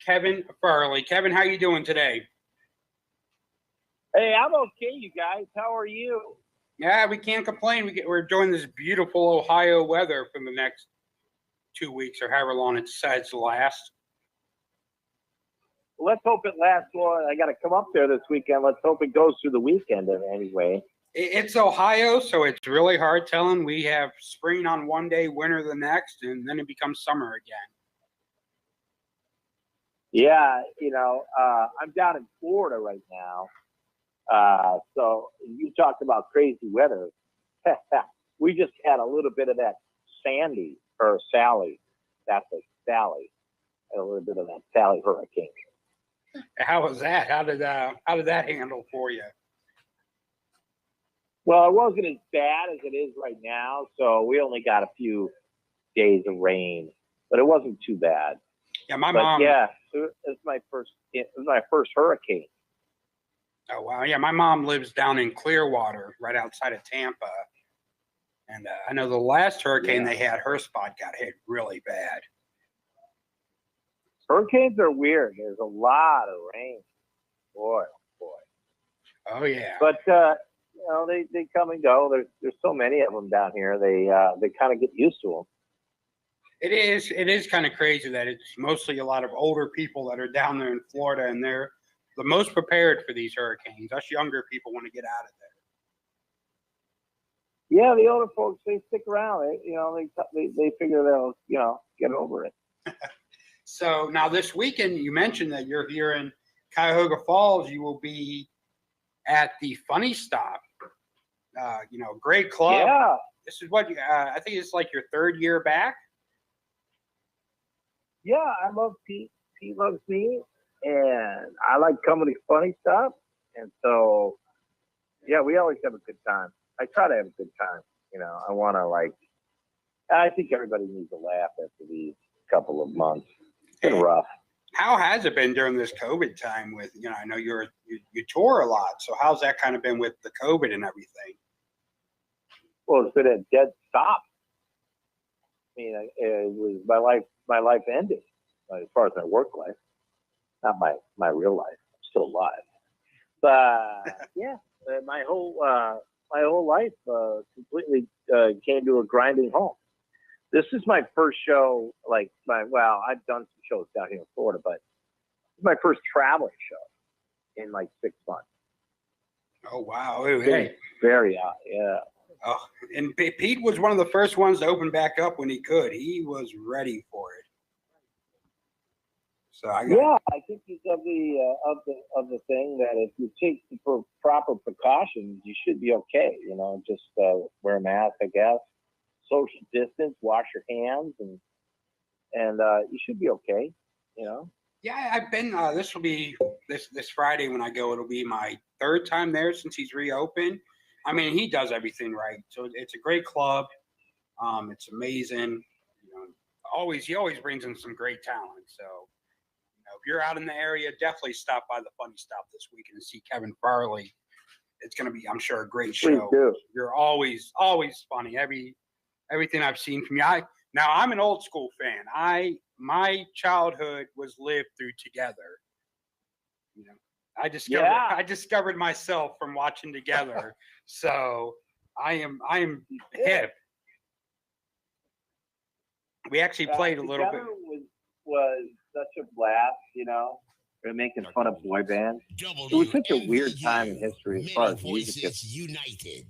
Kevin Farley. Kevin, how you doing today? Hey, I'm okay, you guys. How are you? Yeah, we can't complain. We're enjoying this beautiful Ohio weather for the next 2 weeks or however long it decides to last. Let's hope it lasts long. I got to come up there this weekend. Let's hope it goes through the weekend anyway. It's Ohio, so it's really hard telling. We have spring on one day, winter the next, and then it becomes summer again. Yeah, I'm down in Florida right now. So you talked about crazy weather. We just had a little bit of that Sandy or Sally. That's a Sally. Had a little bit of that Sally hurricane. How was that? How did that handle for you? Well, it wasn't as bad as it is right now, so we only got a few days of rain, but it wasn't too bad. Yeah, my mom. Yeah, it was my first hurricane. Oh wow! Yeah, my mom lives down in Clearwater, right outside of Tampa, and I know the last hurricane they had, her spot got hit really bad. Hurricanes are weird. There's a lot of rain. Boy, oh boy. Oh yeah. But they come and go. There's so many of them down here. They kind of get used to them. It is kind of crazy that it's mostly a lot of older people that are down there in Florida, and they're the most prepared for these hurricanes. Us younger people want to get out of there. Yeah, the older folks, they stick around. They figure they'll get over it. So now this weekend, you mentioned that you're here in Cuyahoga Falls. You will be at the Funny Stop. Great club. Yeah. This is what I think it's like your third year back. Yeah, I love Pete. Pete loves me, and I like coming to Funny Stop. And so, yeah, we always have a good time. I try to have a good time. I want to I think everybody needs a laugh after these couple of months. It's been rough. How has it been during this COVID time with, I know you tour a lot. So how's that kind of been with the COVID and everything? Well, it's been a dead stop. I mean, it was my life ended as far as my work life, not my real life. I'm still alive. But yeah, my whole life completely came to a grinding halt. This is my first show. I've done some shows down here in Florida, but it's my first traveling show in 6 months. Oh wow! Ooh, hey, very odd. Yeah. Oh, and Pete was one of the first ones to open back up when he could. He was ready for it. So I think he's of the thing that if you take the proper precautions, you should be okay. Just wear a mask, I guess. Social distance, wash your hands, and you should be okay. Yeah, I've been. This will be this Friday when I go. It'll be my third time there since he's reopened. I mean, he does everything right. So it's a great club. It's amazing. He always brings in some great talent. So if you're out in the area, definitely stop by the Funny Stop this weekend and see Kevin Farley. It's going to be, I'm sure, a great show. You're always funny. Everything I've seen from you. I'm an old school fan. My childhood was lived through Together. I discovered myself from watching Together. So I am hip. We actually played a little bit. Was such a blast, We're making fun of boy bands. It was such a weird time in history as far as music is united.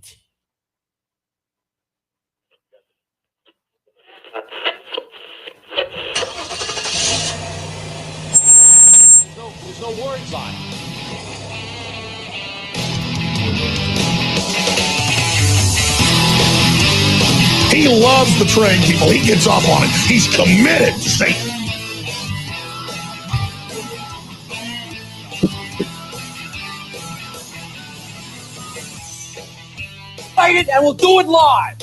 There's no words on it. He loves betraying people. He gets off on it. He's committed to Satan. Fight it, and we'll do it live.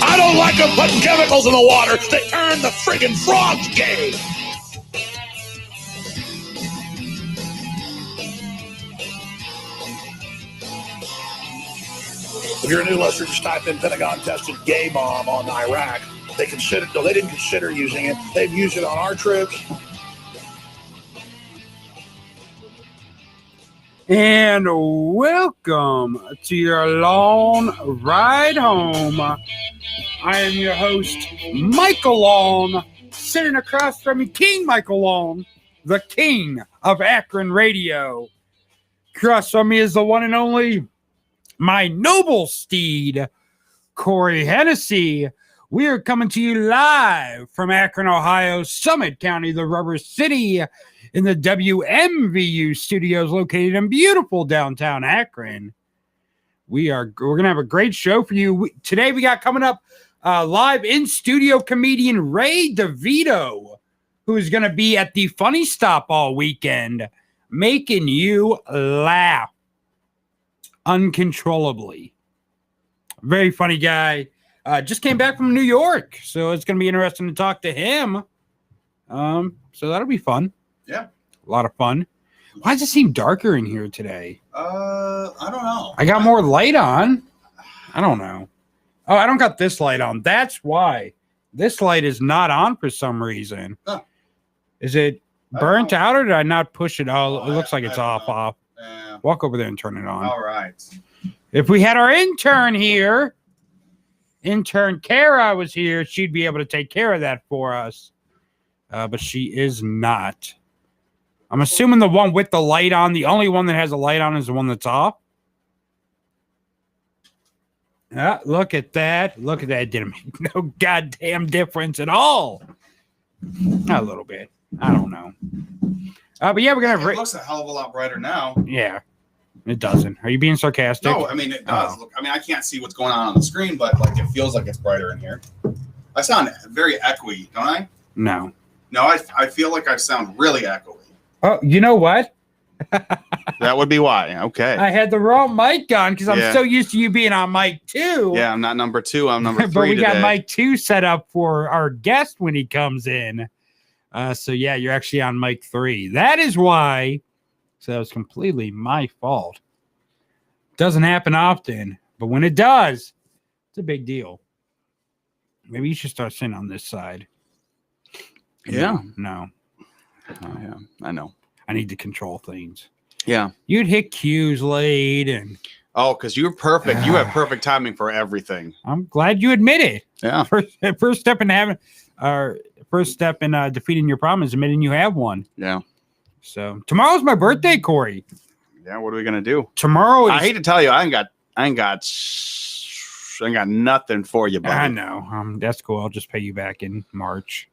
I don't like them putting chemicals in the water that turn the friggin' frogs gay. If you're a new listener, just type in Pentagon tested gay bomb on Iraq. They didn't consider using it. They've used it on our troops. And welcome to your long ride home. I am your host, Michael Long, sitting across from me, King Michael Long, the king of Akron radio. Across from me is the one and only, my noble steed, Corey Hennessy. We are coming to you live from Akron, Ohio, Summit County, the Rubber City, in the WMVU studios located in beautiful downtown Akron. We're going to have a great show for you. Today we got coming up live in studio comedian Ray Devito, who is going to be at the Funny Stop all weekend, making you laugh uncontrollably. Very funny guy. Just came back from New York, so it's going to be interesting to talk to him. So that'll be fun. Yeah. A lot of fun. Why does it seem darker in here today? I don't know. I got more light on. I don't know. Oh, I don't got this light on. That's why. This light is not on for some reason. Huh. Is it burnt out or did I not push it? Oh, it looks like it's off. Yeah. Walk over there and turn it on. All right. If we had our intern here, intern Kara was here, she'd be able to take care of that for us. But she is not. I'm assuming the one with the light on, the only one that has a light on is the one that's off. Look at that. Look at that. It didn't make no goddamn difference at all. A little bit. I don't know. But yeah, we're going to... It looks a hell of a lot brighter now. Yeah, it doesn't. Are you being sarcastic? No, I mean, it does. Look, I mean, I can't see what's going on the screen, but like it feels like it's brighter in here. I sound very echoey, don't I? No. No, I feel like I sound really echoey. Oh, you know what? That would be why. Okay. I had the wrong mic on because I'm so used to you being on mic 2. Yeah, I'm not number 2. I'm number 3 but we got today. mic 2 set up for our guest when he comes in. So yeah, you're actually on mic 3. That is why. So that was completely my fault. Doesn't happen often, but when it does, it's a big deal. Maybe you should start sitting on this side. Yeah. No. Yeah, I know. I need to control things. Yeah. You'd hit cues late and... Oh, because you're perfect. You have perfect timing for everything. I'm glad you admit it. Yeah. First step in defeating your problem is admitting you have one. Yeah. So tomorrow's my birthday, Corey. Yeah. What are we gonna do? Tomorrow is... I hate to tell you, I ain't got nothing for you, buddy. I know. That's cool. I'll just pay you back in March.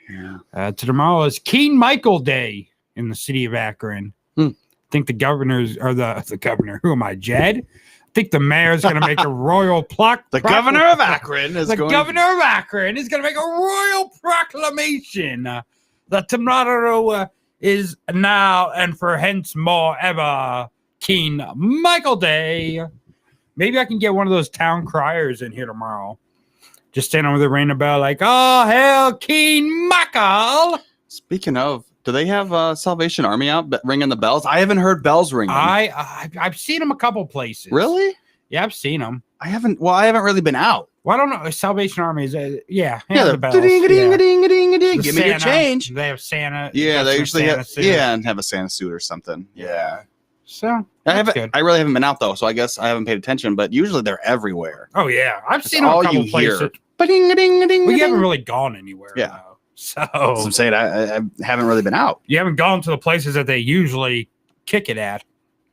Yeah. Tomorrow is King Michael Day in the city of Akron. I think the governors or the governor. Who am I, Jed? I think the mayor's going to make a royal The governor of Akron is governor of Akron is going to make a royal proclamation that tomorrow is now and for henceforth ever King Michael Day. Maybe I can get one of those town criers in here tomorrow. Just stand over the ringing bell like, oh, hell, King Michael. Speaking of, do they have Salvation Army out ringing the bells? I haven't heard bells ringing. I've seen them a couple places. Really? Yeah, I've seen them. I haven't really been out. Well, I don't know. Salvation Army is, Yeah, the bells. Ding-a-ding-a-ding-a-ding. Give me your Santa, change. They have Santa. Yeah, they usually have, suit. and have a Santa suit or something. Yeah. So, I really haven't been out, though, so I guess I haven't paid attention, but usually they're everywhere. Oh, yeah. I've That's seen them a all couple you places. hear. Ba-ding-a-ding-a-ding-a-ding. Well, you haven't really gone anywhere. Yeah. Though. So, That's what I'm saying. I haven't really been out. You haven't gone to the places that they usually kick it at.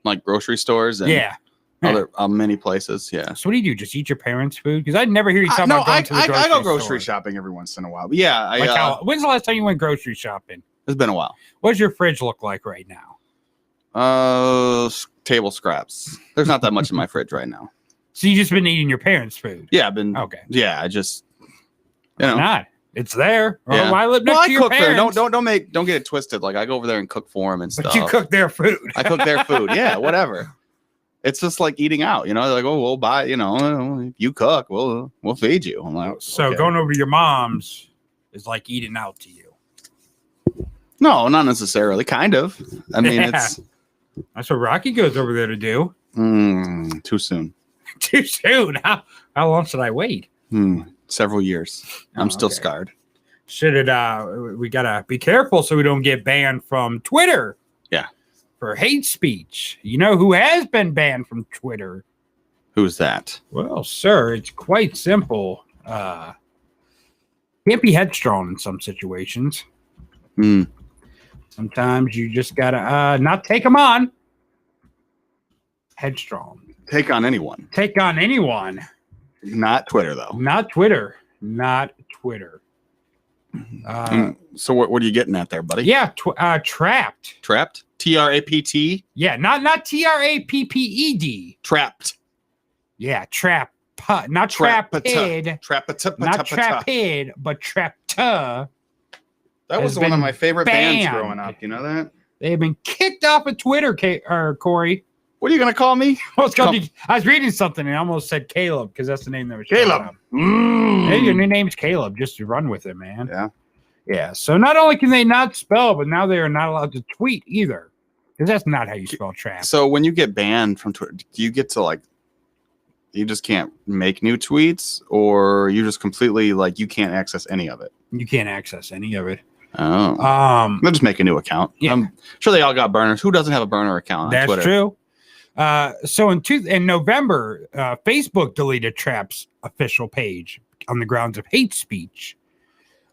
Like grocery stores and other many places. Yeah. So what do you do? Just eat your parents' food? Because I never hear you talk about going to the grocery I go store. grocery shopping every once in a while. But yeah. When's the last time you went grocery shopping? It's been a while. What does your fridge look like right now? Table scraps. There's not that much in my fridge right now. So you just been eating your parents' food? Yeah, I've been. Okay. Yeah, I just. Why not? It's there. Yeah. Why live next to your cook there. parents? Don't get it twisted. Like I go over there and cook for them and stuff. But you cook their food. I cook their food. Yeah, whatever. It's just like eating out. You know, they're like, oh, we'll buy. You know, if you cook, we'll feed you. I'm like, so okay. Going over to your mom's is like eating out to you. No, not necessarily. Kind of. I mean, it's. That's what Rocky goes over there to do. Too soon. Too soon. How long should I wait? Several years. I'm still okay. scarred. Should it? We gotta be careful so we don't get banned from Twitter. Yeah. For hate speech. You know who has been banned from Twitter? Who's that? Well, sir, it's quite simple. Can't be headstrong in some situations. Sometimes you just gotta not take them on. Headstrong. Take on anyone. Take on anyone. Not Twitter, though. Not Twitter. Not Twitter. So what are you getting at there, buddy? Yeah, Trapt. Trapped? Trapt? Yeah, not Trapped. Trapped. Yeah, Trap. Not Trapped. Not Trapped, but Trapped. That was one of my favorite bands growing up. You know that? They've been kicked off of Twitter, Corey. What are you going to call me? I was reading something and I almost said Caleb because that's the name that was Caleb. Hey, your new name's Caleb. Just to run with it, man. Yeah. Yeah. So not only can they not spell, but now they are not allowed to tweet either. Because that's not how you spell trap. So when you get banned from Twitter, do you get to you just can't make new tweets, or you just completely you can't access any of it? You can't access any of it. Oh. They'll just make a new account. Yeah. I'm sure they all got burners. Who doesn't have a burner account on Twitter? That's true. So in November, Facebook deleted Trapt's official page on the grounds of hate speech.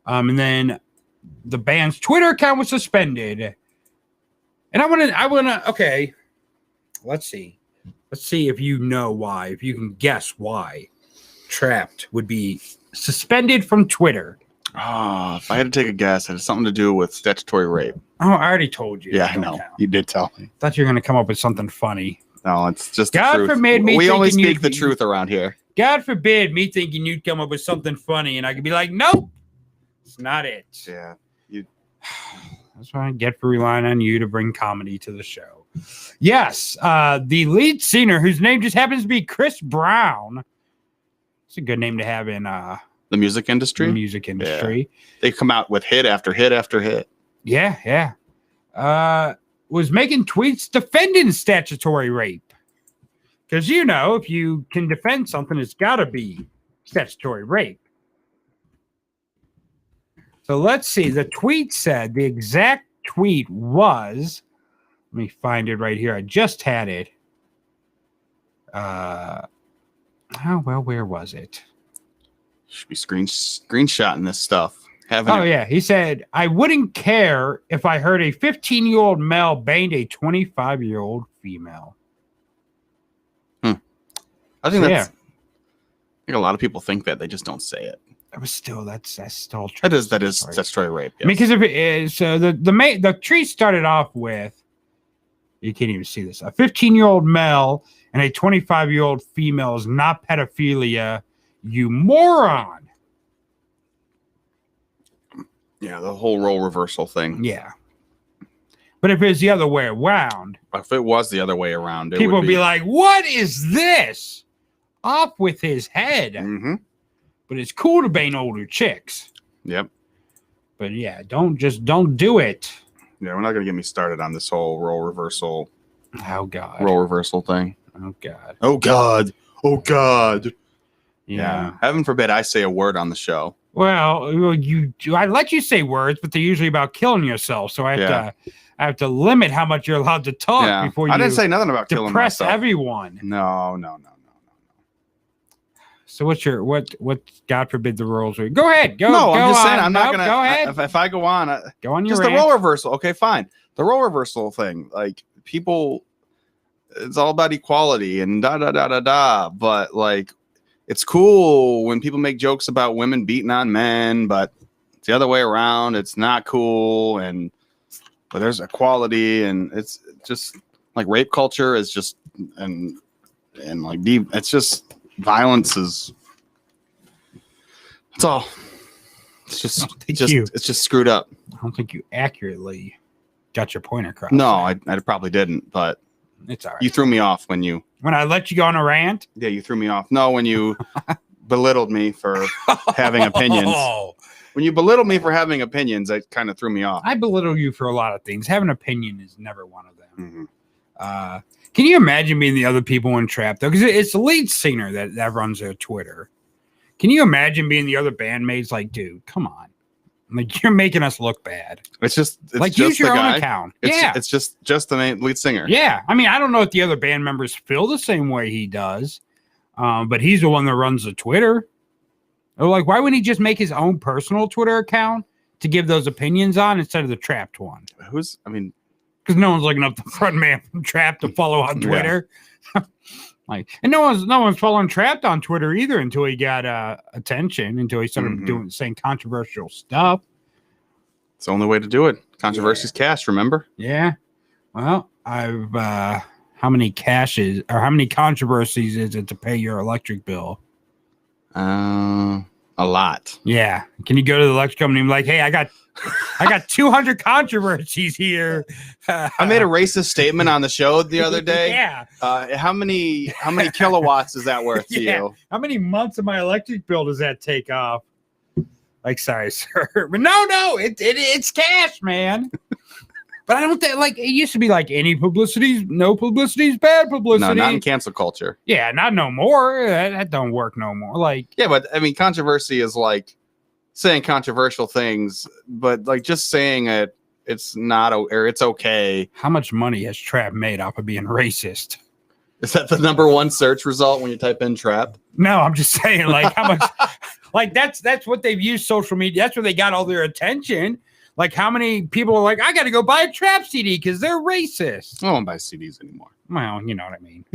And then the band's Twitter account was suspended. And I wanna okay. Let's see if you know why, if you can guess why Trapt would be suspended from Twitter. If I had to take a guess, it had something to do with statutory rape. Oh, I already told you. Yeah, I know. You did tell me. Thought you were gonna come up with something funny. No, it's just God the truth. forbid me. We only speak the truth around here. God forbid me thinking you'd come up with something funny, and I could be like, nope, it's not it. Yeah, that's what I get for relying on you to bring comedy to the show. Yes, the lead singer, whose name just happens to be Chris Brown. It's a good name to have in the music industry. Yeah. They come out with hit after hit after hit. Yeah. Was making tweets defending statutory rape. Because, if you can defend something, it's got to be statutory rape. So let's see. The tweet said, the exact tweet was, let me find it right here. I just had it. Where was it? Should be screenshotting this stuff. Yeah. He said, I wouldn't care if I heard a 15-year-old male banged a 25-year-old female. I think I think a lot of people think that. They just don't say it. But still, that's still true. That is statutory rape. Yes. I mean, because if it is, so the tree started off with, you can't even see this, a 15-year-old male and a 25-year-old female is not pedophilia, you moron. Yeah, the whole role reversal thing. Yeah. But if it's the other way around. If it was the other way around, people would be like, what is this? Off with his head. Mm-hmm. But it's cool to bang older chicks. Yep. But yeah, don't do it. Yeah, we're not going to get me started on this whole role reversal. Oh, God. Role reversal thing. Oh, God. Oh, God. Oh, God. Yeah. Heaven forbid I say a word on the show. Well, I let you say words, but they're usually about killing yourself. So I have to limit how much you're allowed to talk before you. I didn't say nothing about killing myself. Depress everyone. No. So what? God forbid the rules. Go ahead. Go. No, I'm just on. saying I'm not gonna. Go ahead. If I go on, go on your just rant. the role reversal. Okay, fine. The role reversal thing, people, it's all about equality and da. But it's cool when people make jokes about women beating on men, but it's the other way around. It's not cool, but there's equality, and it's just rape culture is just it's just violence is. That's all. It's just screwed up. I don't think you accurately got your point across. No, I probably didn't, but it's all right. You threw me off when I let you go on a rant. Yeah, you threw me off. No, when you belittled me for having opinions. When you belittled me for having opinions, that kind of threw me off. I belittle you for a lot of things. Having an opinion is never one of them. Can you imagine being the other people in Trapt though? Because it's the lead singer that runs their Twitter. Can you imagine being the other bandmates? Like, dude, come on. Like, you're making us look bad. It's like, just use your the own guy. account. It's just the main lead singer. Yeah. I mean, I don't know if the other band members feel the same way he does, but he's the one that runs the Twitter. Or like, why wouldn't he just make his own personal Twitter account to give those opinions on instead of the Trapt one? Because no one's looking up the front man from Trapt to follow on Twitter. Like, and no one's following Trapt on Twitter either until he got attention, until he started saying controversial stuff. It's the only way to do it. Controversy's cash, remember? Yeah. Well, I've how many controversies is it to pay your electric bill? A lot. Yeah. Can you go to the electric company and be like, hey, I got 200 controversies here. I made a racist statement on the show the other day. Yeah. How many kilowatts is that worth to you? How many months of my electric bill does that take off? Like, sorry, sir. But no, it's cash, man. But I don't think, like, it used to be like any publicity, no publicity is bad publicity. No, not in cancel culture. Yeah, not no more. That don't work no more. Like, yeah, but I mean, controversy is like saying controversial things, but like just saying it's not, or it's okay. How much money has Trapt made off of being racist? Is that the number one search result when you type in Trapt? No, I'm just saying, like, how much, like, that's what they've used social media. That's where they got all their attention. Like, how many people are like, I got to go buy a Trapt CD because they're racist. I don't buy CDs anymore. Well, you know what I mean.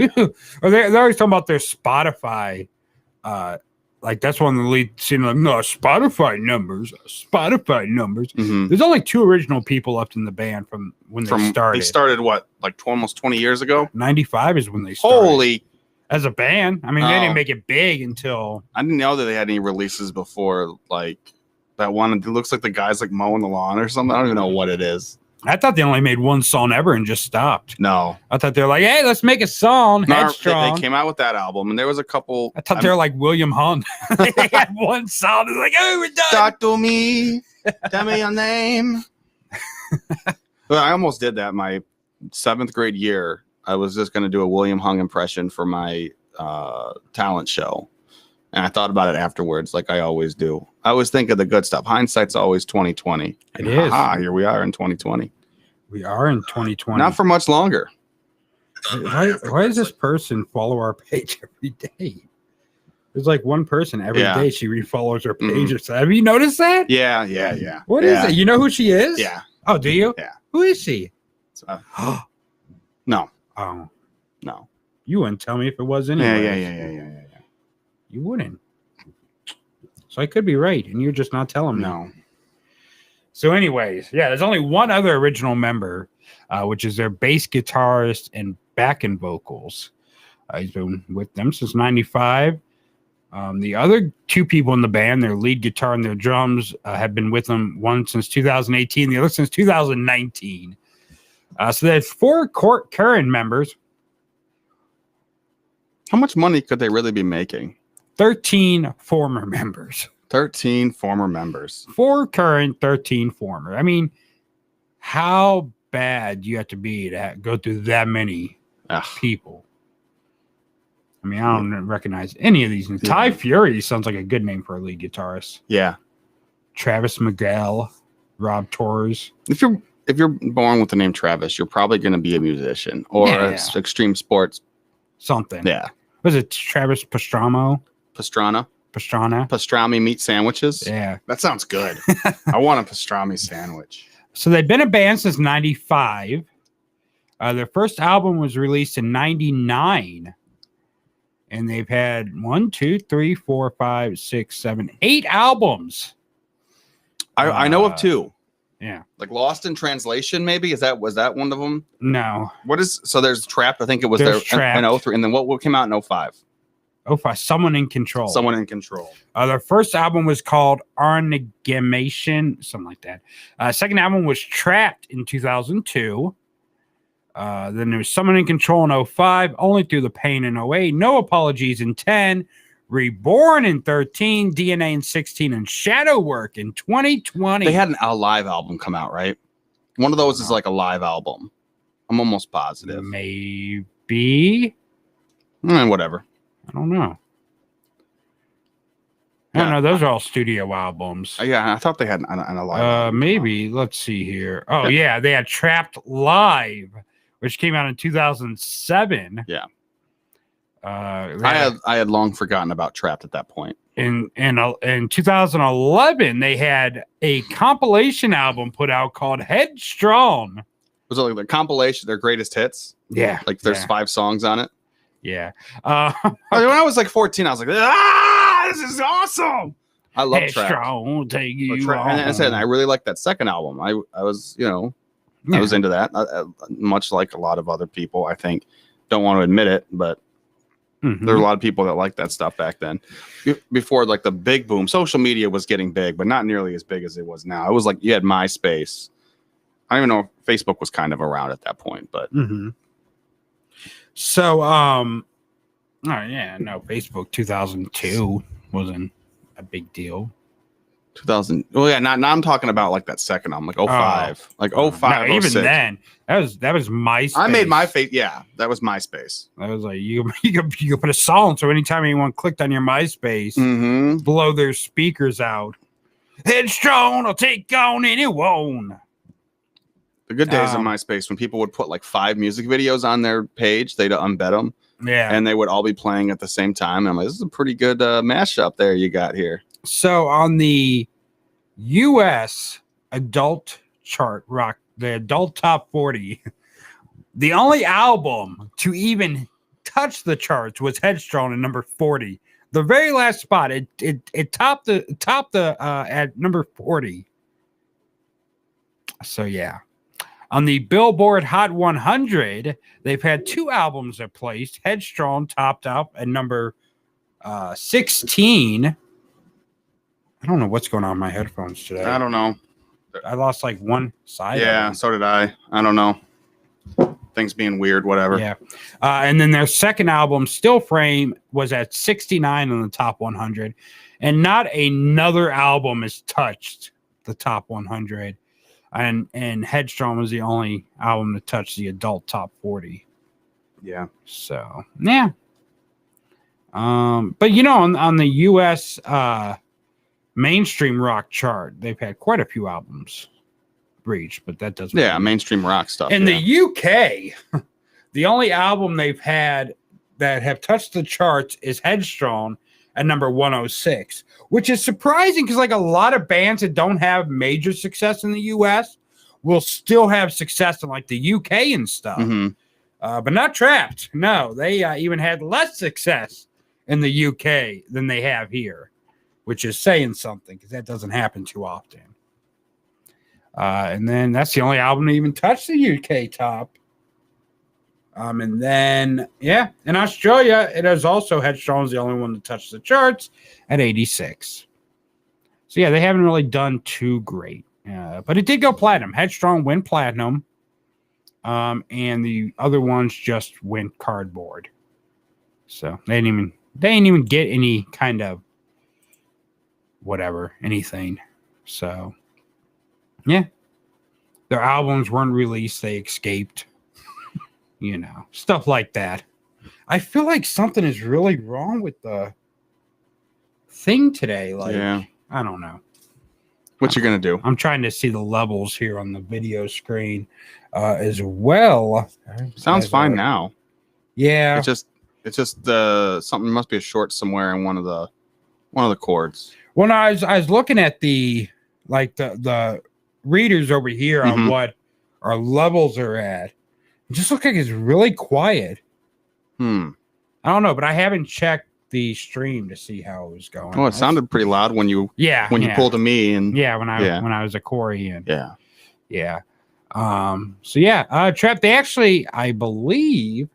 Or they're always talking about their Spotify. Like, that's one of the lead singer, like, no, Spotify numbers. Mm-hmm. There's only 2 original people left in the band from when they started. They started what, like almost 20 years ago? 95 is when they started. Holy. As a band. I mean, they didn't make it big until. I didn't know that they had any releases before, like that one. It looks like the guy's like mowing the lawn or something. I don't even know what it is. I thought they only made one song ever and just stopped. No. I thought they were like, hey, let's make a song. Headstrong. They came out with that album, and there was a couple. I thought they were like William Hunt. They had one song. They're like, oh, we're done. Talk to me. Tell me your name. But I almost did that my 7th grade year. I was just going to do a William Hung impression for my talent show. And I thought about it afterwards, like I always do. I always think of the good stuff. Hindsight's always 2020. It is. Here we are in 2020. We are in 2020. Not for much longer. Why does this person follow our page every day? There's like one person every day she refollows her page. Or so. Have you noticed that? Yeah. What is it? You know who she is? Yeah. Oh, do you? Yeah. Who is she? No. Oh. No. You wouldn't tell me if it was anyway. Yeah. You wouldn't. So I could be right, and you're just not telling me. No. So anyways, yeah, there's only one other original member, which is their bass guitarist and backing vocals. He's been with them since 95. The other 2 people in the band, their lead guitar and their drums, have been with them, one since 2018, the other since 2019. So there's 4 current members. How much money could they really be making? 13 former members. 13 former members. 4 current, 13 former. I mean, how bad do you have to be to go through that many people? I mean, I don't recognize any of these. Ty Fury sounds like a good name for a lead guitarist. Yeah. Travis Miguel, Rob Torres. If you're born with the name Travis, you're probably going to be a musician or extreme sports. Something. Yeah. Was it Travis Pastrana? Pastrami meat sandwiches. Yeah. That sounds good. I want a pastrami sandwich. So they've been a band since 95. Their first album was released in 99. And they've had 8 albums. I know of 2. Yeah. Like Lost in Translation, maybe? Was that one of them? No. So there's Trapt. I think it was there in 03. And then what came out in 05? 05, Someone in Control. Their first album was called Arnegamation, something like that. Second album was Trapt in 2002. Then there was Someone in Control in 05, Only Through the Pain in 08, No Apologies in 10, Reborn in 13, DNA in 16, and Shadow Work in 2020. They had a live album come out, right? One of those is like a live album. I'm almost positive. Maybe. Whatever. I don't know. I Yeah. don't know. Those are all studio albums. Yeah, I thought they had an live album. Maybe. Let's see here. Oh, yeah. They had Trapt Live, which came out in 2007. Yeah. I I had long forgotten about Trapt at that point. In 2011, they had a compilation album put out called Headstrong. Was it like the compilation, their greatest hits? Yeah. Like there's 5 songs on it. Yeah. When I was like 14, I was like, this is awesome. I love Trapt. Headstrong, take you And I said, I really like that second album. I was, I was into that. Much like a lot of other people, I think, don't want to admit it, but there were a lot of people that liked that stuff back then. Before like the big boom, social media was getting big, but not nearly as big as it was now. It was like you had MySpace. I don't even know if Facebook was kind of around at that point, but so Facebook 2002 wasn't a big deal. 2000. Well, yeah, now I'm talking about like that second album, like 05. Like 05. No, even then, that was MySpace. I made my face. Yeah, that was MySpace. That was like you could put a song so anytime anyone clicked on your MySpace, blow their speakers out. Headstrong, I'll take on anyone. The good days of MySpace when people would put like 5 music videos on their page, they'd embed them. Yeah. And they would all be playing at the same time. And I'm like, this is a pretty good mashup there you got here. So on the US adult chart, the adult top 40, the only album to even touch the charts was Headstrong at number 40. The very last spot, it topped the at number 40. So yeah. On the Billboard Hot 100, they've had 2 albums that placed. Headstrong topped up at number 16. I don't know what's going on with my headphones today. I don't know. I lost like one side. Yeah, so did I. I don't know. Things being weird, whatever. Yeah. And then their second album, Still Frame, was at 69 on the top 100. And not another album has touched the top 100. And Headstrong was the only album to touch the adult top 40. Yeah. So, yeah. But, on the U.S., mainstream rock chart, they've had quite a few albums reach, but that doesn't. Yeah, mainstream rock stuff. In the UK, the only album they've had that have touched the charts is Headstrong at number 106, which is surprising because like a lot of bands that don't have major success in the US will still have success in like the UK and stuff. But not Trapt. No, they even had less success in the UK than they have here, which is saying something because that doesn't happen too often. And then that's the only album to even touch the UK top. And then, yeah, in Australia, it is also Headstrong's the only one to touch the charts at 86. So, yeah, they haven't really done too great. But it did go platinum. Headstrong went platinum. And the other ones just went cardboard. So they didn't even get any kind of anything. So, yeah. Their albums weren't released. They escaped. Stuff like that. I feel like something is really wrong with the thing today. Like, yeah. I don't know. What you going to do? I'm trying to see the levels here on the video screen as well. Sounds fine now. Yeah. It's just something must be a short somewhere in one of the chords. Well, no, I was looking at the readers over here on what our levels are at. It just looks like it's really quiet. I don't know, but I haven't checked the stream to see how it was going. Oh, it sounded pretty loud when you pulled to me and when I was a Corey and yeah. So yeah, Trapt, they actually, I believe,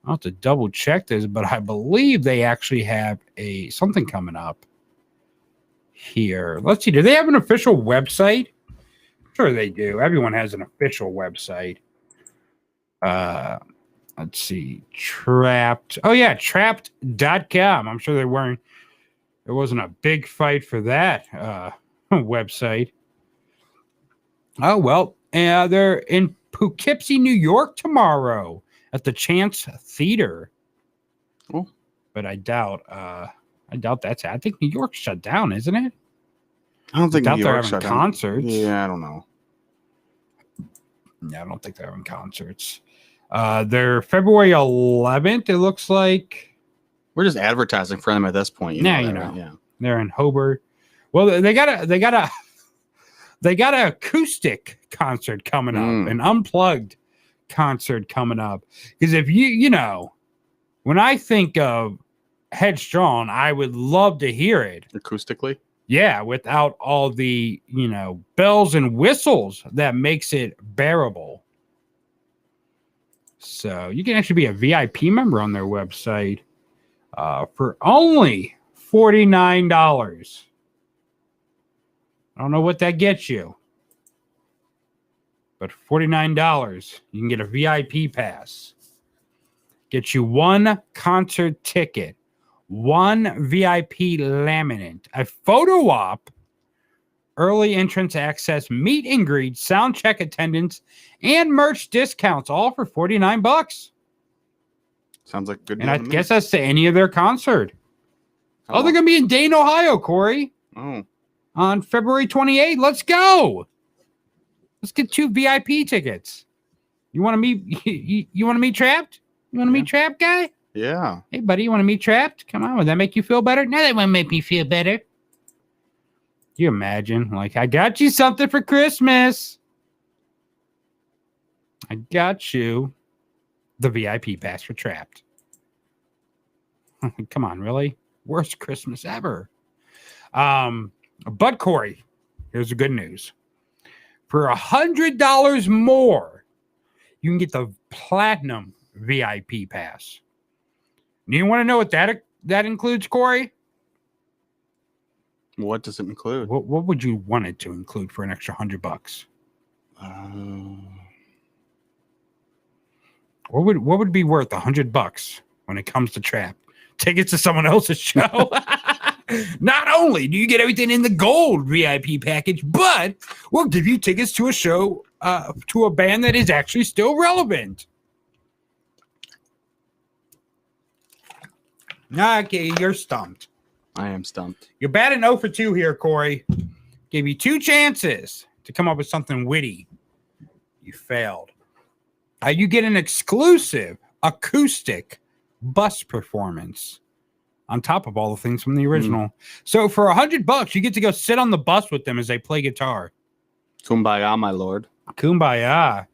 I'll have to double check this, but I believe they actually have something coming up here. Let's see, do they have an official website? Sure they do. Everyone has an official website. Let's see. Trapt. Oh yeah, trapt.com. I'm sure there wasn't a big fight for that website. Oh well, they're in Poughkeepsie, New York tomorrow at the Chance Theater. Oh. But I doubt that's it. I think New York's shut down, isn't it? I don't think Doubt New they're York having shut down. concerts. Yeah, I don't know. Yeah, I don't think they're having concerts. They're February 11th, it looks like. We're just advertising for them at this point. Yeah, that, you know. right? Yeah. They're in Hobart. Well, they got an acoustic concert coming up, an unplugged concert coming up. Because if you know, when I think of Headstrong, I would love to hear it Acoustically. Yeah, without all the, bells and whistles that makes it bearable. So you can actually be a VIP member on their website for only $49. I don't know what that gets you, but $49, you can get a VIP pass. Get you one concert ticket, one VIP laminate, a photo op, early entrance access, meet and greet, sound check attendance, and merch discounts, all for $49. Sounds like a good. And I guess that's to any of their concert. Oh, they're going to be in Dayton, Ohio, Corey. Oh. On February 28th. Let's go. Let's get 2 VIP tickets. You want to meet? You want to meet Trapt? You want to meet Trapt, guy? Yeah. Hey, buddy, you want to meet Trapt? Come on, would that make you feel better? No, that won't make me feel better. Can you imagine? Like, I got you something for Christmas. I got you the VIP pass for Trapt. Come on, really? Worst Christmas ever. But Corey, here's the good news. For $100 more, you can get the platinum VIP pass. You want to know what that includes, Corey? What does it include? What would you want it to include for an extra $100? What would be worth $100 when it comes to Trapt? Tickets to someone else's show. Not only do you get everything in the gold VIP package, but we'll give you tickets to a show, to a band that is actually still relevant. Okay, you're stumped. I am stumped. You're batting 0 for 2 here, Corey. Gave you 2 chances to come up with something witty. You failed. You get an exclusive acoustic bus performance on top of all the things from the original. So for $100, you get to go sit on the bus with them as they play guitar. Kumbaya, my lord. Kumbaya.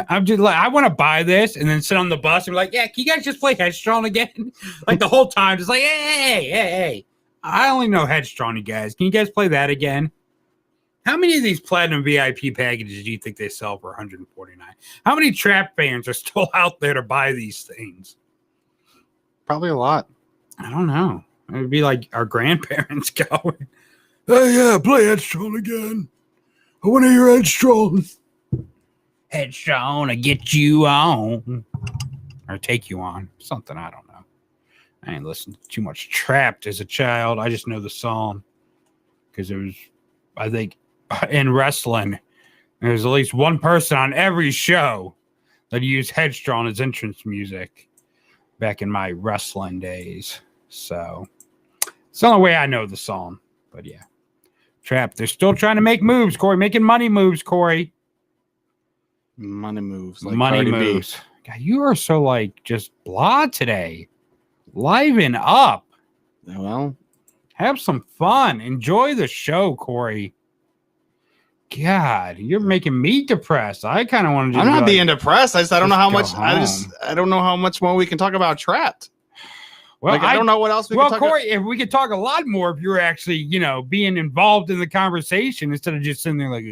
I'm just like, I want to buy this and then sit on the bus and be like, yeah, can you guys just play Headstrong again? Like the whole time, just like, hey. I only know Headstrong, you guys. Can you guys play that again? How many of these platinum VIP packages do you think they sell for $149? How many Trapt fans are still out there to buy these things? Probably a lot. I don't know. It would be like our grandparents going, oh, yeah, play Headstrong again. I want to hear Headstrong. Headstrong to get you on. Or take you on. Something, I don't know. I ain't listened to too much Trapt as a child. I just know the song. Because it was, I think, in wrestling, there's at least one person on every show that used Headstrong as entrance music back in my wrestling days. So it's the only way I know the song. But yeah, Trapt, they're still trying to make moves, Corey, making money moves, Corey. Money moves. Like Money Cardi B. moves. God, you are so like just blah today. Liven up. Well, have some fun. Enjoy the show, Corey. God, you're making me depressed. I kind of want to. I'm not being depressed. I don't know how much. Home. I don't know how much more we can talk about Trapt. Well, I don't know what else we can talk Corey, about. if we could talk a lot more if you're actually, being involved in the conversation instead of just sitting there like.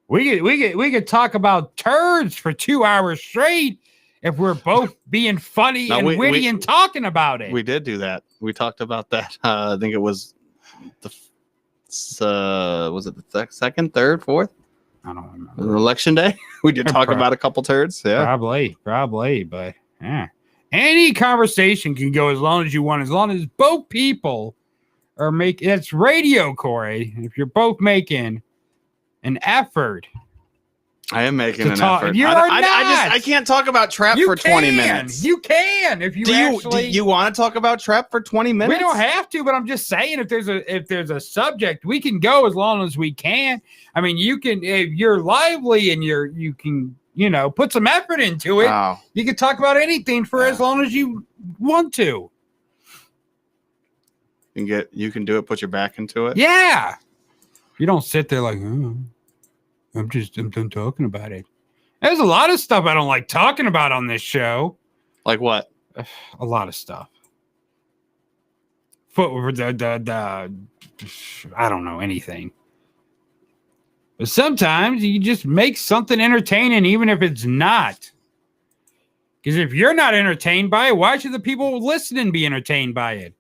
We could talk about turds for 2 hours straight if we're both being funny and witty and talking about it. We did do that. We talked about that. I think it was was it the second, third, fourth? I don't remember. Election day. We did talk about a couple turds. Yeah, probably. But yeah, any conversation can go as long as you want, as long as both people are making. It's radio, Corey. If you're both making an effort. I am making To an talk- effort. You're I can't talk about Trapt for 20 minutes. You can if you do actually. you want to talk about Trapt for 20 minutes? We don't have to, but I'm just saying if there's a subject, we can go as long as we can. I mean, you can if you're lively and you can put some effort into it. Wow. You can talk about anything for as long as you want to. You can do it. Put your back into it. Yeah. You don't sit there like, I'm done talking about it. There's a lot of stuff I don't like talking about on this show. Like what? A lot of stuff. I don't know anything. But sometimes you just make something entertaining, even if it's not. Because if you're not entertained by it, why should the people listening be entertained by it?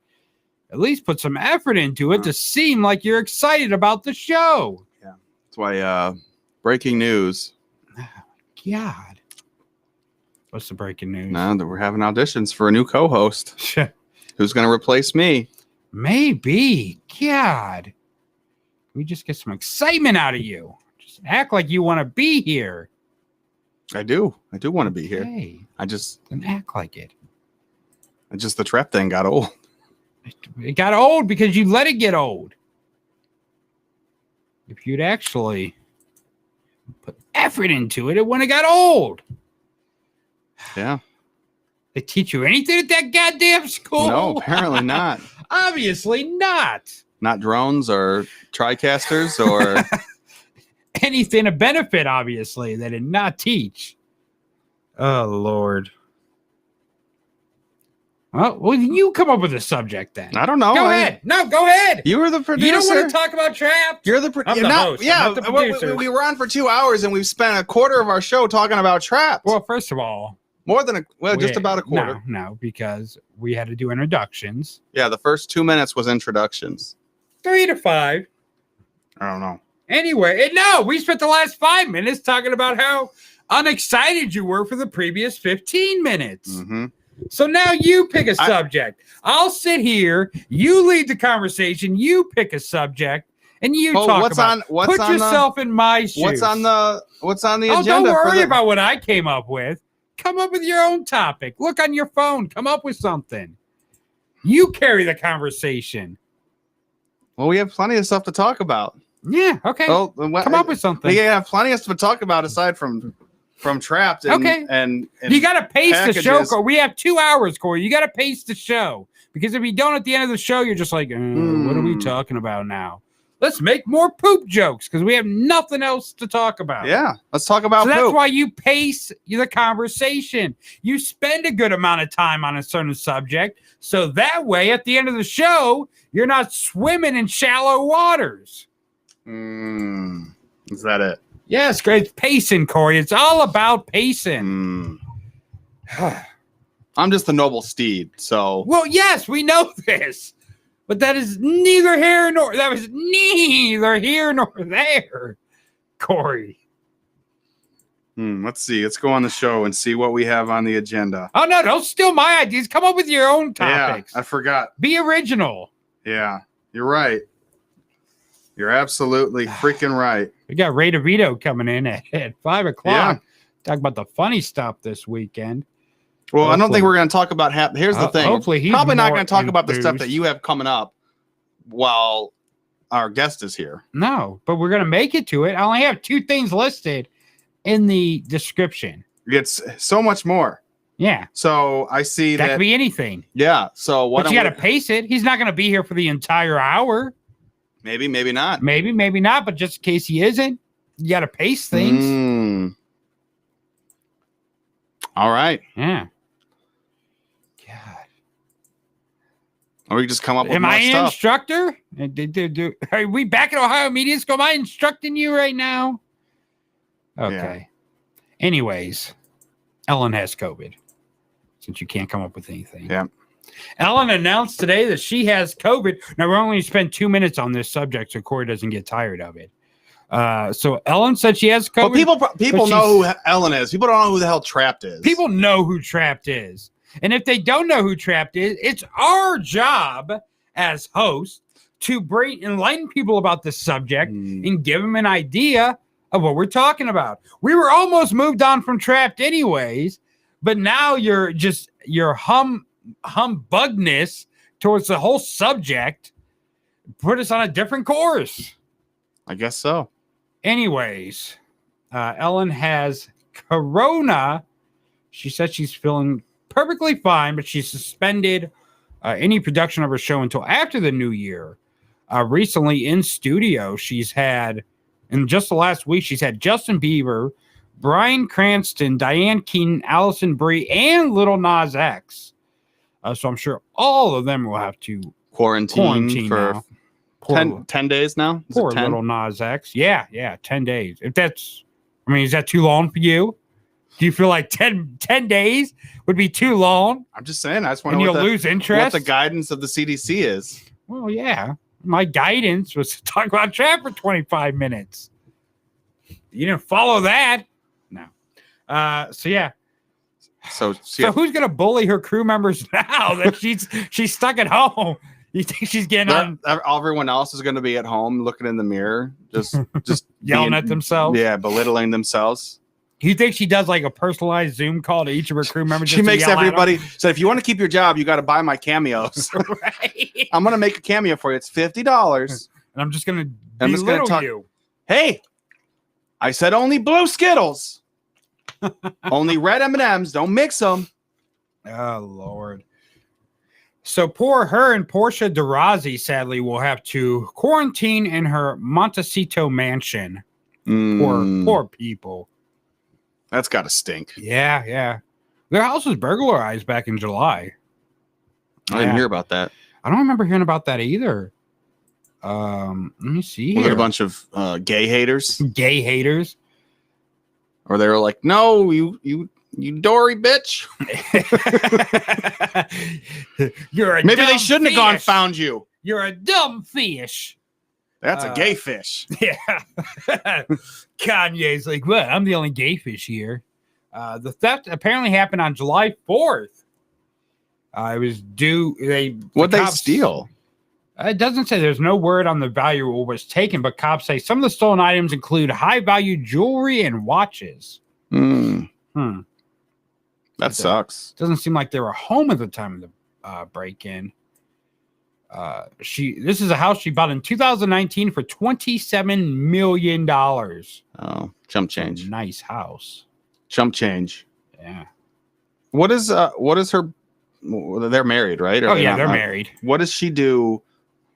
At least put some effort into it to seem like you're excited about the show. Yeah. That's why breaking news. God. What's the breaking news? Now that we're having auditions for a new co-host who's going to replace me. Maybe. God. We just get some excitement out of you. Just act like you want to be here. I do want to be here. Hey, Then act like it. the Trapt thing got old. It got old because you let it get old. If you'd actually put effort into it, it wouldn't have got old. Yeah. They teach you anything at that goddamn school? No, apparently not. Obviously not. Not drones or TriCasters or Anything of benefit, obviously, they did not teach. Oh, Lord. Well, you come up with a subject then. I don't know. Go ahead. No, go ahead. You were the producer. You don't want to talk about Trapt? You're the I'm the host. I'm Yeah, not the producer. we were on for 2 hours and we've spent a quarter of our show talking about Trapt. Well, first of all, just about a quarter. No, because we had to do introductions. Yeah, the first 2 minutes was introductions. 3 to 5. I don't know. Anyway, no, we spent the last 5 minutes talking about how unexcited you were for the previous 15 minutes. Mm-hmm. So now you pick a subject. I'll sit here. You lead the conversation. You pick a subject, and you talk about. Put yourself in my shoes. What's on the agenda? Don't worry about what I came up with. Come up with your own topic. Look on your phone. Come up with something. You carry the conversation. Well, we have plenty of stuff to talk about. Yeah. Okay. Well, come up with something. We have plenty of stuff to talk about aside from Trapt. And you got to pace packages. the show, Corey. We have 2 hours, Corey. You got to pace the show because if you don't at the end of the show, you're just like, what are we talking about now? Let's make more poop jokes because we have nothing else to talk about. Yeah, let's talk about poop. That's why you pace the conversation. You spend a good amount of time on a certain subject, so that way at the end of the show, you're not swimming in shallow waters. Is that it? Yes, great pacing, Corey. It's all about pacing. I'm just the noble steed, so. Well, yes, we know this, but that is neither here nor there, Corey. Let's see. Let's go on the show and see what we have on the agenda. Oh no! Don't steal my ideas. Come up with your own topics. Yeah, I forgot. Be original. Yeah, you're right. You're absolutely freaking right. We got Ray Devito coming in at 5 o'clock. Yeah. Talk about the funny stuff this weekend. Well, I don't think we're going to talk about. Here's the thing. Hopefully, he's probably not more going to talk about the stuff enthused. that you have coming up while our guest is here. No, but we're going to make it to it. I only have 2 things listed in the description. It's so much more. Yeah. So I see that could be anything. Yeah. So what? But you got to pace it. He's not going to be here for the entire hour. Maybe, maybe not. Maybe not. But just in case he isn't, you got to pace things. All right. Yeah. Or we just come up with Am more I an stuff. instructor? Are we back at Ohio Media School? Am I instructing you right now? Okay. Yeah. Anyways, Ellen has COVID since you can't come up with anything. Yeah. Ellen announced today that she has COVID. Now, we're only spend 2 minutes on this subject so Corey doesn't get tired of it. So Ellen said she has COVID. Well, people know who Ellen is. People don't know who the hell Trapt is. People know who Trapt is. And if they don't know who Trapt is, it's our job as hosts to enlighten people about this subject and give them an idea of what we're talking about. We were almost moved on from Trapt anyways, but now your humbugness towards the whole subject put us on a different course. I guess so. Anyways, Ellen has corona. She said she's feeling perfectly fine, but she suspended any production of her show until after the new year. Recently in studio, she's had, in just the last week, she's had Justin Bieber, Bryan Cranston, Diane Keaton, Allison Brie, and Lil Nas X. So I'm sure all of them will have to Quarantine for now. 10 days now? Is Poor it 10? Lil Nas X. Yeah, 10 days. If that's, I mean, is that too long for you? Do you feel like 10 days would be too long? I'm just saying. I just want And to know you'll lose interest? what the guidance of the CDC is. Well, yeah. My guidance was to talk about Trapt for 25 minutes. You didn't follow that. No. So yeah. So who's gonna bully her crew members now that she's stuck at home? You think she's getting on? Everyone else is going to be at home looking in the mirror, just yelling at themselves. Yeah, belittling themselves. You think she does like a personalized Zoom call to each of her crew members? She makes everybody. So if you want to keep your job, you got to buy my cameos. Right. I'm gonna make a cameo for you. It's $50, and I'm just gonna talk. You. Hey, I said only blue Skittles, only red M&Ms. Don't mix them. Oh Lord. So poor her and Portia de Rossi sadly will have to quarantine in her Montecito mansion. Poor people. That's got to stink. Yeah. Their house was burglarized back in July. I didn't hear about that. I don't remember hearing about that either. Let me see. Was it a bunch of gay haters? Gay haters. Or they were like, no, you Dory bitch. You're a Maybe dumb they shouldn't fish. have gone found you. You're a dumb fish. That's a gay fish. Yeah. Kanye's like, well, I'm the only gay fish here. The theft apparently happened on July 4th. It was due. What'd they steal? It doesn't say. There's no word on the value of what was taken, but cops say some of the stolen items include high-value jewelry and watches. That sucks. Doesn't seem like they were home at the time of the break-in. This is a house she bought in 2019 for $27 million. Oh, chump change. Nice house. Chump change. Yeah. What is her? They're married, right? Or they're married. What does she do?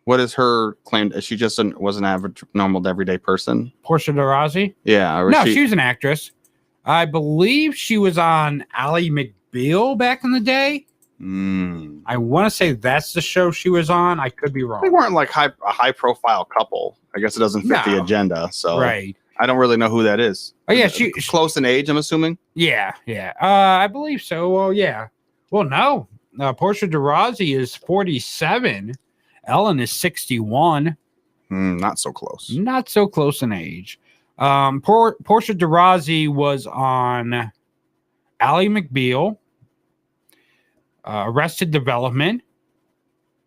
What is her claim? Is she just was an average, normal, everyday person? Portia de Rossi? Yeah. No, she was an actress. I believe she was on Ally McBeal back in the day. I want to say that's the show she was on. I could be wrong. They weren't like a high profile couple. I guess it doesn't fit the agenda. So right. I don't really know who that is. Oh yeah, she's close in age, I'm assuming. Yeah. I believe so. Well, yeah. Well, no. Portia de Rossi is 47. Ellen is 61. Not so close. Not so close in age. Portia de Rossi was on Ally McBeal, Arrested Development.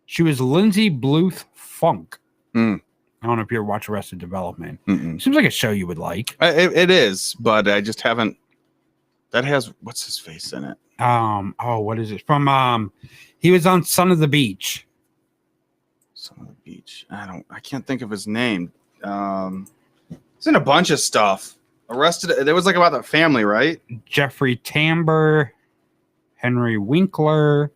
She was Lindsay Bluth Funk. I don't know if you ever watched Arrested Development. Seems like a show you would like. It is, but I just haven't. That has what's his face in it? What is it from? He was on Son of the Beach. Son of the Beach. I can't think of his name. He's in a bunch of stuff. Arrested. There was like about the family, right? Jeffrey Tambor, Henry Winkler,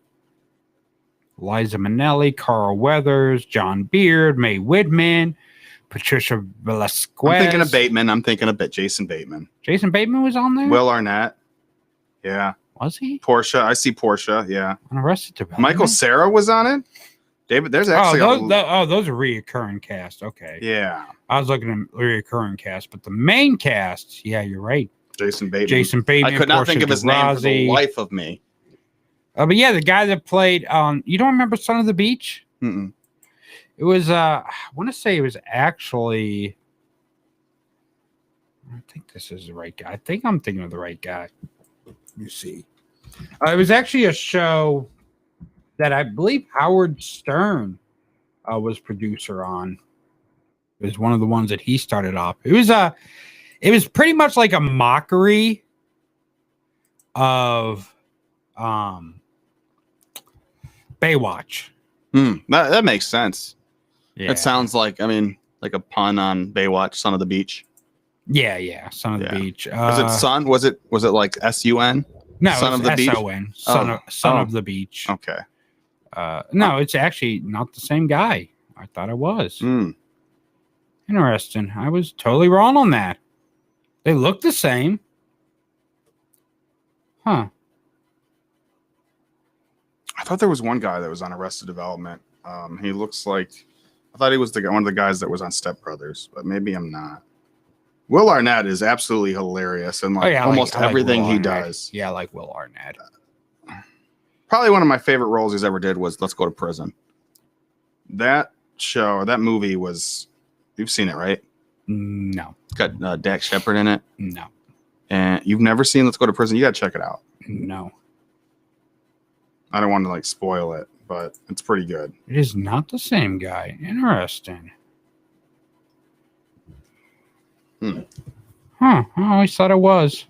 Liza Minnelli, Carl Weathers, John Beard, Mae Whitman, Patricia Velasquez. I'm thinking of Bateman. I'm thinking of Jason Bateman. Jason Bateman was on there? Will Arnett. Yeah. Was he? Portia. I see Portia. Yeah. On Arrested Development. Michael Cera was on it. David, there's actually those are reoccurring cast. Okay. Yeah. I was looking at reoccurring cast, but the main cast, yeah, you're right. Jason Bateman. I could not Portia think of his name for the life of me. But yeah, the guy that played you don't remember Son of the Beach? Mm-mm. It was I want to say it was actually I think this is the right guy. I think I'm thinking of the right guy. Let me see. It was actually a show that I believe Howard Stern was producer on. It was one of the ones that he started off. It was pretty much like a mockery of Baywatch. That makes sense. Yeah. It sounds like, I mean, like a pun on Baywatch, Son of the Beach. Yeah, Son of the Beach. Was it Son? Was it like SUN? No, Son of the Beach. SON. Son of the Beach. Okay. No, it's actually not the same guy. I thought it was. Interesting. I was totally wrong on that. They look the same. Huh. I thought there was one guy that was on Arrested Development. He looks like, I thought he was one of the guys that was on Step Brothers, but maybe I'm not. Will Arnett is absolutely hilarious, and almost everything he does. Yeah, I like Will Arnett. Probably one of my favorite roles he's ever did was Let's Go to Prison. That show, or that movie was, you've seen it, right? No. It's got Dax Shepard in it. No. And you've never seen Let's Go to Prison? You got to check it out. No. I don't want to spoil it, but it's pretty good. It is not the same guy. Interesting. Huh. I always thought it was.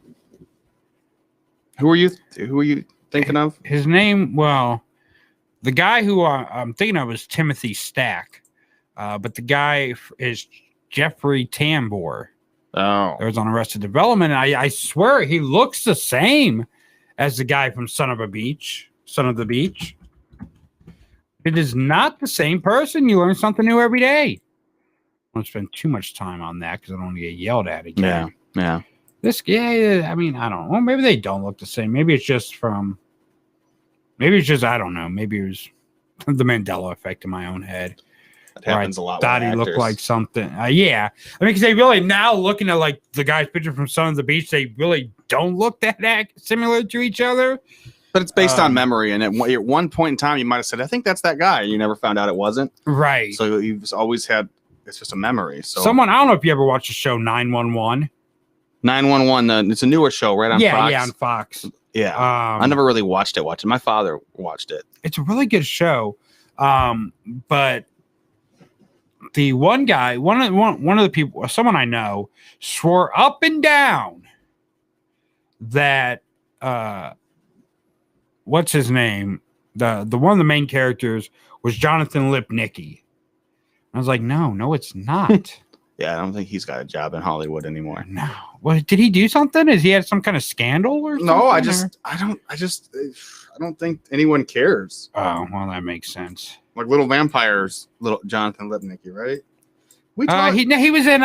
Who are you thinking of? His name, well, the guy who I'm thinking of is Timothy Stack. But the guy is Jeffrey Tambor. Oh. That was on Arrested Development. And I swear he looks the same as the guy from Son of the Beach. It is not the same person. You learn something new every day. I don't spend too much time on that because I don't want to get yelled at again. Yeah. I mean, I don't know. Maybe they don't look the same. Maybe it's just I don't know. Maybe it was the Mandela effect in my own head. It happens a lot. Thought he looked like something. Yeah. I mean, because they really, now looking at the guy's picture from Son of the Beach, they really don't look that similar to each other. But it's based on memory. And at one point in time, you might have said, I think that's that guy. You never found out it wasn't. Right. So you've always had, it's just a memory. So I don't know if you ever watched the show 911. 911, it's a newer show, right? On Fox? Yeah, on Fox. Yeah. I never really watched it. My father watched it. It's a really good show. But the one guy, one of the people, someone I know, swore up and down that what's his name? The one of the main characters was Jonathan Lipnicki. I was like, no, it's not. Yeah, I don't think he's got a job in Hollywood anymore. No. Well, did he do something? Is he had some kind of scandal or something? No, I don't think anyone cares. Oh, well, that makes sense. Like Little Vampires, little Jonathan Lipnicki, right? He was in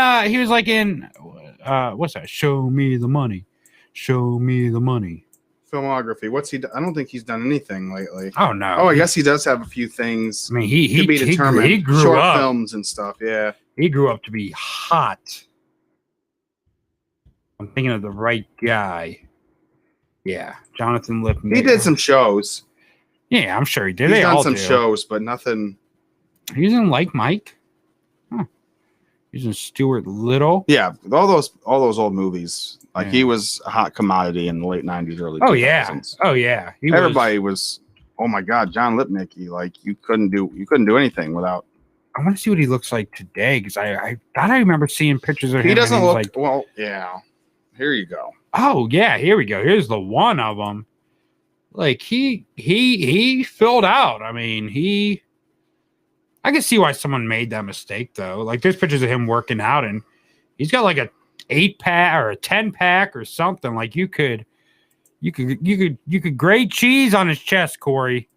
what's that? Show Me the Money. Show Me the Money. Filmography. What's he? I don't think he's done anything lately. Oh no. Oh, I guess he does have a few things. I mean, he be determined. He grew short up. films and stuff. Yeah. He grew up to be hot. I'm thinking of the right guy. Yeah, Jonathan Lipnicki. He did some shows. Yeah, I'm sure he did. He's they done all some do. shows, but nothing. He's in Like Mike. Huh. He's in Stuart Little. Yeah, all those old movies. Like he was a hot commodity in the late '90s, early 2000s. Oh yeah. Everybody was. Oh my God, John Lipnicki! Like you couldn't do anything without. I want to see what he looks like today because I thought I remember seeing pictures of him. He doesn't look like, well. Yeah. Here you go. Oh yeah, here we go. Here's the one of them. Like he filled out. I mean, I can see why someone made that mistake though. Like there's pictures of him working out and he's got like a 8-pack or a 10-pack or something. Like you could grate cheese on his chest, Corey.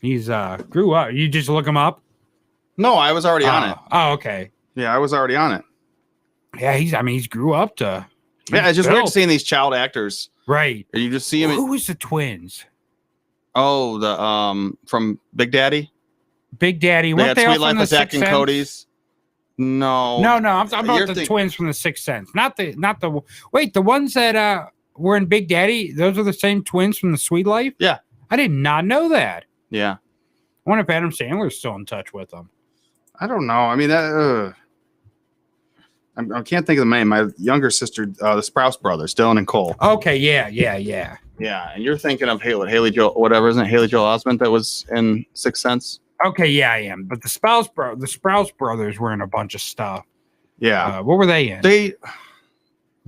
He's grew up. You just look him up? No, I was already on it. Oh, okay. Yeah, I was already on it. Yeah, he's grew up to. Yeah, it's just weird seeing these child actors. Right. You just see him. Who was the twins? Oh, the from Big Daddy. Big Daddy. They had Sweet Life of Zack and Cody's. No. I'm talking about the twins from the Sixth Sense. Not the. Wait, the ones that were in Big Daddy. Those are the same twins from the Sweet Life. Yeah, I did not know that. Yeah. I wonder if Adam Sandler's still in touch with them. I don't know. I mean, I can't think of the name. My younger sister, the Sprouse brothers, Dylan and Cole. Okay, yeah. Yeah, and you're thinking of Haley Joel, whatever, isn't it Haley Joel Osment that was in Sixth Sense? Okay, yeah, I am. But the Sprouse brothers were in a bunch of stuff. Yeah, What were they in?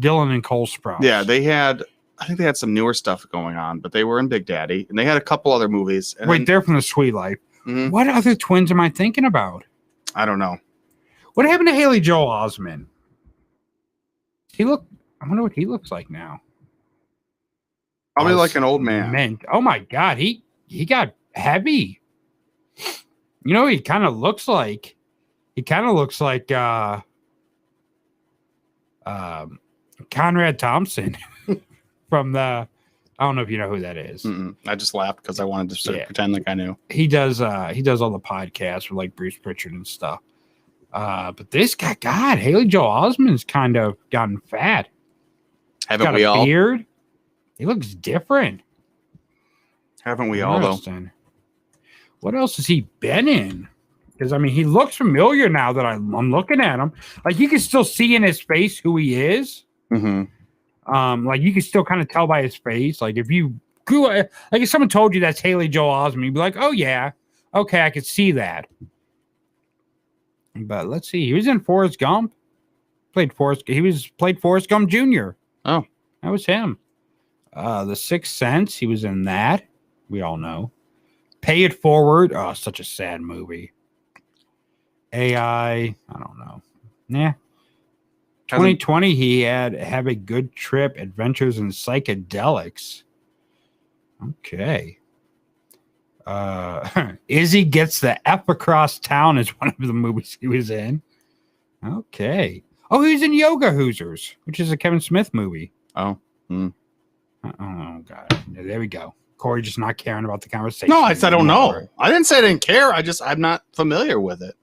Dylan and Cole Sprouse. Yeah, I think they had some newer stuff going on, but they were in Big Daddy, and they had a couple other movies. And Wait, they're from The Sweet Life. Mhm. What other twins am I thinking about? I don't know. What happened to Haley Joel Osment? I wonder what he looks like now. Probably like an old man. Oh my God, he got heavy. You know, he kind of looks like Conrad Thompson from the. I don't know if you know who that is. Mm-mm. I just laughed because I wanted to sort of pretend like I knew. He does all the podcasts with like Bruce Pritchard and stuff. But this guy, God, Haley Joel Osment's kind of gotten fat. Haven't got we a all? Beard. He looks different. Haven't we all though? What else has he been in? Because I mean, he looks familiar now that I'm looking at him. Like you can still see in his face who he is. Mm-hmm. Like you can still kind of tell by his face. Like if you like if someone told you that's Haley Joel Osment, you'd be like, oh yeah, okay, I could see that. But let's see, he was in Forrest Gump. Played Forrest Gump Jr. Oh, that was him. The Sixth Sense, he was in that. We all know. Pay It Forward. Oh, such a sad movie. AI. I don't know. Yeah. 2020, he had Have a Good Trip, Adventures in Psychedelics. Okay. Izzy Gets the F Across Town is one of the movies he was in. Okay. Oh, he was in Yoga Hoosers, which is a Kevin Smith movie. Oh. Oh, God. There we go. Corey just not caring about the conversation. No, I said I don't know. I didn't say I didn't care. I'm not familiar with it.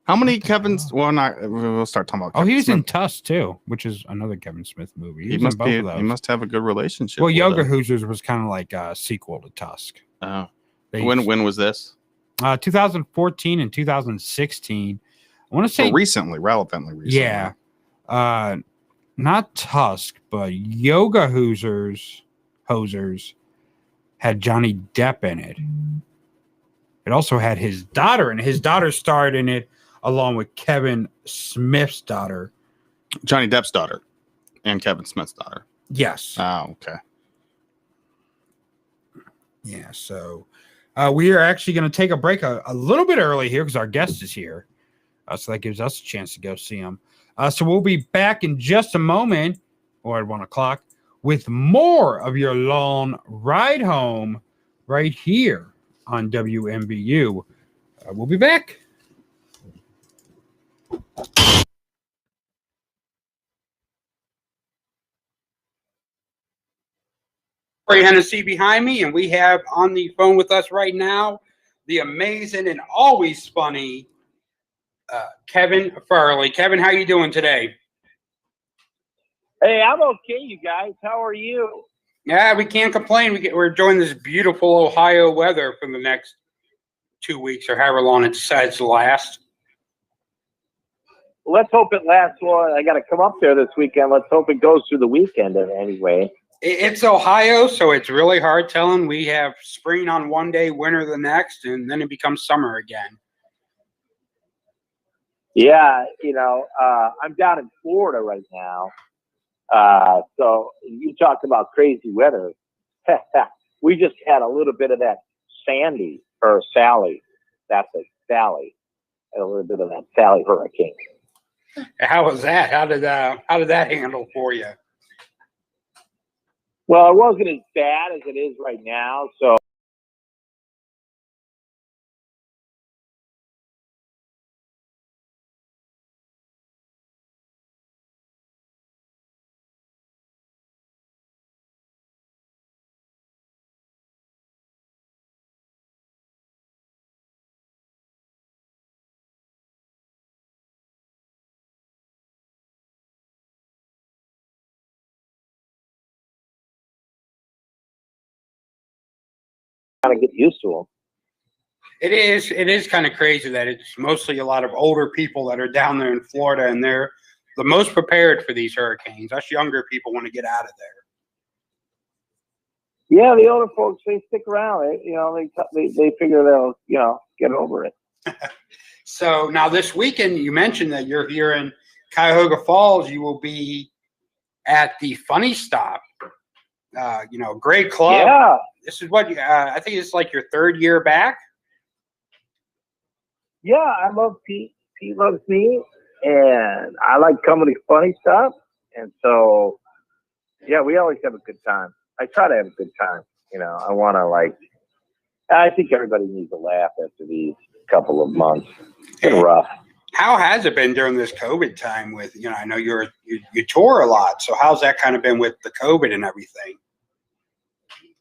How many Kevin's? Well, we'll start talking about. He was in Tusk too, which is another Kevin Smith movie. He must have a good relationship. Well, Yoga Hoosers was kind of like a sequel to Tusk. Oh, when was this? 2014 and 2016. I want to say relatively recently. Yeah, not Tusk, but Yoga Hosers had Johnny Depp in it. It also had his daughter, and his daughter starred in it along with Kevin Smith's daughter. Johnny Depp's daughter and Kevin Smith's daughter. Yes. Oh, okay. Yeah, so we are actually going to take a break a little bit early here because our guest is here. So that gives us a chance to go see him. So we'll be back in just a moment, or at 1 o'clock, with more of your long ride home right here on WMBU. We'll be back. Ray Hennessy behind me, and we have on the phone with us right now the amazing and always funny Kevin Farley. Kevin, how you doing today? Hey, I'm okay, you guys. How are you? Yeah, we can't complain. We're enjoying this beautiful Ohio weather for the next 2 weeks or however long it decides to last. Well, let's hope it lasts. Well, I got to come up there this weekend. Let's hope it goes through the weekend anyway. It's Ohio, so it's really hard telling. We have spring on one day, winter the next, and then it becomes summer again. Yeah, I'm down in Florida right now. So you talked about crazy weather. We just had a little bit of that Sandy or Sally. That's a Sally. A little bit of that Sally hurricane. How was that? How did that handle for you? Well, it wasn't as bad as it is right now. So kind of get used to them. It is kind of crazy that it's mostly a lot of older people that are down there in Florida, and they're the most prepared for these hurricanes. Us younger people want to get out of there. Yeah, the older folks, they stick around. They figure they'll get over it. So now this weekend, you mentioned that you're here in Cuyahoga Falls. You will be at the Funny Stop. Great club. Yeah. This is what I think it's like your third year back. Yeah, I love Pete. Pete loves me, and I like coming to Funny Stuff. And so, yeah, we always have a good time. I try to have a good time. I want to I think everybody needs a laugh after these couple of months. It's been rough. How has it been during this COVID time with, I know you tour a lot. So how's that kind of been with the COVID and everything?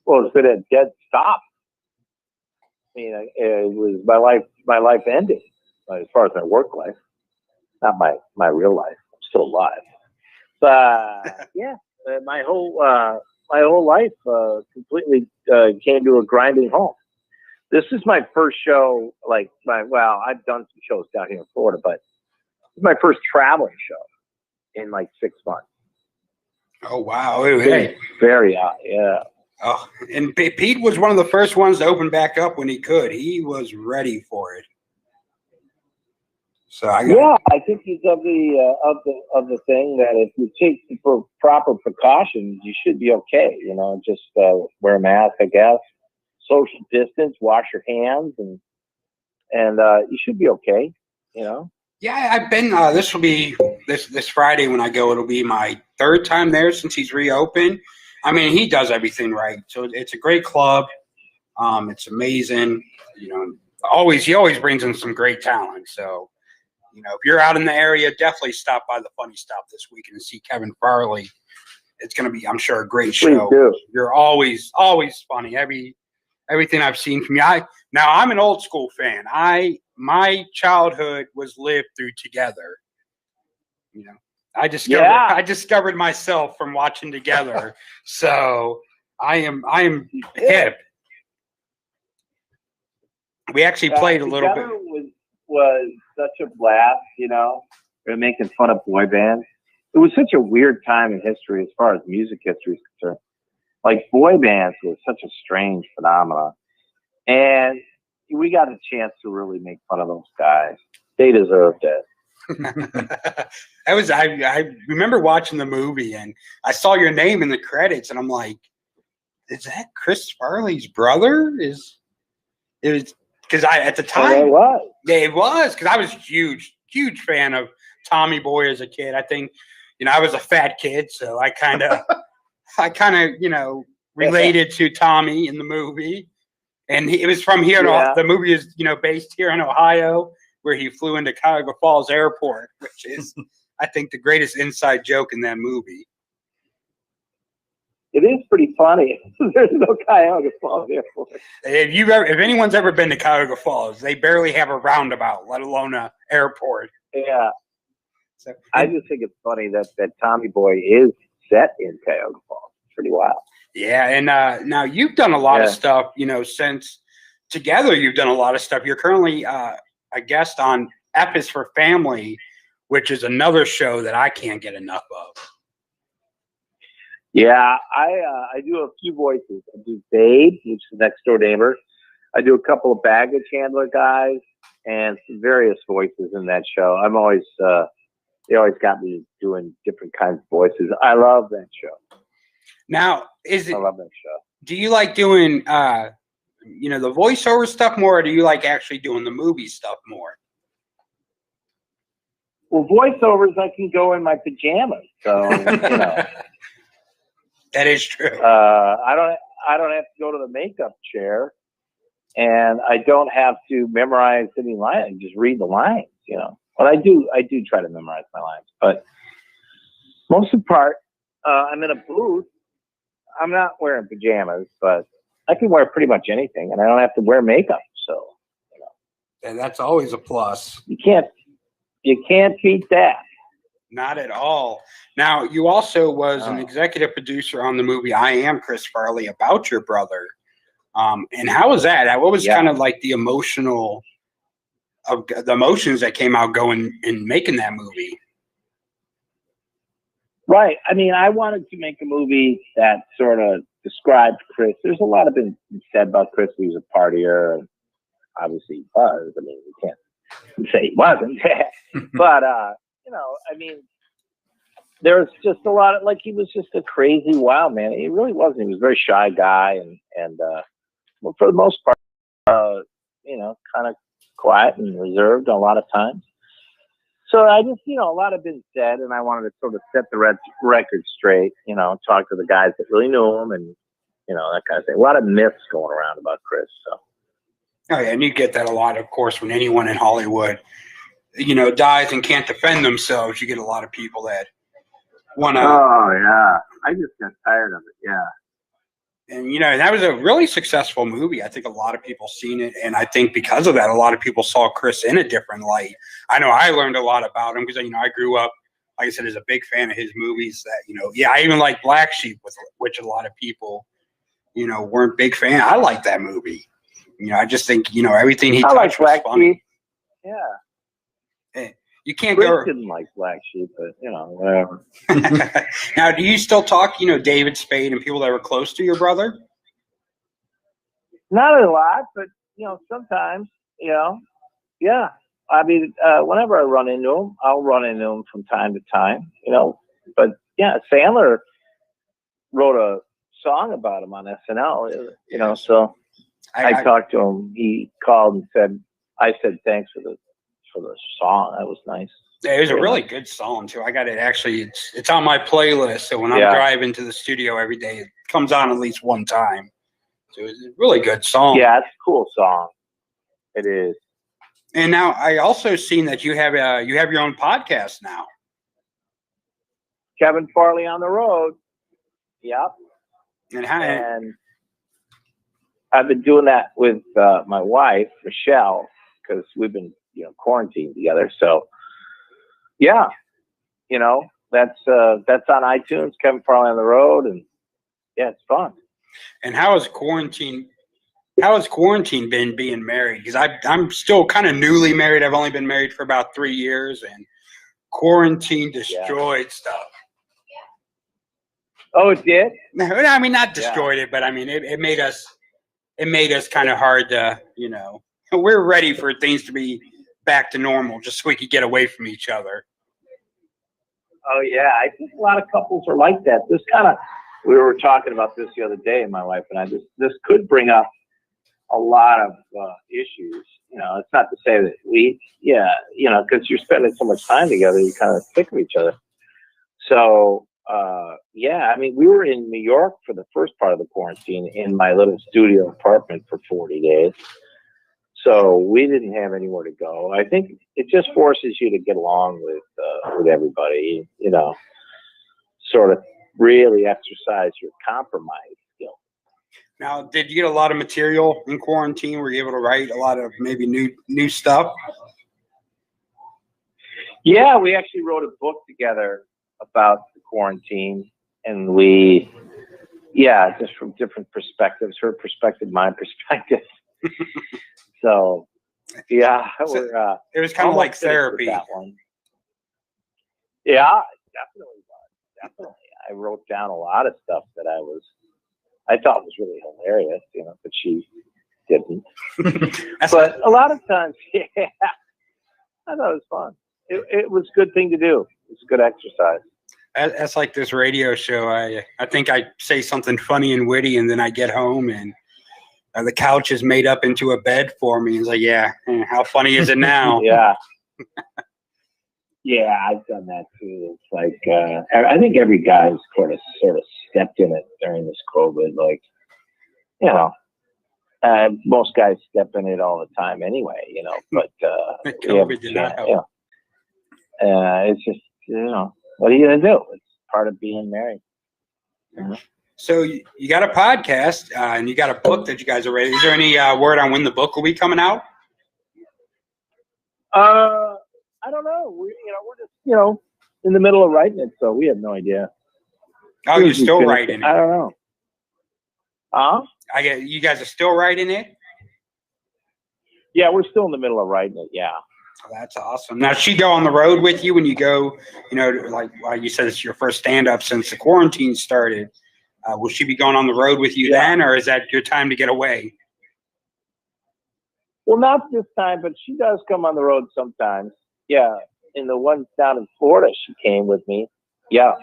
Well, it's been a dead stop. I mean, it was my life ended as far as my work life, not my real life. I'm still alive. But yeah, my whole life completely came to a grinding halt. This is my first show. I've done some shows down here in Florida, but this is my first traveling show in 6 months. Oh wow! Hey, very odd. Yeah. Oh, and Pete was one of the first ones to open back up when he could. He was ready for it. So I think he's of the thing that if you take proper precautions, you should be okay. Just wear a mask, I guess, social distance, wash your hands, and you should be okay. Yeah, I've been. This will be this Friday when I go. It'll be my third time there since he's reopened. I mean, he does everything right. So it's a great club. It's amazing. He always brings in some great talent. So, if you're out in the area, definitely stop by the Funny Stop this weekend and see Kevin Farley. It's going to be, I'm sure, a great show. Please do. You're always funny. Everything I've seen from you. I'm an old school fan. My childhood was lived through Together. I discovered myself from watching Together. So I am hip. We actually played a little bit. Was such a blast, We're making fun of boy bands. It was such a weird time in history as far as music history is concerned. Boy bands was such a strange phenomenon. And we got a chance to really make fun of those guys. They deserved it. I remember watching the movie and I saw your name in the credits and I'm like, is that Chris Farley's brother? It was because at the time it was because I was a huge fan of Tommy Boy as a kid. I think I was a fat kid, so I kind of related to Tommy in the movie, and it was from here. The movie is based here in Ohio, where he flew into Cuyahoga Falls Airport, which is I think the greatest inside joke in that movie. It is pretty funny. There's no Cuyahoga Falls Airport. If anyone's ever been to Cuyahoga Falls, they barely have a roundabout, let alone an airport. Yeah. So, I just think it's funny that Tommy Boy is set in Cuyahoga Falls. It's pretty wild. Yeah, and now you've done a lot of stuff, since Together you've done a lot of stuff. You're currently a guest on F is for Family, which is another show that I can't get enough of. Yeah, I do a few voices. I do Babe, which is the next door neighbor. I do a couple of baggage handler guys and some various voices in that show. I'm always they always got me doing different kinds of voices. I love that show. Now, I love that show. Do you like doing the voiceover stuff more, or do you like actually doing the movie stuff more? Well, voiceovers, I can go in my pajamas, so That is true. I don't have to go to the makeup chair, and I don't have to memorize any lines. I just read the lines, But I do try to memorize my lines, but most of the part, I'm in a booth. I'm not wearing pajamas, but I can wear pretty much anything, and I don't have to wear makeup. So, and that's always a plus. You can't beat that. Not at all. Now, you also was an executive producer on the movie I Am Chris Farley about your brother. And how was that? What was kind of like the emotions that came out going and making that movie? Right. I mean, I wanted to make a movie that sort of described Chris. There's a lot of been said about Chris. He was a partier, and obviously he was. I mean, we can't say he wasn't. But, you know, I mean, there's just a lot of, like, he was just a crazy wild man. He really wasn't. He was a very shy guy, and well, for the most part, you know, kind of quiet and reserved a lot of times. So I just, you know, a lot had been said, and I wanted to sort of set the record straight, you know, talk to the guys that really knew him, and, you know, that kind of thing. A lot of myths going around about Chris. So. Oh yeah, and you get that a lot, of course, when anyone in Hollywood, you know, dies and can't defend themselves. You get a lot of people that want to. Oh yeah, I just got tired of it. Yeah. And, you know, that was a really successful movie. I think a lot of people seen it. And I think because of that, a lot of people saw Chris in a different light. I know I learned a lot about him because, you know, I grew up, like I said, as a big fan of his movies that, you know, yeah, I even like Black Sheep, which a lot of people, you know, weren't big fan. I like that movie. You know, I just think, you know, everything he touched was funny. Yeah. Hey, you can't Chris go. didn't like Black Sheep, but, you know, whatever. Now, do you still talk, you know, David Spade and people that were close to your brother? Not a lot, but, you know, sometimes, you know, yeah. I mean, whenever I run into him, I'll run into him from time to time, you know. But, yeah, Sandler wrote a song about him on SNL, you know, so I talked to him. He called and said, I said, thanks for the song. That was nice. Yeah, it was a really good song too. I got it actually. It's on my playlist. So when I'm driving to the studio every day, it comes on at least one time. So it's a really good song. Yeah, it's a cool song. It is. And now I also seen that you have your own podcast now. Kevin Farley on the Road. Yep. And I've been doing that with my wife Michelle because we've been, you know, quarantined together. So, yeah, you know, that's on iTunes, Kevin Farley on the Road, and yeah, it's fun. And how has quarantine been being married? Because I'm still kind of newly married. I've only been married for about 3 years, and quarantine destroyed stuff. Oh, it did? No, I mean, not destroyed it, but I mean, it made us kind of hard to, you know, we're ready for things to be back to normal just so we could get away from each other. Oh, yeah. I think a lot of couples are like that. We were talking about this the other day, my wife and I. This could bring up a lot of issues. You know, it's not to say that you know, because you're spending so much time together, you're kind of sick of each other. So, yeah, I mean, we were in New York for the first part of the quarantine in my little studio apartment for 40 days. So we didn't have anywhere to go. I think it just forces you to get along with everybody, you know, sort of really exercise your compromise skill. Now, did you get a lot of material in quarantine? Were you able to write a lot of maybe new stuff? Yeah, we actually wrote a book together about the quarantine, and just from different perspectives, her perspective, my perspective. So, yeah, it was kind of like therapy. That one. Yeah, definitely. I wrote down a lot of stuff that I thought was really hilarious, you know, but she didn't. But a lot of times, yeah, I thought it was fun. It was a good thing to do. It's good exercise. That's like this radio show. I think I say something funny and witty, and then I get home and the couch is made up into a bed for me. It's like, yeah, how funny is it now? Yeah. Yeah, I've done that too. It's like I think every guy's sort of stepped in it during this COVID. Like, you know, most guys step in it all the time anyway. You know, but COVID did not help. It's just, you know, what are you gonna do? It's part of being married. Mm-hmm. So you got a podcast and you got a book that you guys are ready. Is there any word on when the book will be coming out? I don't know. We're just, you know, in the middle of writing it, so we have no idea. Oh, you're still writing it? I don't know. You guys are still writing it? Yeah, we're still in the middle of writing it. Yeah. Oh, that's awesome. Now, she go on the road with you when you go, like you said, it's your first stand-up since the quarantine started. Will she be going on the road with you then, or is that your time to get away? Well, not this time, but she does come on the road sometimes. Yeah, in the ones down in Florida, she came with me. Yeah.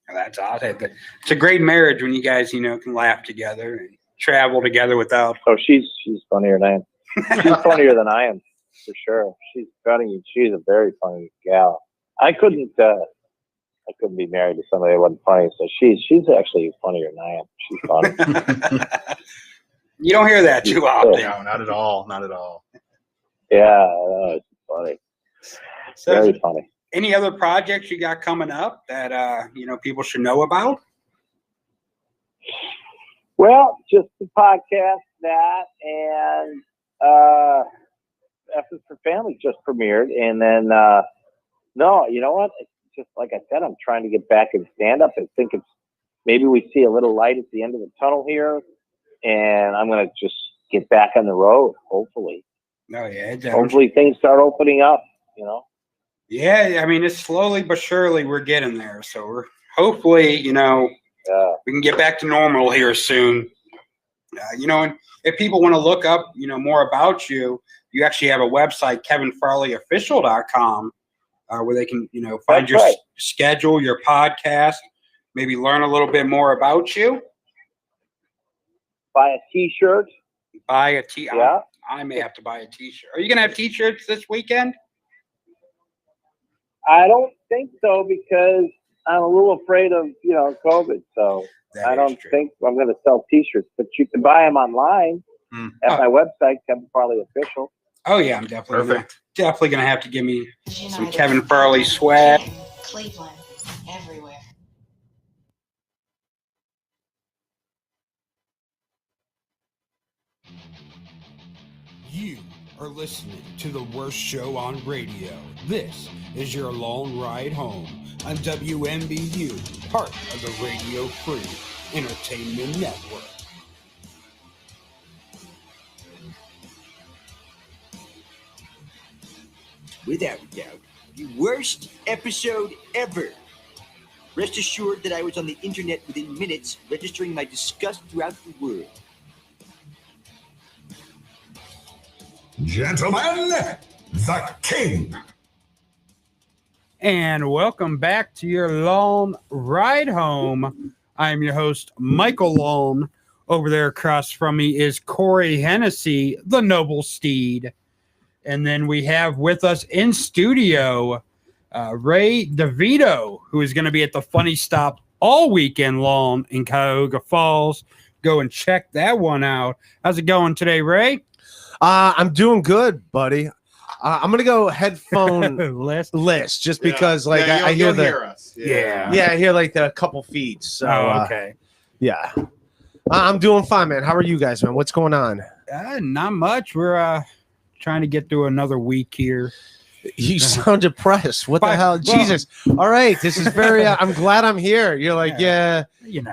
Oh, that's awesome. It's a great marriage when you guys, can laugh together and travel together without. Oh, she's funnier than I am. She's funnier than I am, for sure. She's funny. She's a very funny gal. I couldn't be married to somebody that wasn't funny. So she's actually funnier than I am. She's funny. You don't hear that too often. No, not at all. Not at all. Yeah, it's funny. So Very funny. Any other projects you got coming up that people should know about? Well, just the podcast that and F is for Family just premiered, and then no, you know what? It's just like I said, I'm trying to get back in stand up. I think maybe we see a little light at the end of the tunnel here, and I'm gonna just get back on the road. Hopefully, hopefully things start opening up. Yeah, I mean, it's slowly but surely we're getting there. So we're hopefully, we can get back to normal here soon. And if people want to look up, more about you, you actually have a website, kevinfarleyofficial.com, where they can, find your schedule, your podcast, maybe learn a little bit more about you. Buy a T-shirt. Yeah. I may have to buy a T-shirt. Are you going to have T-shirts this weekend? I don't think so because I'm a little afraid of, COVID. So I don't think I'm going to sell T-shirts, but you can buy them online at my website, Kevin Farley Official. Oh yeah, I'm definitely going to have to give me some Kevin Farley swag. Cleveland, everywhere. You are listening to the worst show on radio. This is your long ride home on WMBU, part of the Radio Free Entertainment Network. Without doubt, the worst episode ever. Rest assured that I was on the internet within minutes, registering my disgust throughout the world. Gentlemen, the King. And welcome back to your long ride home. I'm your host, Michael Lone. Over there across from me is Corey Hennessy, the Noble Steed. And then we have with us in studio, Ray DeVito, who is going to be at the Funny Stop all weekend long in Cuyahoga Falls. Go and check that one out. How's it going today, Ray? I'm doing good, buddy. I'm gonna go headphone list just because, I hear hear us. I hear like the couple feeds. So, okay. Yeah, I'm doing fine, man. How are you guys, man? What's going on? Not much. We're trying to get through another week here. You sound depressed. What the hell? Jesus. All right. This is very, I'm glad I'm here. You're like,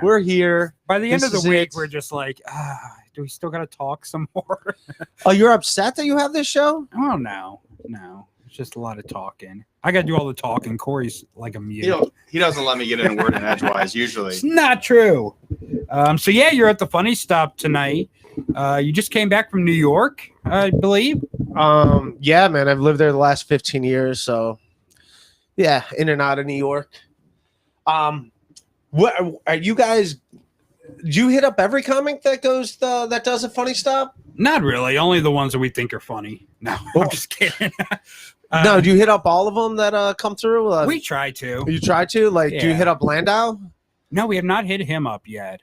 we're here. By the end of the week, we're just like, do we still got to talk some more? Oh, you're upset that you have this show? Oh, no. It's just a lot of talking. I got to do all the talking. Corey's like a mute. He doesn't let me get in a word in edgewise usually. It's not true. So, you're at the Funny Stop tonight. You just came back from New York, I believe. Yeah, man. I've lived there the last 15 years. So, yeah, in and out of New York. What are you guys? Do you hit up every comic that does a Funny Stop? Not really. Only the ones that we think are funny. No, I'm just kidding. No, do you hit up all of them that come through? We try to. You try to? Do you hit up Landau? No, we have not hit him up yet.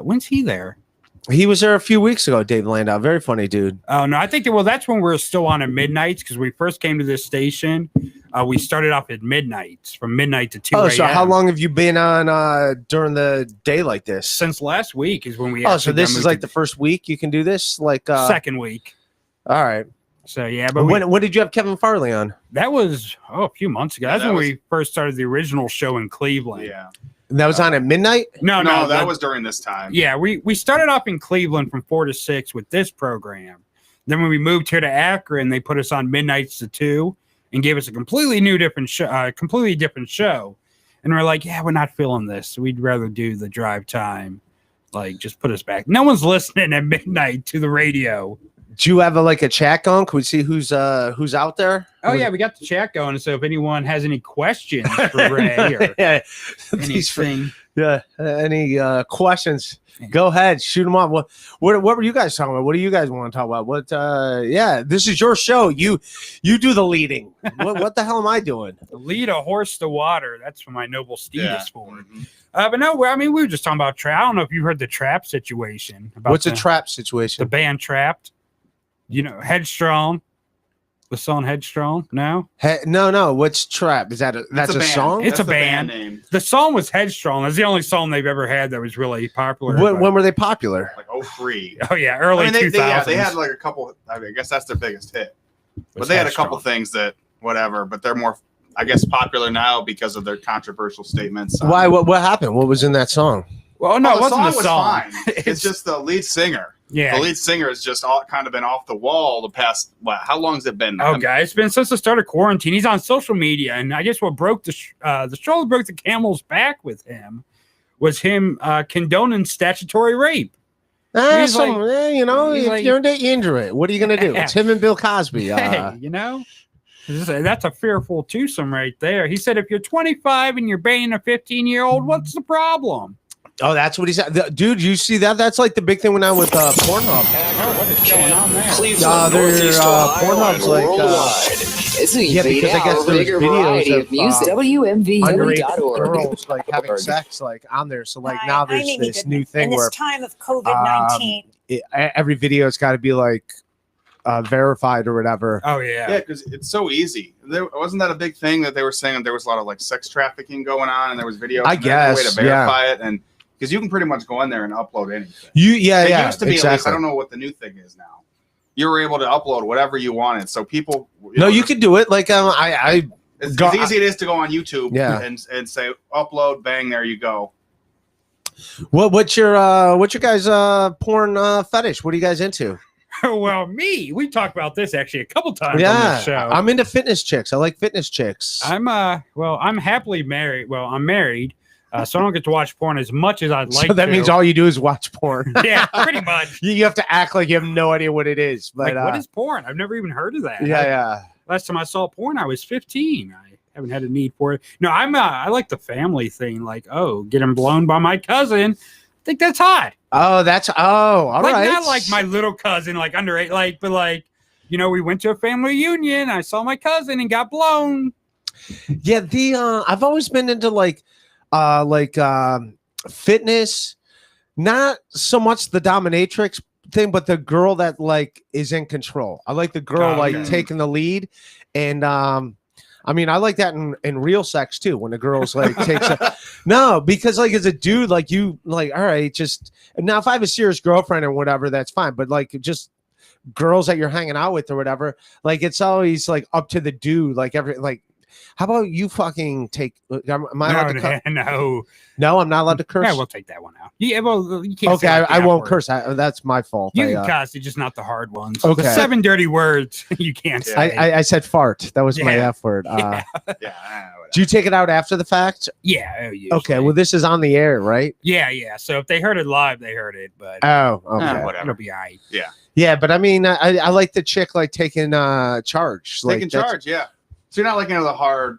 When's he there? He was there a few weeks ago, Dave Landau. Very funny dude. Oh, no, I think that's when we're still on at midnights because we first came to this station. We started off at midnights, from midnight to 2 a.m. Oh, so how long have you been on during the day like this? Since last week is when we so this is like the first week you can do this? Second week. All right. So, yeah. But when did you have Kevin Farley on? That was, a few months ago. That's when we first started the original show in Cleveland. Yeah. And that was on at midnight? No, that was during this time. Yeah, we started off in Cleveland from 4 to 6 with this program. Then when we moved here to Akron, they put us on midnights to 2 and gave us a completely different show. And we're like, yeah, we're not feeling this. We'd rather do the drive time. Like, just put us back. No one's listening at midnight to the radio. Do you have a chat going? Can we see who's out there? Oh yeah, we got the chat going. So if anyone has any questions for Ray or anything, any questions, go ahead, shoot them up. What were you guys talking about? What do you guys want to talk about? What? This is your show. You do the leading. What the hell am I doing? Lead a horse to water. That's what my noble steed is for. But no, I mean, we were just talking about Trapt. I don't know if you heard the Trapt situation. What's a Trapt situation? The band Trapt. You know, Headstrong. The song Headstrong? No? No. What's Trapt? Is that that's a song? It's a band name. The song was Headstrong. That's the only song they've ever had that was really popular. When were they popular? Like 03. Oh, yeah. Early 2000s. They had like a couple. I guess that's their biggest hit. But they had a couple things that, whatever, but they're more, I guess, popular now because of their controversial statements. Why? What happened? What was in that song? Well, no, it wasn't the song. It's just the lead singer. Yeah, the lead singer has just kind of been off the wall the past. How long has it been? Oh, guys, it's been since the start of quarantine. He's on social media, and I guess what broke the straw that broke the camel's back with him was him condoning statutory rape. If you're into it, what are you gonna do? It's him and Bill Cosby. Hey, that's a fearful twosome right there. He said, if you're 25 and you're banging a 15-year-old, what's the problem? Oh, that's what he said. Dude, you see that? That's like the big thing now with Pornhub. What is going on there? Pornhub's like because I guess there's videos of underage girls like having sex like on there. So like now there's this new thing where in this time of COVID-19, every video's got to be like verified or whatever. Oh yeah, yeah, because it's so easy. Wasn't that a big thing that they were saying that there was a lot of like sex trafficking going on, and there was videos. I guess way to verify it, and because you can pretty much go in there and upload anything. It used to be exactly. At least, I don't know what the new thing is now. You were able to upload whatever you wanted, so people. You could do it. Like As easy it is to go on YouTube and say upload, bang, there you go. What's your guys' porn fetish? What are you guys into? Well, we talked about this actually a couple times on the show. I'm into fitness chicks. I like fitness chicks. I'm happily married. Well, I'm married, so I don't get to watch porn as much as I'd like. So that means all you do is watch porn. Yeah, pretty much. You have to act like you have no idea what it is. But what is porn? I've never even heard of that. Yeah. Last time I saw porn, I was 15. I haven't had a need for it. No, I like the family thing. Like, getting blown by my cousin. I think that's hot. All right. Not like my little cousin, like under 8, but we went to a family reunion. I saw my cousin and got blown. Yeah, I've always been into fitness, not so much the dominatrix thing, but the girl that is in control. I like the girl taking the lead, and I like that in real sex too. When a girl's takes no, because as a dude, all right, just now if I have a serious girlfriend or whatever, that's fine. But just girls that you're hanging out with or whatever, it's always up to the dude. How about you fucking take? Am I allowed to curse? No, I'm not allowed to curse. Yeah, we'll take that one out. Yeah, well, you can't. Okay, I won't curse. That's my fault. You can cuss, just not the hard ones. Okay, the 7 dirty words you can't say. I said fart. That was my F word. Do you take it out after the fact? Yeah. Okay. Well, this is on the air, right? Yeah. So if they heard it live, they heard it. But okay, whatever. It'll be all right. Yeah. Yeah, but I like the chick taking charge. Taking charge. Yeah. So you're not into the hard,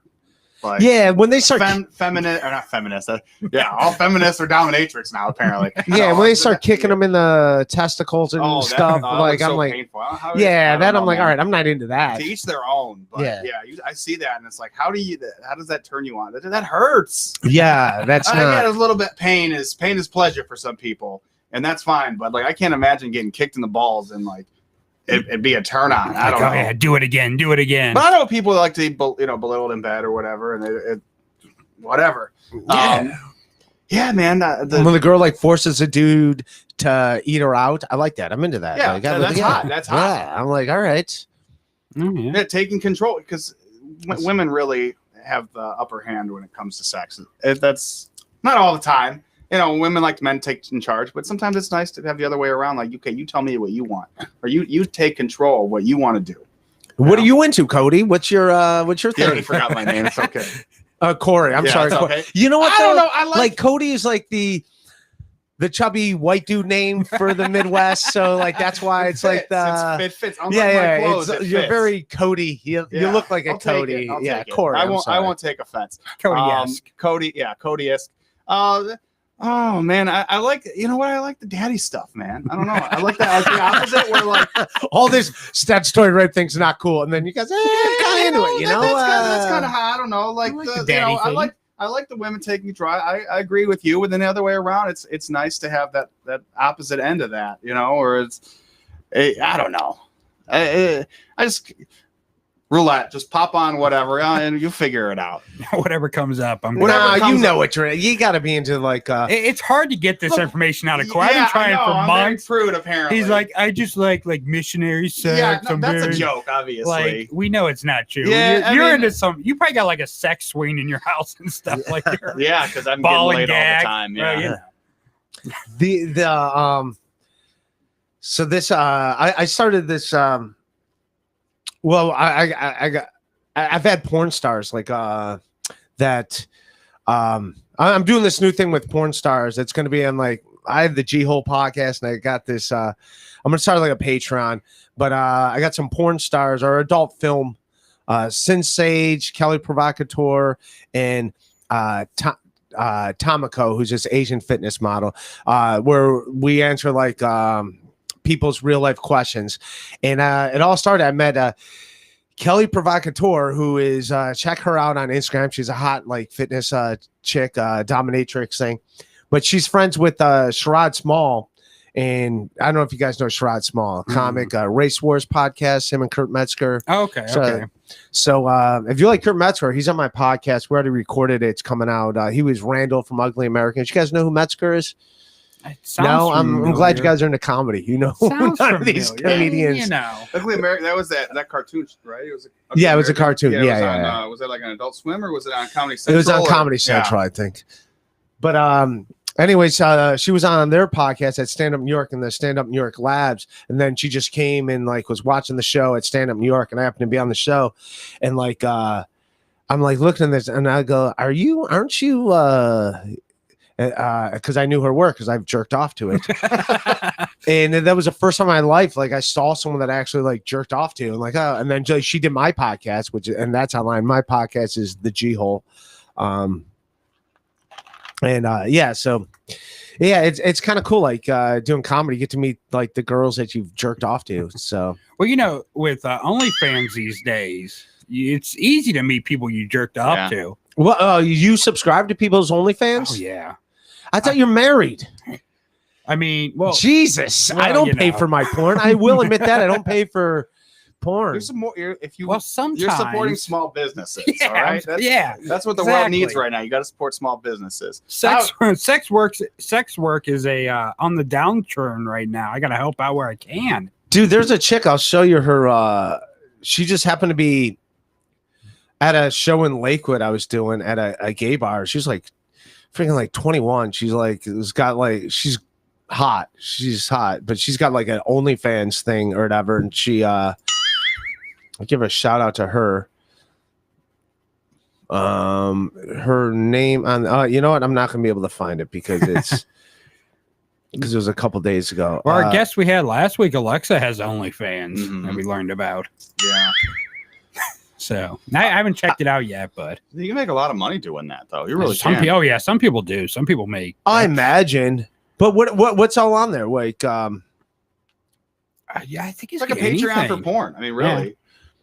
when they start feminist or not feminist. All feminists are dominatrix now apparently. When they start kicking them in the testicles and stuff, I'm like, painful. I'm like, all right, I'm not into that. To each their own, but I see that and it's like, how does that turn you on? That hurts. Yeah, that's I get a little bit pain is pleasure for some people, and that's fine. But I can't imagine getting kicked in the balls and it'd be a turn on. I don't know. Yeah, do it again. But I know people like to be, belittled in bed or whatever, and whatever. Yeah, man. When the girl forces a dude to eat her out, I like that. I'm into that. Yeah, that's hot. That's hot. Yeah, I'm like, all right. Yeah, taking control, because women really have the upper hand when it comes to sex. That's not all the time. women like men take in charge, but sometimes it's nice to have the other way around. Like, okay, you tell me what you want, or you take control of what you want to do. What are you into, Cody? What's your You thing? already forgot my name. It's okay. Corey. I'm Yeah, sorry. it's Corey. okay. You know what? I don't though? know. I like Cody is like the chubby white dude name for the Midwest, so like that's why it's like the it fits. Unlike my clothes, it you're fits. very Cody. You look like a I'll take Cody. it. I'll Yeah, take it. Corey. I won't take offense. Cody-esque. Cody-esque. Oh man, I like, you know what? I like the daddy stuff, man. I don't know. I like that. I like the opposite, where like all this statutory rape thing's not cool, and then you guys, I'm kind of into it. You know, that's kind of how I don't know. Like, like the the daddy thing. I like the women taking control. I agree with you, but then the other way around, it's nice to have that opposite end of that, or I don't know. I just roulette, just pop on whatever, and you figure it out. Whatever comes up. You know what you got to be into. Like, it's hard to get this information out of Corey. I've been trying for I'm months. very prude, apparently. He's like, I just like missionary sex. Yeah, no, I'm that's very, a joke, obviously. Like, we know it's not true. Yeah, you're I mean, into some. You probably got like a sex swing in your house and stuff like that. Yeah, because I'm Ball getting and laid all gag. the time. Yeah. So this I started this well I've had porn stars like that I'm doing this new thing with porn stars. It's going to be on like I have the G-Hole podcast, and I got this I'm going to start like a Patreon, but I got some porn stars or adult film Sin Sage, Kelly Provocateur, and Tomiko, who's this Asian fitness model, where we answer like people's real life questions. And it all started, I met Kelly Provocateur, who is check her out on Instagram. She's a hot like fitness chick, dominatrix thing, but she's friends with Sherrod Small. And I don't know if you guys know Sherrod Small, comic, Race Wars podcast, him and Kurt Metzger. Oh, okay. So if you like Kurt Metzger, he's on my podcast. We already recorded it. It's coming out. He was Randall from Ugly Americans. You guys know who Metzger is? No, I'm glad you guys are into comedy. You know, none of these comedians. Ugly American. That was that cartoon, right? It was. It was a cartoon. Yeah. Was it like an Adult Swim or was it on Comedy Central? It was on Comedy Central, I think. But anyways, she was on their podcast at Stand Up New York in the Stand Up New York Labs, and then she just came and like was watching the show at Stand Up New York, and I happened to be on the show, and like I'm like looking at this, and I go, aren't you because I knew her work because I've jerked off to it. And that was the first time in my life like I saw someone that I actually like jerked off to, and like and then she did my podcast, and that's online. My podcast is the G-Hole. So it's kind of cool like doing comedy. You get to meet like the girls that you've jerked off to. So well, with OnlyFans these days, it's easy to meet people you jerked off to. Well, you subscribe to people's OnlyFans? Oh yeah. I thought you're married. I mean, well, Jesus, I don't pay for my porn. I will admit that I don't pay for porn. There's some more. If you sometimes you're supporting small businesses, yeah, all right? That's what the world needs right now. You got to support small businesses. Sex work is a on the downturn right now. I got to help out where I can. Dude, there's a chick. I'll show you her. She just happened to be at a show in Lakewood I was doing at a gay bar. She's like freaking like 21. She's like, she's hot. She's hot, but she's got like an OnlyFans thing or whatever. And she, I'll give a shout out to her. Her name on, you know what? I'm not going to be able to find it because it was a couple days ago. Well, our guest we had last week, Alexa, has OnlyFans that we learned about. Yeah. So I haven't checked it out yet, but you can make a lot of money doing that, though. You really some can. people. Oh yeah, some people do. Some people make. I imagine, but what's all on there? Like, yeah, I think it's like a Patreon for porn. I mean, really. Yeah.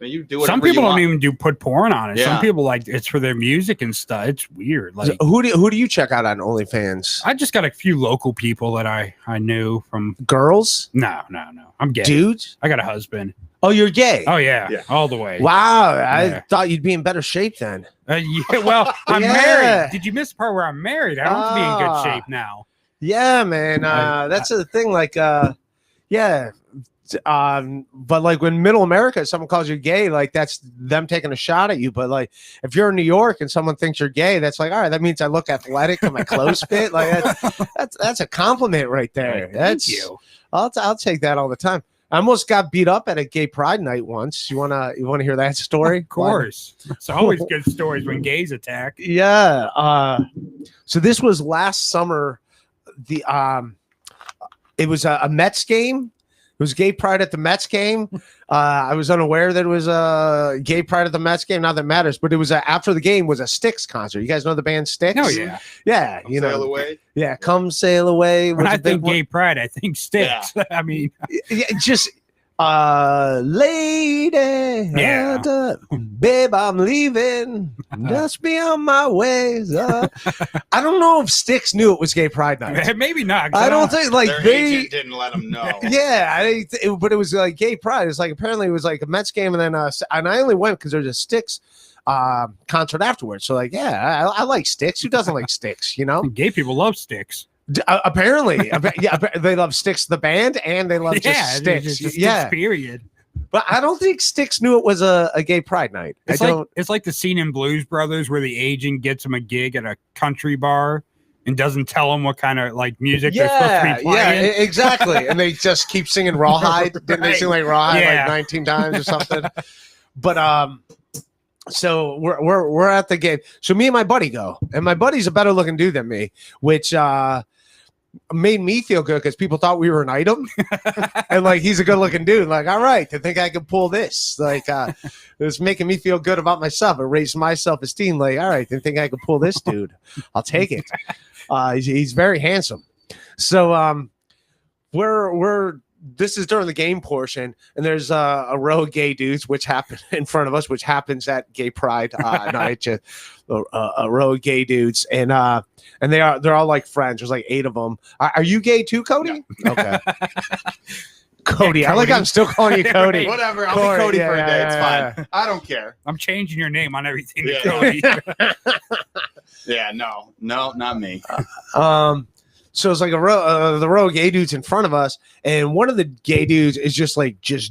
I mean, you do it. Some people don't even put porn on it. Yeah. Some people like it's for their music and stuff. It's weird. Like, who do you check out on OnlyFans? I just got a few local people that I knew from. Girls? No. I'm gay. Dudes? I got a husband. Oh, you're gay? Oh yeah, all the way. Wow, I thought you'd be in better shape then. Well, I'm married. Did you miss the part where I'm married? I don't have to be in good shape now. Yeah, man. That's the thing. Like, But like when middle America, someone calls you gay, like that's them taking a shot at you. But like if you're in New York and someone thinks you're gay, that's like, all right, that means I look athletic and my clothes fit. Like that's a compliment right there. Thank you. I'll take that all the time. I almost got beat up at a gay pride night once. You wanna hear that story? Of course. It's always good stories when gays attack. Yeah. So this was last summer. It was a Mets game. It was gay pride at the Mets game. I was unaware that it was a gay pride at the Mets game. Not that matters, but it was after the game was a Styx concert. You guys know the band Styx? Oh yeah, yeah. Come sail away. Yeah, come sail away. When I think gay pride, I think Styx. Yeah. I mean, yeah, just lady, babe, I'm leaving. Just be on my ways. I don't know if Styx knew it was gay pride night. Maybe not. I don't think like their agent didn't let them know. Yeah, but it was like gay pride. It's like apparently it was like a Mets game, and then and I only went because there's a Styx concert afterwards. So like, yeah, I like Styx. Who doesn't like Styx? You know, gay people love Styx. Apparently, yeah, they love Styx the band, and they love just Styx. Styx, period. But I don't think Styx knew it was a gay pride night. It's like the scene in Blues Brothers where the agent gets him a gig at a country bar and doesn't tell him what kind of like music they're supposed to be playing. Yeah, exactly. And they just keep singing Rawhide. Didn't they sing like Rawhide like 19 times or something? But so we're at the game. So me and my buddy go, and my buddy's a better looking dude than me, which made me feel good because people thought we were an item. And like he's a good looking dude. Like, all right, to think I could pull this. Like it was making me feel good about myself. It raised my self-esteem. Like, all right, to think I could pull this dude. I'll take it. He's very handsome. So we're this is during the game portion, and there's a row of gay dudes which happen in front of us, which happens at gay pride night. Just a row of gay dudes, and they're all like friends. There's like 8 of them. Are you gay too, Cody? No. Okay. Cody, yeah, I like I'm still calling you Cody. Whatever, I'll be Cody for a day. It's fine. I don't care. I'm changing your name on everything to Cody. Yeah, no, not me. So it's like the row of gay dudes in front of us, and one of the gay dudes is just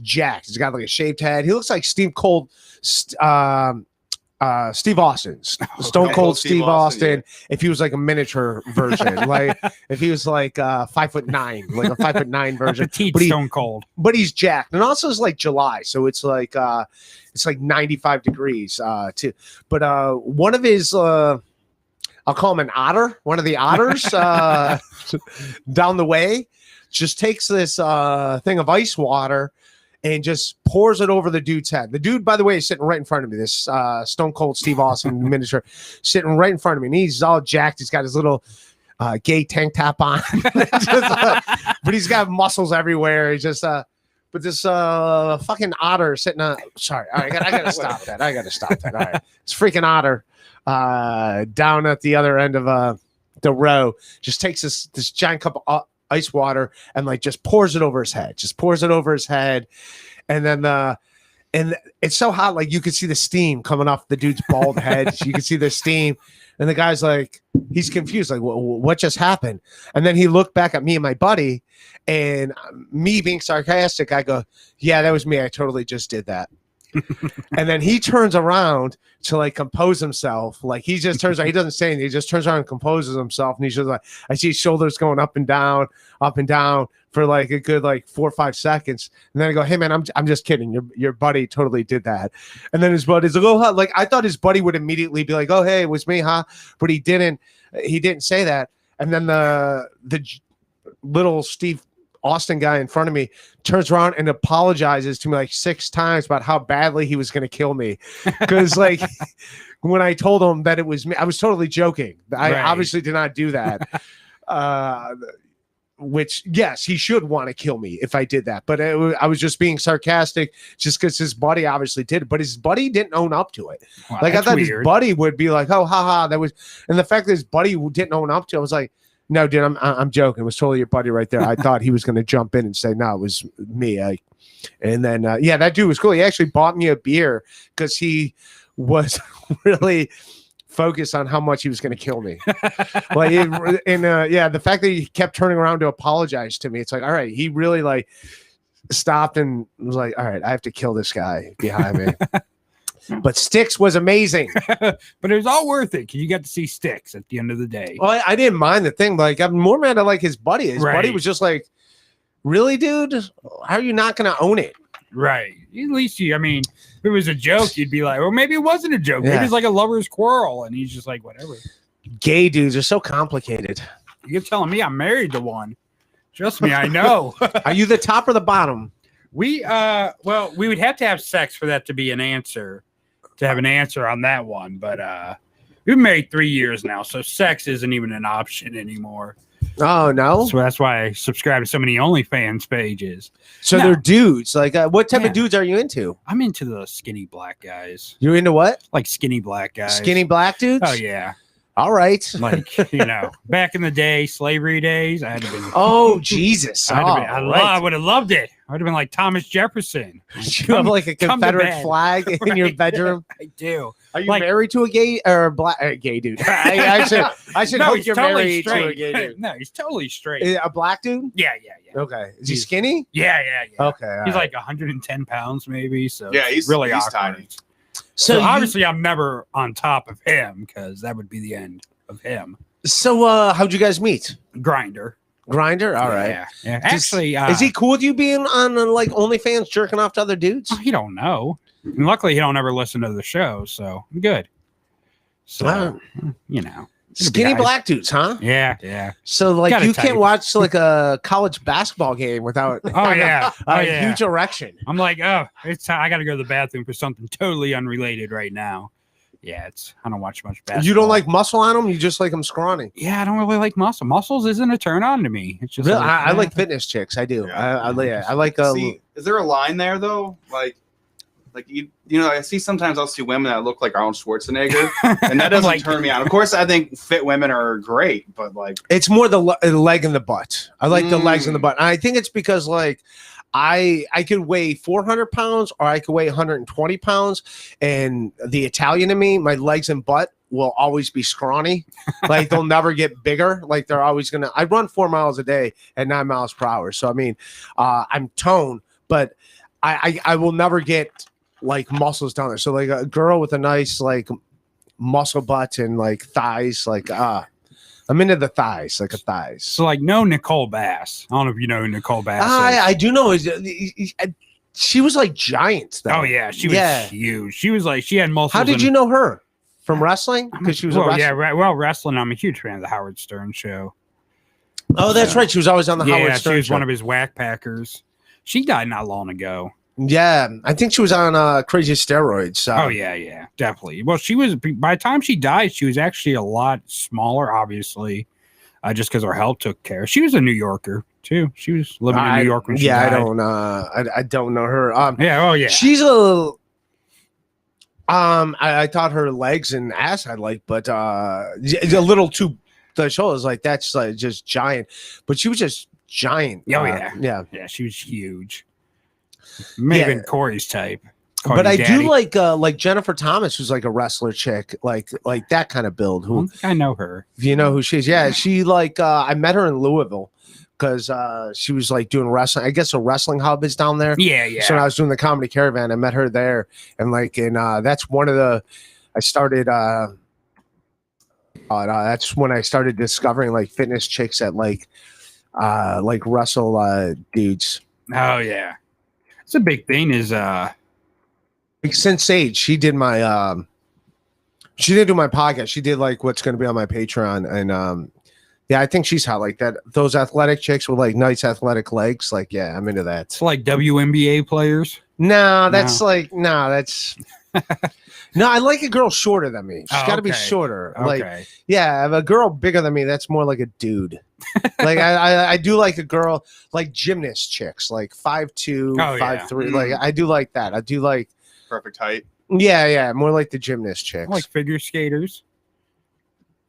jacked. He's got like a shaved head. He looks like Steve Austin, Stone Cold Steve Austin. Yeah. If he was like a miniature version, like if he was like 5'9", like a 5'9" version, but Stone Cold. But he's jacked, and also it's like July, so it's like 95 degrees too. But one of his I'll call him an otter. One of the otters down the way just takes this thing of ice water and just pours it over the dude's head. The dude, by the way, is sitting right in front of me. This Stone Cold Steve Austin miniature sitting right in front of me. And he's all jacked. He's got his little gay tank top on. But he's got muscles everywhere. He's just but this fucking otter sitting on. Sorry, all right, I gotta stop that. All right, it's freaking otter. Down at the other end of the row, just takes this giant cup of ice water and like just pours it over his head. And then and it's so hot, like you could see the steam coming off the dude's bald head. You could see the steam, and the guy's like, he's confused, like what just happened? And then he looked back at me and my buddy, and me being sarcastic, I go, yeah, that was me. I totally just did that. And then he turns around to like compose himself. Like he just turns around, he doesn't say anything, he just turns around and composes himself, and he's just like, I see his shoulders going up and down for like a good like 4 or 5 seconds. And then I go, hey man, I'm just kidding. Your buddy totally did that. And then his buddy's like, oh, huh? Like I thought his buddy would immediately be like, oh hey, it was me, huh? But he didn't say that. And then the little Steve Austin guy in front of me turns around and apologizes to me like 6 times about how badly he was going to kill me. Because like when I told him that it was me, I was totally joking. I obviously did not do that. Which, yes, he should want to kill me if I did that. But I was just being sarcastic just because his buddy obviously did it. But his buddy didn't own up to it. Wow, like I thought weird. His buddy would be like, oh, haha, that was. And the fact that his buddy didn't own up to it, I was like, no, dude, I'm joking. It was totally your buddy right there. I thought he was going to jump in and say, no, it was me. And then, yeah, that dude was cool. He actually bought me a beer because he was really focused on how much he was going to kill me. Like, yeah, the fact that he kept turning around to apologize to me, it's like, all right, he really like stopped and was like, all right, I have to kill this guy behind me. But Styx was amazing. But it was all worth it because you got to see Styx at the end of the day. Well, I didn't mind the thing. Like, I'm more mad at like his buddy. His buddy was just like, really, dude? How are you not going to own it? Right. At least I mean, if it was a joke, you'd be like, well, maybe it wasn't a joke. Maybe it's like a lover's quarrel. And he's just like, whatever. Gay dudes are so complicated. You're telling me I'm married to one. Trust me, I know. Are you the top or the bottom? We would have to have sex for that to be an answer, to have an answer on that one. But we've been married 3 years now, so sex isn't even an option anymore. Oh, no? So that's why I subscribe to so many OnlyFans pages. So they're dudes. Like, what type of dudes are you into? I'm into the skinny black guys. You're into what? Like skinny black guys. Skinny black dudes? Oh, yeah. All right. Like, back in the day, slavery days, I had to been. Oh, Jesus. I would have loved it. I would have been like Thomas Jefferson. You have like a Confederate flag in your bedroom? I do. Are you married to a gay or a black gay dude? I should hope you're totally married straight. to a gay dude. No, he's totally straight. A black dude? Yeah. Okay. Is he skinny? Yeah. Okay. He's like 110 pounds maybe. So yeah, he's really he's awkward. tiny. So obviously I'm never on top of him because that would be the end of him. So how'd you guys meet? Grinder. All right. Yeah. Actually, is he cool with you being on like OnlyFans jerking off to other dudes? He don't know. And luckily, he don't ever listen to the show, so I'm good. So skinny black dudes, huh? Yeah. So like you can't watch like a college basketball game without a huge erection. I'm like, I got to go to the bathroom for something totally unrelated right now. Yeah, I don't watch much basketball. You don't like muscle on them? You just like them scrawny? Yeah, I don't really like muscle. Muscles isn't a turn on to me. It's just really, I like fitness chicks. I do. Yeah. I like. See, is there a line there though? Like you know, I see sometimes I'll see women that look like Arnold Schwarzenegger, and that doesn't turn me on. Of course, I think fit women are great, but like it's more the leg and the butt. I like the legs and the butt. And I think it's because like. I could weigh 400 pounds or I could weigh 120 pounds. And the Italian in me, my legs and butt will always be scrawny. Like they'll never get bigger. Like they're always going to, I run 4 miles a day at 9 miles per hour. So, I mean, I'm toned, but I will never get like muscles down there. So like a girl with a nice like muscle butt and like thighs, like, I'm into the thighs, like a thighs. So, like, no Nicole Bass. I don't know if you know who Nicole Bass is. I do know. She was like giant, though. Oh, yeah. She was huge. She was like, she had muscles. How did you know her? From wrestling? Because she was a wrestler? Yeah, wrestling. I'm a huge fan of the Howard Stern show. Oh, that's right. She was always on the Howard Stern show. She was one of his whack packers. She died not long ago. Yeah, I think she was on crazy steroids. Oh yeah, definitely. Well, she was by the time she died, she was actually a lot smaller, obviously, just because her health took care. She was a New Yorker too. She was living in New York when she died. I don't know her. She's a. I thought her legs and ass I liked, but a little too. The shoulders like that's like just giant, but she was just giant. Yeah. She was huge. Maybe Corey's type. But I do like Jennifer Thomas, who's like a wrestler chick, like that kind of build. Who I know her. You know who she is? Yeah, she like I met her in Louisville because she was like doing wrestling. I guess a wrestling hub is down there. Yeah. So when I was doing the Comedy Caravan, I met her there, and that's one of the I started. That's when I started discovering like fitness chicks that like wrestle dudes. Oh yeah. It's a big thing is like since Sage, she did my she didn't do my podcast. She did like what's going to be on my Patreon, and I think she's hot like that. Those athletic chicks with like nice athletic legs, like I'm into that. It's like WNBA players. No, that's no. I like a girl shorter than me. She's got to be shorter. Okay. Like a girl bigger than me, that's more like a dude. Like I do like a girl like gymnast chicks, like 5'2", 5'3". Like I do like that. I do like perfect height. Yeah, more like the gymnast chicks. Like figure skaters.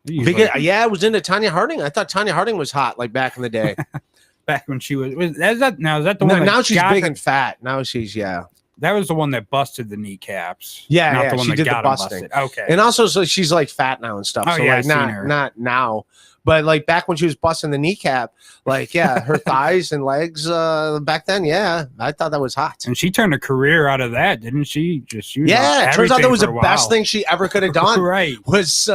I was into Tanya Harding. I thought Tanya Harding was hot like back in the day. Back when she was is that the one? Now she's big and fat. Now she's That was the one that busted the kneecaps. Yeah, not the one she that did got the busting. Okay. And also, so she's like fat now and stuff. Oh, so yeah, like not now, But like back when she was busting the kneecap, like yeah, her thighs and legs back then, yeah, I thought that was hot. And she turned a career out of that, didn't she? She was on Yeah, it turns out that everything was for the a best while. thing she ever could have done. Right. Was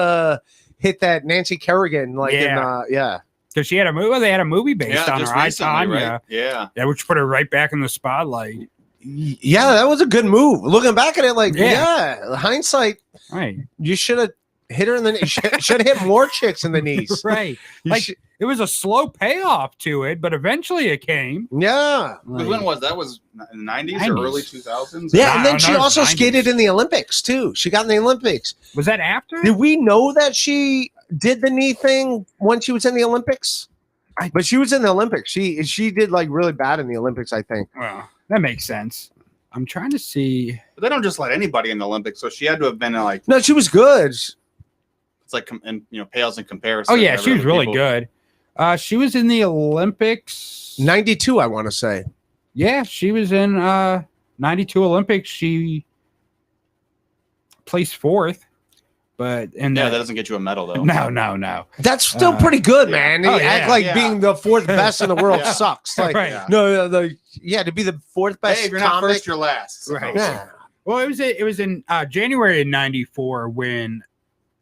hit that Nancy Kerrigan like in yeah. Because she had a movie. They had a movie based on just her. I, recently, Tanya. right? Yeah. Yeah, which put her right back in the spotlight. Yeah, that was a good move. Looking back at it, like Yeah. yeah hindsight, Right. you should have hit her in the knee. Should have hit more chicks in the knees. Right. You Like should- it was a slow payoff to it, but eventually it came. yeah. When was that? Was in the 90s or early 2000s? Yeah, and then No, she no, it's also 90s. skated in the Olympics too. She got in the Olympics. Was that after? Did we know that she did the knee thing when she was in the Olympics? But she was in the Olympics. She did like really bad in the Olympics, I think. Well, that makes sense. I'm trying to see. But they don't just let anybody in the Olympics, so she had to have been like No, she was good. it's like and pales in comparison. Oh yeah, to she was other really people. good. She was in the Olympics. 92, I want to say. Yeah, she was in 92 Olympics. She placed fourth, but Yeah, that doesn't get you a medal though. no. That's still pretty good, man. Oh, You act yeah. like Yeah. being the fourth best in the world Yeah. sucks. Like, Right. no, to be the fourth best Hey, if you're not comic. first, you're last. So. Right. Yeah. Well, it was in January of '94 when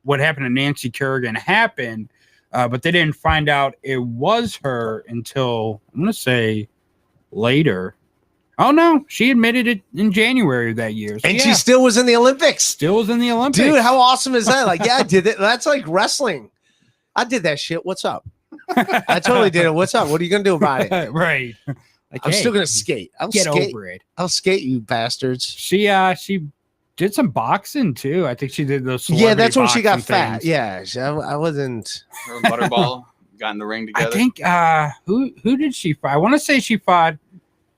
what happened to Nancy Kerrigan happened, but they didn't find out it was her until I'm gonna say later. Oh no, she admitted it in January of that year. So, And yeah, she still was in the Olympics. still was in the Olympics. Dude, how awesome is that? Like, yeah, I did it. That's like wrestling. I did that shit. What's up? I totally did it. What's up? What are you gonna do about it? Right. Like, I'm hey, still gonna skate. I'll get skate. over it. I'll skate, you bastards. She did some boxing too. I think she did those. Yeah, that's when she got boxing fat. things. Yeah, I wasn't. Her and Butterball got in the ring I together. think who did she fight? I want to say she fought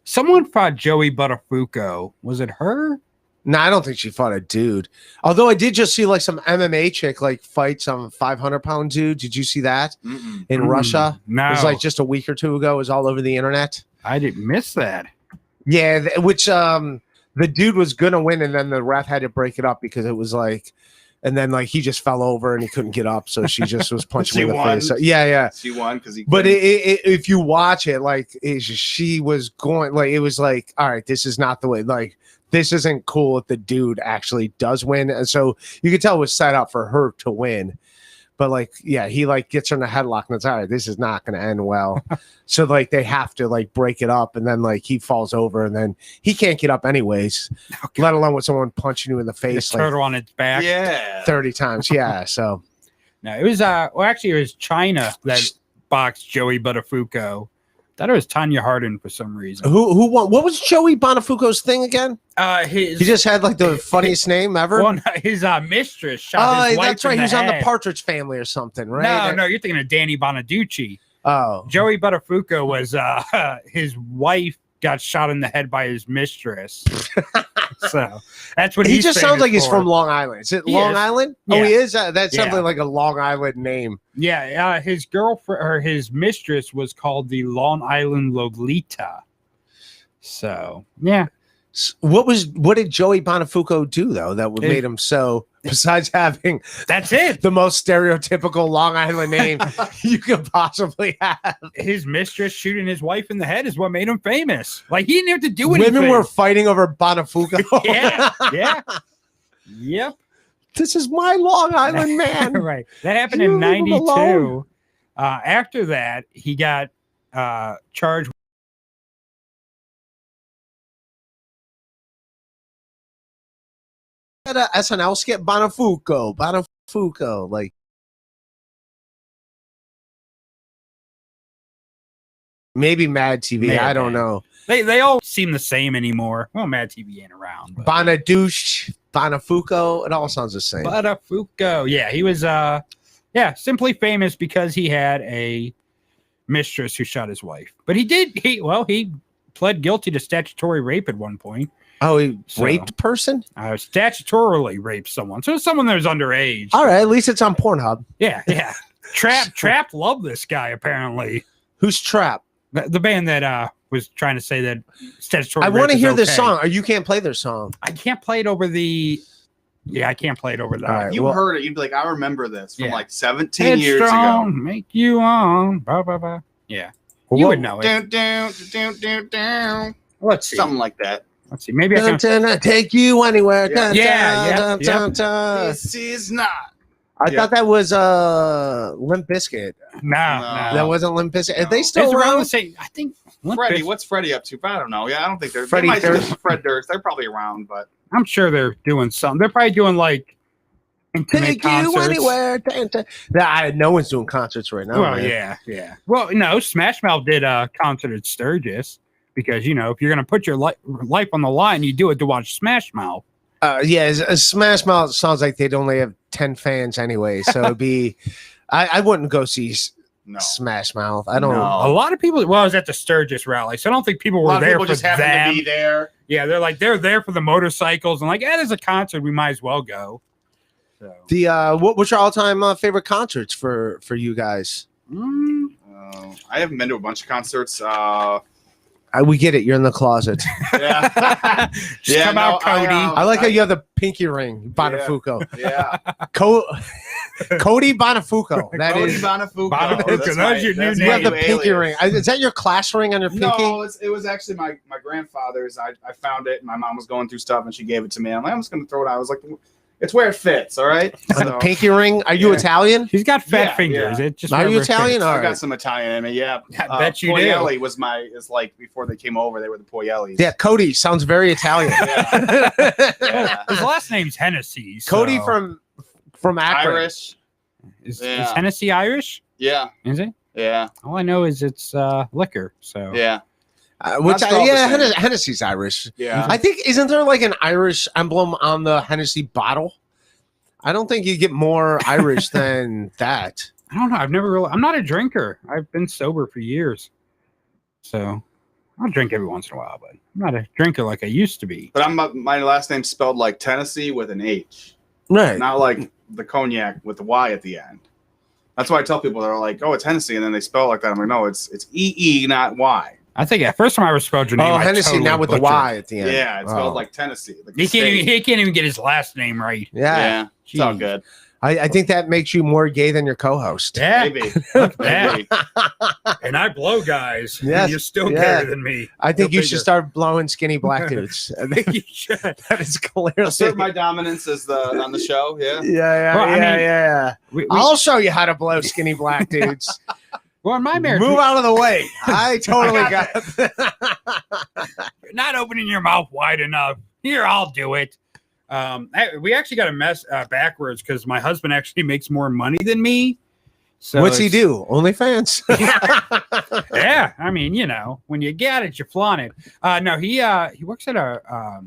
someone fought Joey Buttafuoco. Was it her? No, I don't think she fought a dude. Although I did just see like some MMA chick like fight some 500-pound dude. Did you see that in Russia? No, It was like just a week or two ago. It was all over the internet. I didn't miss that. Yeah, which the dude was gonna win, and then the ref had to break it up because it was like, and then like he just fell over and he couldn't get up, so she just was punching She him in the won. face. So, yeah. She won because he. But couldn't- if you watch it, like she was going, like it was like, all right, this is not the way. Like this isn't cool if the dude actually does win, and so you could tell it was set up for her to win. But like, yeah, he like gets her in a headlock, and it's all right. This is not going to end well. So like, they have to like break it up, and then like he falls over, and then he can't get up anyways. Okay. Let alone with someone punching you in the The face like turtle on its back. yeah. 30 times. Yeah. So No, it was well actually it was China that boxed Joey Buttafuoco. Thought it was Tanya Hardin for some reason. who won? What was Joey Bonafuco's thing again? He He just had like the funniest name ever. well, no, his mistress shot his wife That's right. in He was on the head. Partridge Family or something, right? No, you're thinking of Danny Bonaducci. Oh, Joey Buttafuoco was his wife got shot in the head by his mistress. So that's what he he's just sounds famous like he's for. from Long Island. Is it He Long is. Island? Yeah. Oh, he is. That sounds Yeah. like a Long Island name. Yeah, his girlfriend or his mistress was called the Long Island Lolita. So yeah, What did Joey Bonafuco do though that would made him so? Besides having that's it. the most stereotypical Long Island name you could possibly have, His mistress shooting his wife in the head is what made him famous. Like he didn't have to do anything. women were fighting over Bonafuco. yeah. Yep. This is my Long Island man. Right. That happened You in leave him alone. '92. After that, he got charged. Had a SNL skit, Bonafuco, like maybe Mad TV. I don't know. They all seem the same anymore. Well, Mad TV ain't around. But. Bonadouche, Bonafuco. It all sounds the same. Buttafuoco. Yeah, he was simply famous because he had a mistress who shot his wife. But he pled guilty to statutory rape at one point. Oh, he So- raped person? Statutorily raped someone. So someone that was underage. All right, at least it's on Pornhub. Yeah. Trapt loved this guy apparently. Who's Trapt? The band that was trying to say that statutory. I rape want to is hear this okay. song, or you can't play their song. I can't play it over the Yeah, I can't play it over that. All right. You well, heard it, you'd be like, I remember this from Yeah. like 17 years ago. Headstrong, make you on. Blah, blah, blah. Yeah. You would know it. Let's see. Something like that. Let's see. Maybe I can. take you anywhere. Yeah. Yeah, This is not. I thought that was Limp Bizkit. No. That wasn't Limp Bizkit. Are they It's still around the around? same. I think. Freddie, what's Freddie up to? I don't know. Yeah, I don't think they're. Freddie They might Durst. Fred Durst. They're probably around, but I'm sure they're doing something. They're probably doing like intimate Take concerts. you anywhere. No one's doing concerts right now. Well, man. yeah. Well, no, Smash Mouth did a concert at Sturgis because if you're gonna put your life on the line, you do it to watch Smash Mouth. Smash Mouth sounds like they'd only have 10 fans anyway, so it'd be. I wouldn't go see Smash Mouth. I don't. A lot of people. Well, I was at the Sturgis rally, so I don't think people a were lot of there people for just happen them. to be there. Yeah, they're there for the motorcycles and like, there's a concert, we might as well go. So What's your all-time favorite concerts for you guys? I haven't been to a bunch of concerts. We get it. You're in the closet. Yeah. Just come out, Cody. I like how you have the pinky ring, Bonafuco. Yeah. Cody Bonafuco. That Cody is. Bonafuco. Bonafuco, that's your new You have the name. pinky ring. Is that your class ring on your pinky? No, it was actually my grandfather's. I found it. And my mom was going through stuff, and she gave it to me. I'm like, I'm just going to throw it out. I was like, it's where it fits, all right? On the pinky ring? Are you Italian? He's got fat fingers. Yeah. It just Are you never Italian? fits. All I got right. some Italian in me, yeah. I bet you do. Poyelli is like before they came over, they were the Poyellis. Yeah, Cody sounds very Italian. Yeah. His last name's Hennessy. So. Cody from Akron. Irish. Is Yeah. Hennessy Irish? Yeah. Is it? Yeah. All I know is it's liquor. So Yeah. Hennessy's Irish. Yeah. I think isn't there like an Irish emblem on the Hennessy bottle? I don't think you get more Irish than that. I don't know. I'm not a drinker. I've been sober for years. So I'll drink every once in a while, but I'm not a drinker like I used to be. But my last name's spelled like Tennessee with an H. Right. Not like the cognac with the Y at the end. That's why I tell people they're like, oh, it's Hennessy, and then they spell it like that. I'm like, no, it's EE, not Y. I think the first time I ever spelled your name, I Hennessy, totally not with the butchered Y it. at the end. Yeah, it's spelled like Tennessee. Like He can't even get his last name right. Yeah. It's all good. I think that makes you more gay than your co-host. Yeah. Maybe. Look at that. And I blow guys. Yes, And you're still yeah. gayer than me. I think Go you figure. should start blowing skinny black dudes. I think you should. That is clearly. Assert my dominance on the show. Yeah. Yeah. Well, I mean, yeah. I'll show you how to blow skinny black dudes. Well, in my marriage, Move out of the way. I totally got you're not opening your mouth wide enough. Here, I'll do it. We actually got a mess backwards because my husband actually makes more money than me. So What's he do? OnlyFans. Yeah, I mean, when you get it, you flaunt it. No, he works at a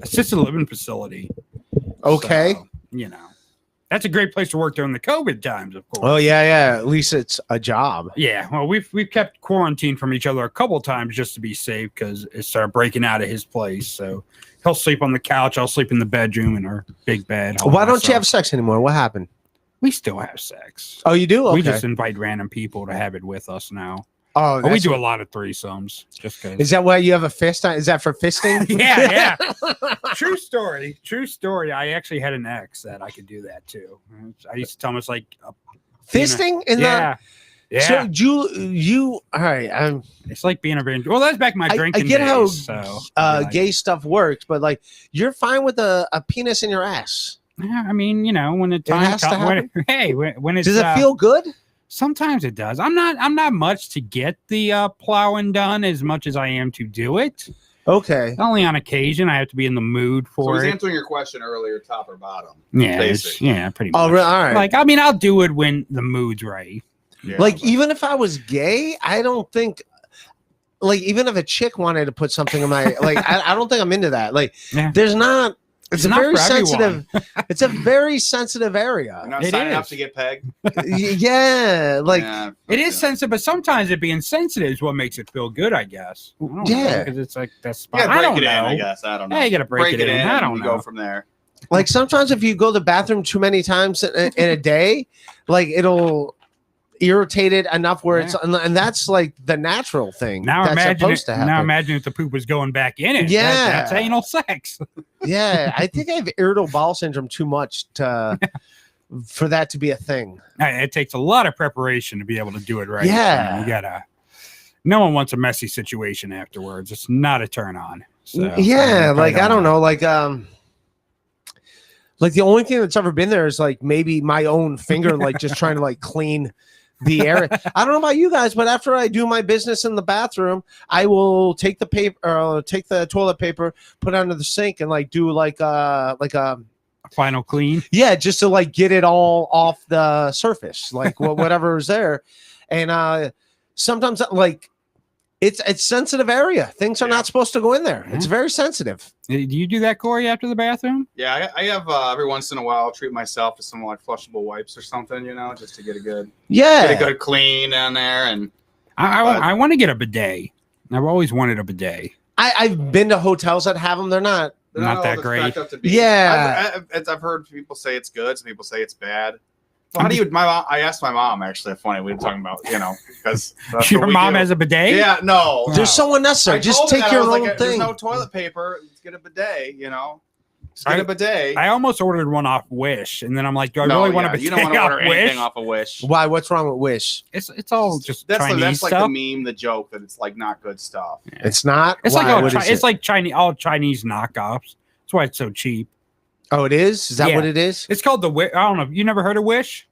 assisted living facility. Okay. So, that's a great place to work during the COVID times, of course. Oh yeah. At least it's a job. Yeah, well, we've kept quarantined from each other a couple times just to be safe because it started breaking out of his place. So he'll sleep on the couch. I'll sleep in the bedroom in our big bed. Why don't you have sex anymore? What happened? We still have sex. Oh, you do? Okay. We just invite random people to have it with us now. Oh, But we do a lot of threesomes. Just because. Is that why you have a fist? Is that for fisting? Yeah. True story. I actually had an ex that I could do that too. I used to tell him it's like fisting. Yeah. So you all right? It's like being a virgin. Well, that's back in my drinking I get days, how gay stuff works, but like you're fine with a penis in your ass. Yeah, I mean, when the time has to comes, happen? when it's Does it feel good? Sometimes it does. I'm not much to get the plowing done as much as I am to do it. Okay. Only on occasion I have to be in the mood So for he's it. answering your question earlier, top or bottom. Yeah, Basic. pretty much. Oh, really? All right. Like, I mean, I'll do it when the mood's right. Yeah, Like even if I was gay, I don't think. Like even if a chick wanted to put something in my I don't think I'm into that. Like there's not. It's a not very for everyone. sensitive. It's a very sensitive area. You're not It signing is. up to get pegged. Yeah, like It is sensitive, but sometimes it being sensitive is what makes it feel good, I guess. I don't know, 'cause it's like that's. You gotta I break don't it know. in, I guess. I don't know. Yeah, you gotta break it in. I and don't we know. go from there. sometimes if you go to the bathroom too many times in a day, like it'll irritated enough where it's, and that's like the natural thing. Now that's imagine supposed to happen. Now imagine if the poop was going back in it. Yeah. That's anal sex. Yeah, I think I have irritable bowel syndrome too much to for that to be a thing. It takes a lot of preparation to be able to do it right. Yeah. You gotta. No one wants a messy situation afterwards. It's not a turn on. So, yeah, like I don't know, like the only thing that's ever been there is like maybe my own finger, like just trying to like clean the area. I don't know about you guys, but after I do my business in the bathroom, I will take the paper, take the toilet paper, put it under the sink, and like do like a final clean. Yeah, just to like get it all off the surface, like whatever is there, and sometimes like. It's sensitive area. Things are not supposed to go in there. It's very sensitive. Do you do that, Corey, after the bathroom? Yeah, I have every once in a while I'll treat myself with some like flushable wipes or something, you know, just to get a good clean down there. And I want to get a bidet. I've always wanted a bidet. I've been to hotels that have them. They're not that great. Yeah, I've heard people say it's good. Some people say it's bad. Well, how do you? I asked my mom actually. Funny, we were talking about because your mom has a bidet. Yeah, no, there's someone necessary. Just take your own thing. There's no toilet paper. Let's get a bidet. You know, let's get a bidet. I almost ordered one off Wish, and then I'm like, do I really want a bidet? You don't want to order anything off of Wish. Why? What's wrong with Wish? It's all just that's Chinese like stuff. the meme, the joke that it's like not good stuff. Yeah. It's not. It's Why? it's like Chinese, all Chinese knockoffs. That's why it's so cheap. Oh, it is. Is that what it is? It's called the Wish. I don't know. You never heard of Wish?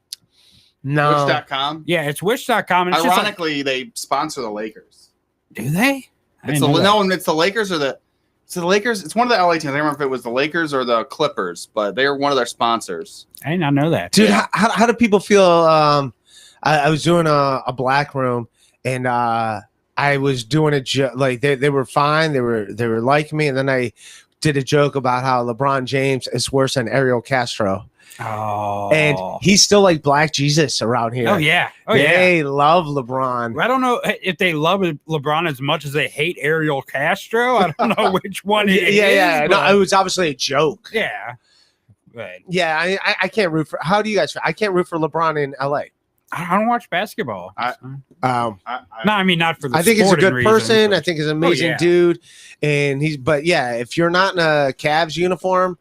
No. Wish.com. Yeah, it's Wish.com. And ironically, they sponsor the Lakers. Do they? It's the Lakers or the Lakers. It's one of the LA teams. I don't remember if it was the Lakers or the Clippers, but they are one of their sponsors. I did not know that, dude. How do people feel? I was doing a black room, and I was doing a joke. Like they were fine. They were liking me, and then I did a joke about how LeBron James is worse than Ariel Castro. Oh, and he's still like Black Jesus around here. Oh yeah, they love LeBron. I don't know if they love LeBron as much as they hate Ariel Castro. I don't know which one it is. Yeah. No, it was obviously a joke. Yeah, but yeah, I can't root for. How do you guys feel? I can't root for LeBron in LA. I don't watch basketball. No, I mean not for the. I think he's a good person. But, I think he's an amazing dude, and but yeah, if you're not in a Cavs uniform.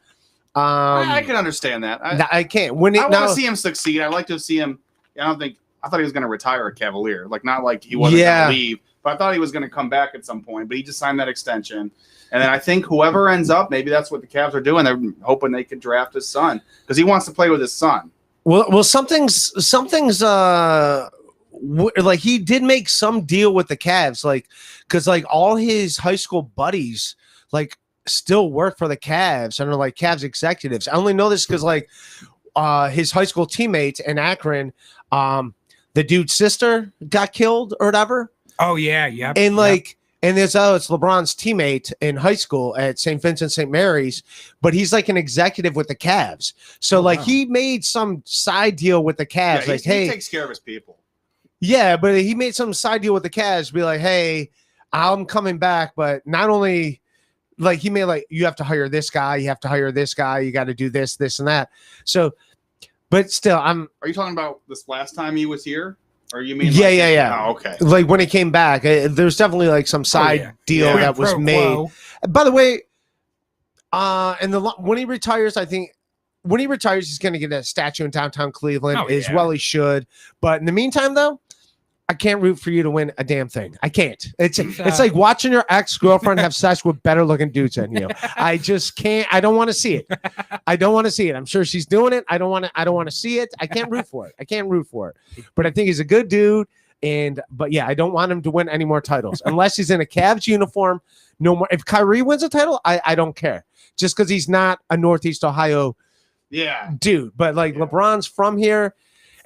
I can understand that. I can't. I want to see him succeed. I'd like to see him. I thought he was going to retire a Cavalier. Like not like he wasn't going to leave, but I thought he was going to come back at some point. But he just signed that extension, and then I think whoever ends up, maybe that's what the Cavs are doing. They're hoping they could draft his son because he wants to play with his son. Well, something's like he did make some deal with the Cavs, like because like all his high school buddies, like. Still work for the Cavs and are like Cavs executives. I only know this because like his high school teammate in Akron, the dude's sister got killed or whatever. Oh yeah, and like and there's it's LeBron's teammate in high school at St. Vincent St. Mary's, but he's like an executive with the Cavs. So he made some side deal with the Cavs. Yeah, like he takes care of his people. Yeah, but he made some side deal with the Cavs. Be like, hey, I'm coming back, but not only. Like he made like you have to hire this guy, you have to hire this guy, you got to do this, and that. So, but still, Are you talking about this last time he was here, or you mean? Yeah. Oh, okay. Like when he came back, there's definitely like some side deal that was made. By the way, when he retires, I think when he retires, he's going to get a statue in downtown Cleveland. Well, he should. But in the meantime, though. I can't root for you to win a damn thing. I can't. It's like watching your ex-girlfriend have sex with better looking dudes than you. I just can't. I don't want to see it. I'm sure she's doing it. I don't want to see it. I can't root for it. But I think he's a good dude. But yeah, I don't want him to win any more titles unless he's in a Cavs uniform. No more. If Kyrie wins a title, I don't care. Just because he's not a Northeast Ohio dude. But like LeBron's from here.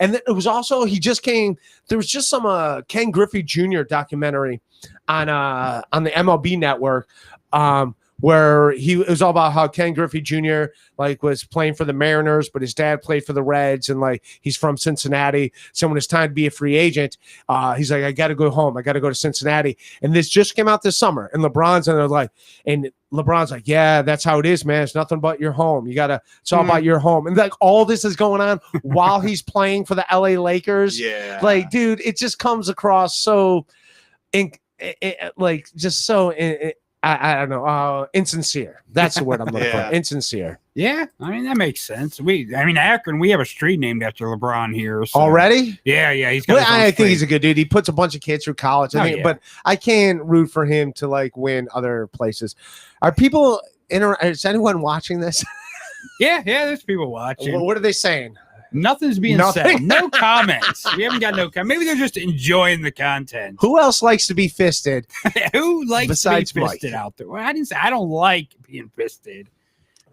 And it was also he just came. There was just some Ken Griffey Jr. documentary on the MLB Network where where it was all about how Ken Griffey Jr. like was playing for the Mariners, but his dad played for the Reds, and like he's from Cincinnati. So when it's time to be a free agent, he's like, I got to go home. I got to go to Cincinnati. And this just came out this summer, and LeBron's like, yeah, that's how it is, man. It's nothing but your home. It's all about your home. And like all this is going on while he's playing for the LA Lakers. Yeah. Like, dude, it just comes across so I don't know, insincere. That's the word I'm looking for. Insincere. Yeah, I mean that makes sense. Akron, we have a street named after LeBron here. So. Already? Yeah, he's got. I think he's a good dude. He puts a bunch of kids through college. But I can't root for him to like win other places. Are people? Is anyone watching this? Yeah, there's people watching. What are they saying? Nothing's being said. No comments. We haven't got no comments. Maybe they're just enjoying the content. Who else likes to be fisted? Who likes besides to be fisted Mike? Out there? Well, I didn't say I don't like being fisted.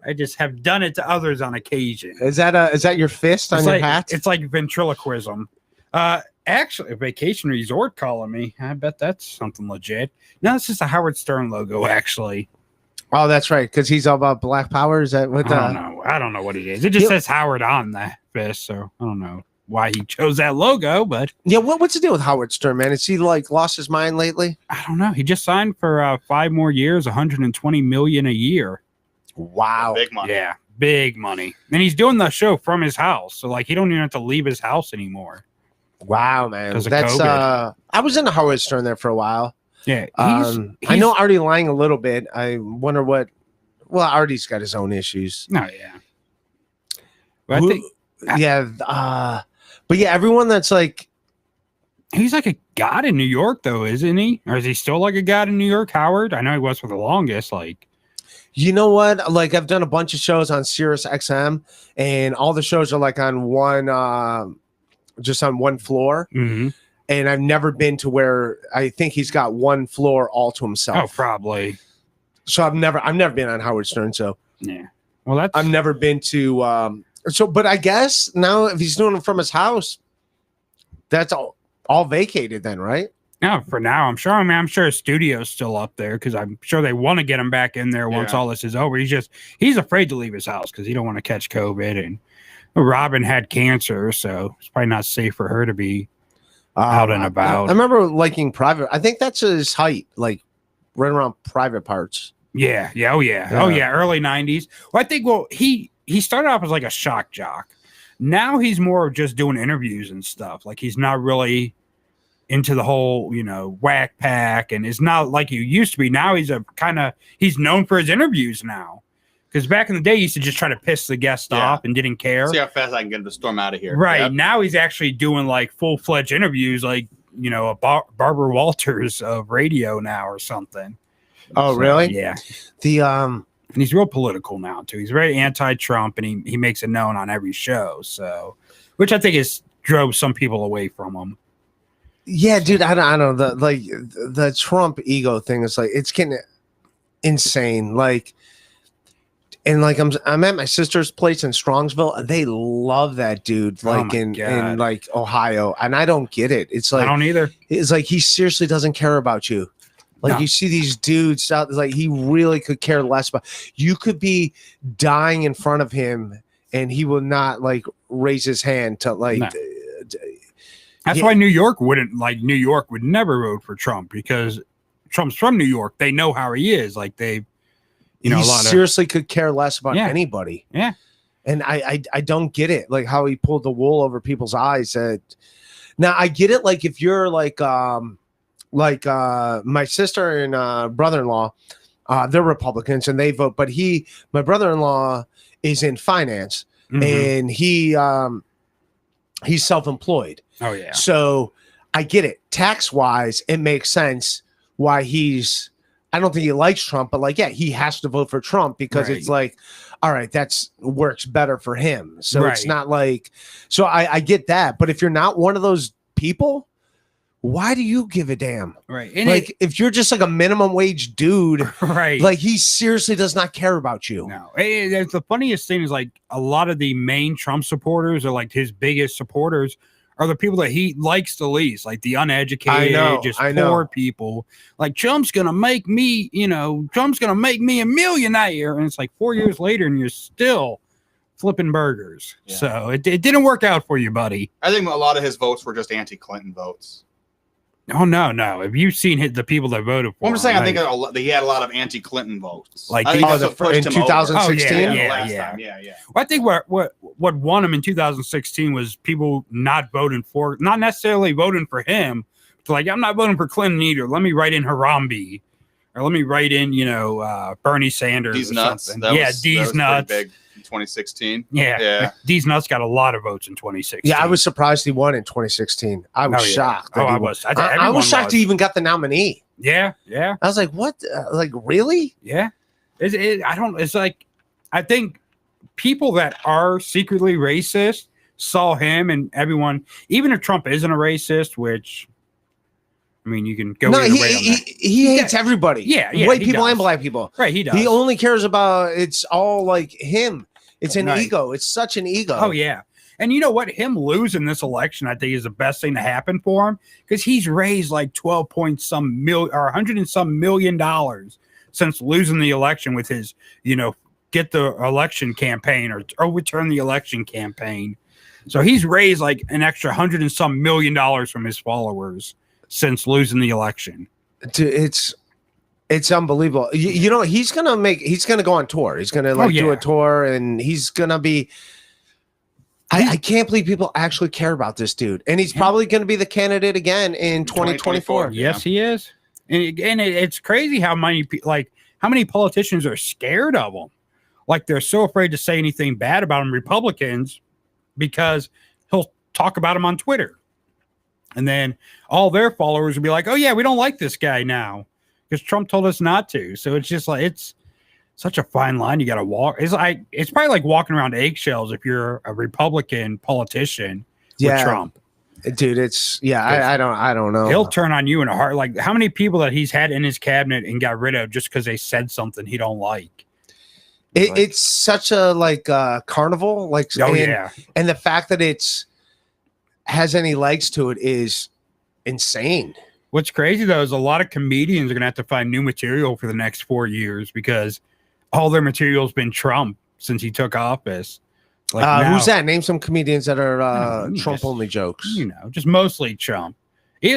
I just have done it to others on occasion. Is that your fist on your hat? It's like ventriloquism. Actually, a vacation resort calling me. I bet that's something legit. No, it's just a Howard Stern logo, actually. Oh, that's right, because he's all about Black Power. Is that what? I don't know what it is. It just says Howard on the fist, so I don't know why he chose that logo. But yeah, what's the deal with Howard Stern, man? Has he like lost his mind lately? I don't know. He just signed for 5 more years, $120 million a year. Wow, big money. Yeah, big money. And he's doing the show from his house, so like he don't even have to leave his house anymore. Wow, man, That's COVID. I was into Howard Stern there for a while. Yeah, I know Artie Lang a little bit. I wonder what. Well, Artie's got his own issues. Oh yeah, but but yeah, everyone that's like, he's like a god in New York, though, isn't he? Or is he still like a god in New York, Howard? I know he was for the longest. Like, you know what? Like, I've done a bunch of shows on Sirius XM, and all the shows are like on one, just on one floor. Mm-hmm. And I've never been to where I think he's got one floor all to himself. Oh, probably. So I've never been on Howard Stern. So yeah, well, I've never been to. But I guess now if he's doing it from his house, that's all vacated then, right? No, for now, I'm sure. I mean, I'm sure his studio's still up there because I'm sure they want to get him back in there once all this is over. He's afraid to leave his house because he don't want to catch COVID. And Robin had cancer, so it's probably not safe for her to be out and about. I remember liking Private. I think that's his height, like right around Private Parts. Yeah. Early 90s. Well, I think he started off as like a shock jock. Now he's more of just doing interviews and stuff. Like he's not really into the whole, whack pack, and it's not like he used to be. Now he's he's known for his interviews now. Because back in the day, he used to just try to piss the guest off and didn't care. See how fast I can get him to storm out of here. Right. Yep. Now he's actually doing like full-fledged interviews, like, a Barbara Walters of radio now or something. Oh, really? Yeah. And he's real political now, too. He's very anti-Trump, and he makes it known on every show. So, which I think drove some people away from him. Yeah, dude, I don't know. The Trump ego thing is like, it's getting insane. Like, and like I'm at my sister's place in Strongsville. They love that dude, like in like Ohio, and I don't get it. It's like I don't either. It's like he seriously doesn't care about you. Like you see these dudes out, like he really could care less about. You could be dying in front of him, and he will not like raise his hand to like. No. That's why New York would never vote for Trump, because Trump's from New York. They know how he is. Like they. He seriously could care less about anybody. Yeah. And I don't get it. Like how he pulled the wool over people's eyes. Now I get it. Like if you're like my sister and brother-in-law, they're Republicans and they vote, but my brother-in-law is in finance and he's self-employed. Oh yeah. So I get it. Tax-wise, it makes sense why I don't think he likes Trump, but like, yeah, he has to vote for Trump because it's like, all right, works better for him. So it's not like, so I get that. But if you're not one of those people, why do you give a damn? Right. And like if you're just like a minimum wage dude, right? Like he seriously does not care about you. No. The funniest thing is like a lot of the main Trump supporters are like his biggest supporters are the people that he likes the least, like the uneducated, poor people. Like Trump's gonna make me, Trump's gonna make me a millionaire, and it's like 4 years later, and you're still flipping burgers. Yeah. So it didn't work out for you, buddy. I think a lot of his votes were just anti-Clinton votes. Oh no! Have you seen the people that voted for? Well, I'm just saying, him? I think that he had a lot of anti-Clinton votes. Like I think that's what pushed in him over. 2016. Yeah. Well, I think what won him in 2016 was people not necessarily voting for him. But like, I'm not voting for Clinton either. Let me write in Harambe, or let me write in Bernie Sanders. These or nuts. something. That was nuts. Big in 2016. Yeah. These nuts got a lot of votes in 2016. Yeah, I was surprised he won in 2016. I was shocked. I was. I was shocked he even got the nominee. Yeah. I was like, what? Like, really? Yeah. It's like, I think people that are secretly racist saw him, and everyone, even if Trump isn't a racist, which, I mean, you can go either way on that. He hates everybody. Yeah, white people and black people. Right, he does. He only cares about, it's all like him. It's an Right. ego. It's such an ego. Oh, yeah. And you know what? Him losing this election, I think, is the best thing to happen for him, because he's raised like 12 point some million or $100 and some million since losing the election with his, get the election campaign or overturn the election campaign. So he's raised like an extra $100 and some million from his followers since losing the election. Dude, it's unbelievable. He's gonna go on tour. He's gonna do a tour, and he's gonna be. I can't believe people actually care about this dude, and he's probably gonna be the candidate again in 2024. Yes, he is, and it's crazy how many politicians are scared of him. Like, they're so afraid to say anything bad about him, Republicans, because he'll talk about him on Twitter, and then all their followers will be like, "Oh yeah, we don't like this guy now." Because Trump told us not to. So it's just like, it's such a fine line you got to walk. It's probably like walking around eggshells if you're a Republican politician with Trump. Dude, I don't know. He'll turn on you in a heart. Like, how many people that he's had in his cabinet and got rid of just because they said something he don't like? It's such a carnival. And the fact that it's has any legs to it is insane. What's crazy, though, is a lot of comedians are going to have to find new material for the next 4 years because all their material has been Trump since he took office. Like, who's that? Name some comedians that are Trump-only jokes. Just mostly Trump.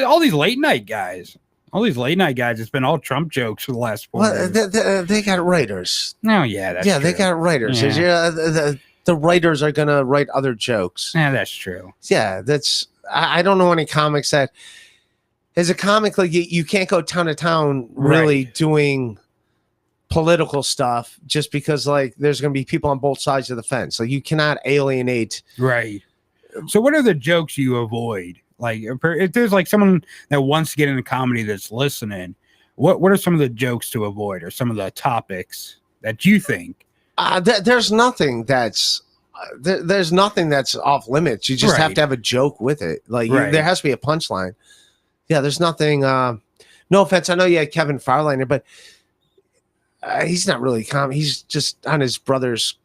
All these late-night guys. It's been all Trump jokes for the last 4 years. They got writers. No, yeah, that's true. They got writers. Yeah. The writers are going to write other jokes. Yeah, that's true. Yeah, I don't know any comics that... As a comic, like you can't go town to town really doing political stuff just because like there's going to be people on both sides of the fence. Like, you cannot alienate. Right. So what are the jokes you avoid? Like, if there's like someone that wants to get into comedy that's listening, what are some of the jokes to avoid, or some of the topics that you think? There's nothing that's off limits. You just have to have a joke with it. Like, there has to be a punchline. Yeah, there's nothing. No offense. I know you had Kevin Farliner, but he's not really comic. He's just on his brother's.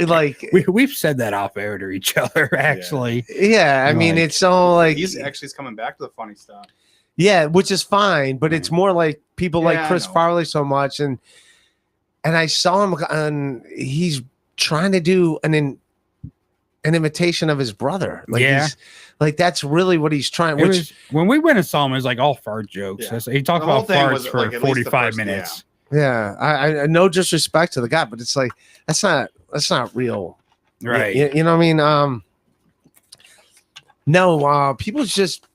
Like, we've said that off air to each other, actually. Yeah, I mean, it's all like he's coming back to the funny stuff. Yeah, which is fine, but it's more like people like Chris Farley so much, and I saw him, and he's trying to do an imitation of his brother. Like, that's really what he's trying. When we went and saw him, it was like all fart jokes. Yeah. He talked about farts for like 45 minutes. Yeah, I no disrespect to the guy, but it's like that's not real, right? You know what I mean? No, people just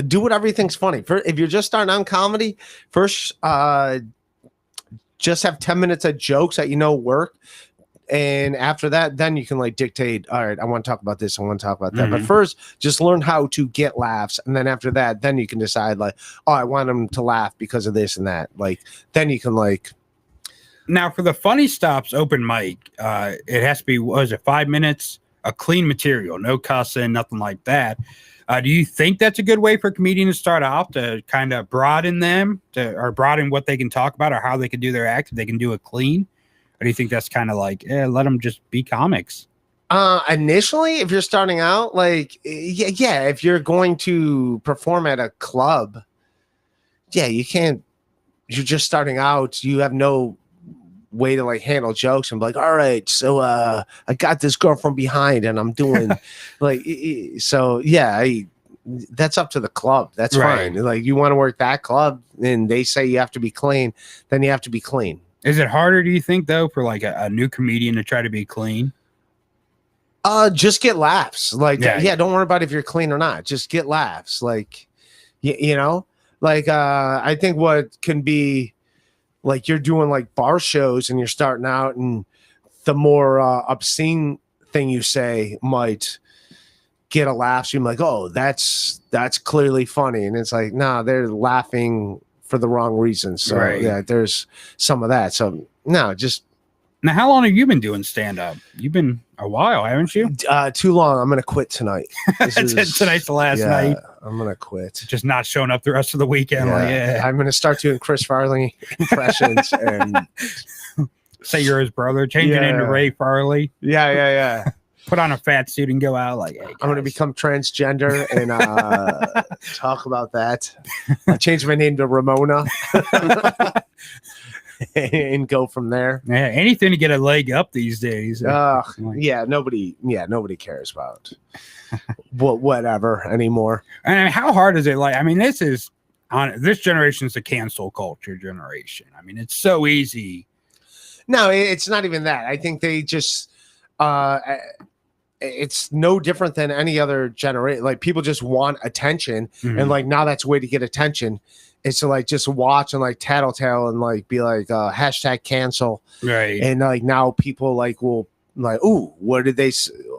do whatever you think's funny. If you're just starting on comedy, first just have 10 minutes of jokes that work. And after that, then you can like dictate, all right, I want to talk about this, I want to talk about that. But first, just learn how to get laughs. And then after that, then you can decide like, oh, I want them to laugh because of this and that. Like, then you can like. Now for the funny stops open mic, it has to be, 5 minutes, a clean material, no cussing, nothing like that. Do you think that's a good way for a comedian to start off, to kind of broaden them or broaden what they can talk about or how they can do their act? If they can do it clean. Or do you think that's kind of like, let them just be comics? Initially, if you're starting out, like, yeah, if you're going to perform at a club, yeah, you can't. You're just starting out. You have no way to like handle jokes and be like, all right, so I got this girl from behind and I'm doing like, so yeah, that's up to the club. That's Right. fine. Like, you want to work that club and they say you have to be clean, then you have to be clean. Is it harder, do you think, though, for like a new comedian to try to be clean? Just get laughs. Like, Yeah. yeah, don't worry about if you're clean or not. Just get laughs. Like, you know, like, I think what can be like, you're doing like bar shows and you're starting out, and the more obscene thing you say might get a laugh. So you're like, oh, that's clearly funny. And it's like, nah, they're laughing for the wrong reasons. So Right. yeah, there's some of that. So no, just. Now, how long have you been doing stand-up? You've been a while, haven't you? Too long. I'm gonna quit tonight. Tonight's the last night. I'm gonna quit. Just not showing up the rest of the weekend. Like, yeah. I'm gonna start doing Chris Farley impressions and Say you're his brother, change it into Yeah. Ray Farley. yeah. Put on a fat suit and go out like, hey, I'm gonna become transgender and talk about that. I changed my name to Ramona and go from there. yeah, anything to get a leg up these days. Yeah, nobody cares about whatever anymore. And I mean, how hard is it? Like, I mean, this generation is the cancel culture generation. I mean, it's so easy. No, it's not even that. I think they just it's no different than any other generation. Like, people just want attention, and like, now that's a way to get attention is to like just watch and like tattletale and like be like hashtag cancel. Right. And like, now people like will like, ooh, what did they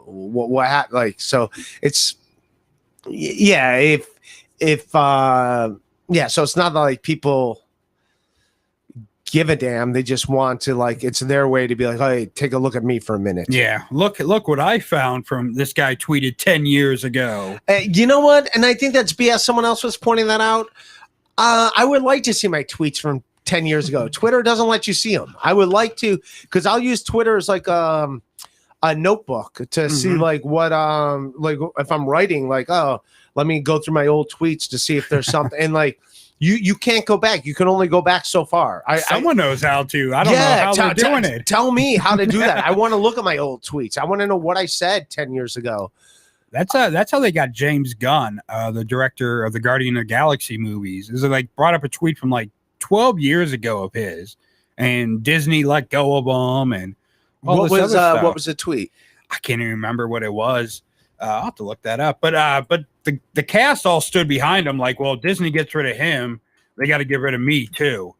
what happened? Like, so it's yeah, yeah, so it's not like people give a damn. They just want to like, it's their way to be like, hey, take a look at me for a minute. Yeah. Look what I found from this guy tweeted 10 years ago. You know what? And I think that's BS. Someone else was pointing that out. I would like to see my tweets from 10 years ago. Twitter doesn't let you see them. I would like to, because I'll use Twitter as like a notebook to see like what like if I'm writing, like, oh, let me go through my old tweets to see if there's something. And like, you can't go back. You can only go back so far. Someone knows how to. I don't know how they're doing it. Tell me how to do that. I want to look at my old tweets. I want to know what I said 10 years ago. That's how they got James Gunn, the director of the Guardian of the Galaxy movies. Is it like brought up a tweet from like 12 years ago of his, and Disney let go of him, and all What this was other stuff. what was the tweet? I can't even remember what it was. I'll have to look that up. But the cast all stood behind him, like, well, if Disney gets rid of him, they got to get rid of me too.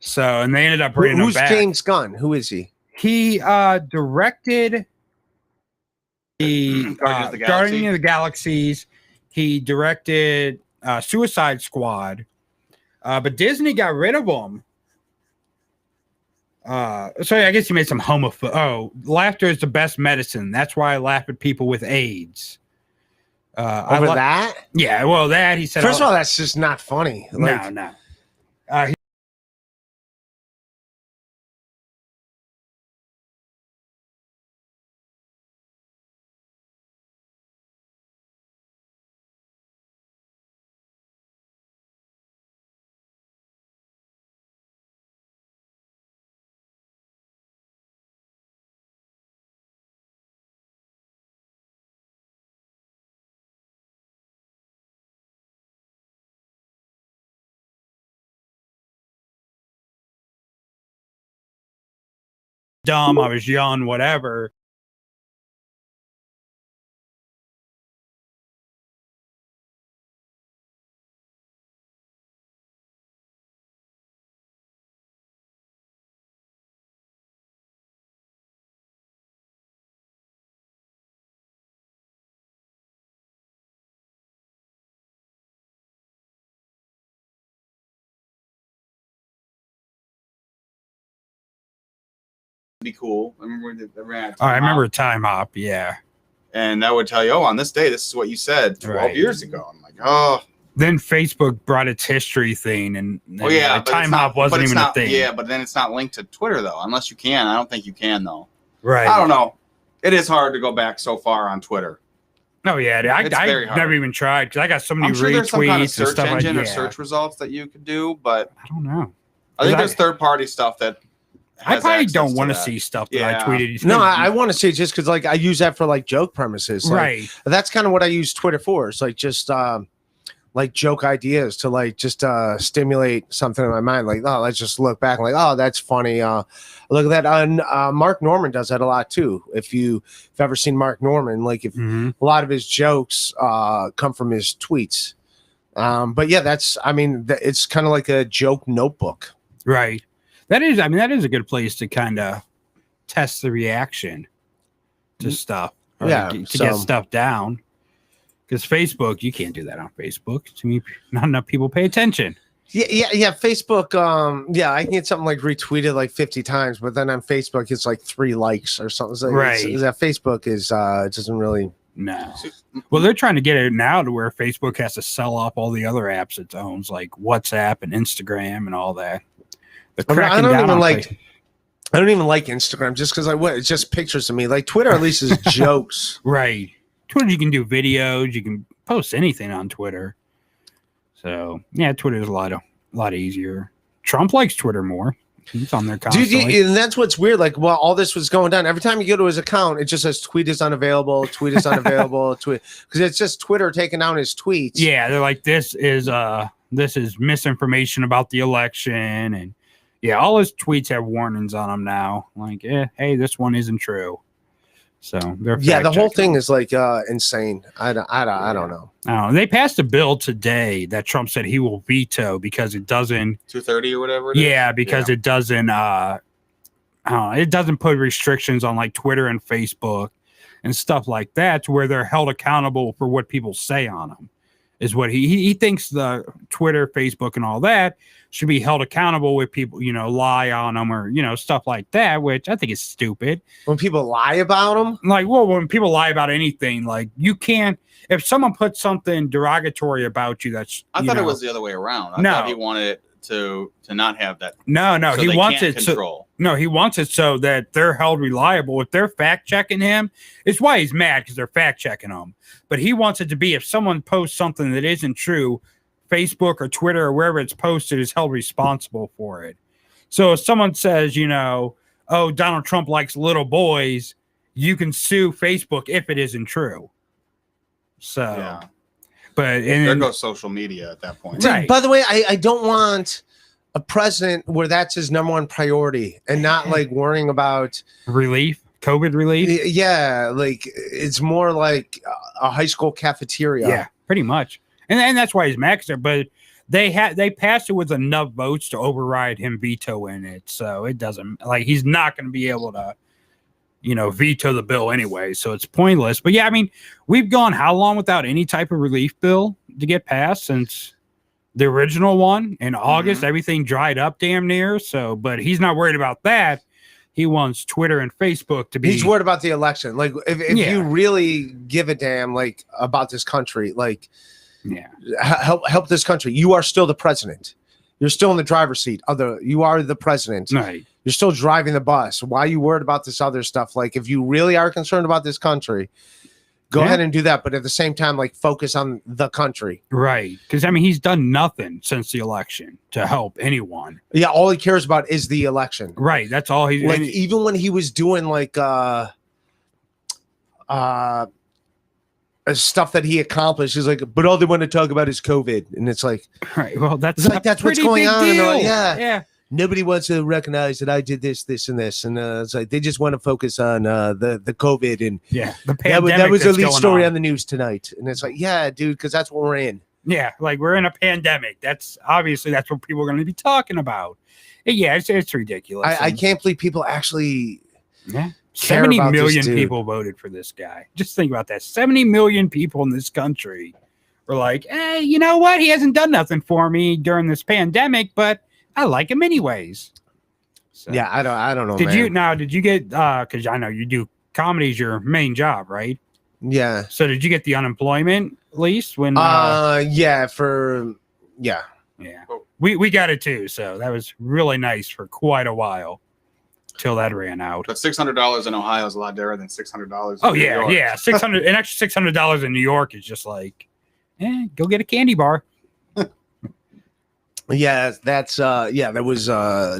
So, and they ended up bringing him Who's back. James Gunn? Who is he? He directed the Guardian of the Galaxies. He directed Suicide Squad, but Disney got rid of him. So I guess he made some homophobic. Oh, laughter is the best medicine. That's why I laugh at people with AIDS. Over that? Yeah, well, that he said. First of all, that's just not funny. Like, no. Dumb. I was young. Whatever. Be cool. I remember I remember Time Hop. Yeah. And that would tell you, oh, on this day, this is what you said 12 years ago. I'm like, oh. Then Facebook brought its history thing, and Oh yeah, like, Time Hop wasn't even a thing. Yeah, but then it's not linked to Twitter though, unless you can. I don't think you can though. Right. I don't know. It is hard to go back so far on Twitter. Oh yeah, I very hard. never even tried because I got so many I'm sure there's some kind of retweets and search stuff engine like or search results that you could do, but I don't know. I think there's third-party stuff that I has probably access don't to want to that. see stuff that Yeah. I tweeted. No, I want to see it just because like I use that for like joke premises. Like, Right. That's kind of what I use Twitter for. It's like just like joke ideas to like just stimulate something in my mind. Like, oh, let's just look back. Like, oh, that's funny. Look at that. Mark Norman does that a lot too. If you've ever seen Mark Norman, like if a lot of his jokes come from his tweets. But yeah, it's kind of like a joke notebook. Right. That is a good place to kind of test the reaction to stuff. Or Yeah, to get stuff down. Because Facebook, you can't do that on Facebook. To me, not enough people pay attention. Yeah. Facebook. I can get something like retweeted like 50 times, but then on Facebook, it's like 3 likes or something. So Right. That Facebook is it doesn't really. No. Well, they're trying to get it now to where Facebook has to sell off all the other apps it owns, like WhatsApp and Instagram and all that. I don't even like Instagram just because it's just pictures of me. Like Twitter at least is jokes. Right. Twitter, you can do videos, you can post anything on Twitter. So yeah, Twitter is a lot easier. Trump likes Twitter more. He's on there constantly. Dude, and that's what's weird. Like, while all this was going down, every time you go to his account, it just says tweet is unavailable, tweet is unavailable, tweet, because it's just Twitter taking down his tweets. Yeah, they're like, this is misinformation about the election, and yeah, all his tweets have warnings on them now. Like, hey, this one isn't true. So they're the whole thing is like insane. I don't know. I don't know. They passed a bill today that Trump said he will veto because it doesn't 230 or whatever. It doesn't it doesn't put restrictions on like Twitter and Facebook and stuff like that to where they're held accountable for what people say on them. Is what he thinks the Twitter, Facebook, and all that should be held accountable with people, lie on them or, stuff like that, which I think is stupid. When people lie about them? Like, well, when people lie about anything, like you can't, if someone puts something derogatory about you, that's, I thought it was the other way around. I thought he wanted it to not have that. No, so he they wants can't it control. he wants it so that they're held reliable. If they're fact checking him, it's why he's mad, because they're fact checking him. But he wants it to be if someone posts something that isn't true, Facebook or Twitter or wherever it's posted is held responsible for it. So if someone says, oh, Donald Trump likes little boys, you can sue Facebook if it isn't true. So, yeah. But there goes social media at that point. Dude, by the way, I don't want a president where that's his number one priority and not like worrying about COVID relief. Yeah, like it's more like a high school cafeteria. Yeah, pretty much. And that's why he's mad. But they passed it with enough votes to override him vetoing it. So it doesn't, like, he's not going to be able to, veto the bill anyway. So it's pointless. But yeah, I mean, we've gone how long without any type of relief bill to get passed since the original one in August? Everything dried up damn near. So, but he's not worried about that. He wants Twitter and Facebook to be. He's worried about the election. Like, if you really give a damn, like, about this country, like, help this country. You are still the president. You're still in the driver's seat. You are the president. Right. You're still driving the bus. Why are you worried about this other stuff? Like, if you really are concerned about this country, go ahead and do that. But at the same time, like, focus on the country. Right. Because, I mean, he's done nothing since the election to help anyone. Yeah. All he cares about is the election. Right. That's all he's like. Even when he was doing like stuff that he accomplished, he's like, but all they want to talk about is COVID. And it's like, right. Well, that's what's going on. Like, yeah. Nobody wants to recognize that I did this, and this. And it's like, they just want to focus on the COVID. And the pandemic. That was the lead story on the news tonight. And it's like, yeah, dude, because that's what we're in. Yeah. Like, we're in a pandemic. That's what people are going to be talking about. Yeah. It's ridiculous. I can't believe people actually. Yeah. 70 million people voted for this guy. Just think about that. 70 million people in this country were like, hey, you know what? He hasn't done nothing for me during this pandemic, but I like him anyways. So, yeah, I don't know. Did you get because I know you do comedy is your main job, right? Yeah. So did you get the unemployment at least when yeah. We got it too. So that was really nice for quite a while. till that ran out. But $600 in Ohio is a lot different than $600. Oh yeah, yeah. 600 an extra $600 in New York is just like, go get a candy bar. Yeah, that's that was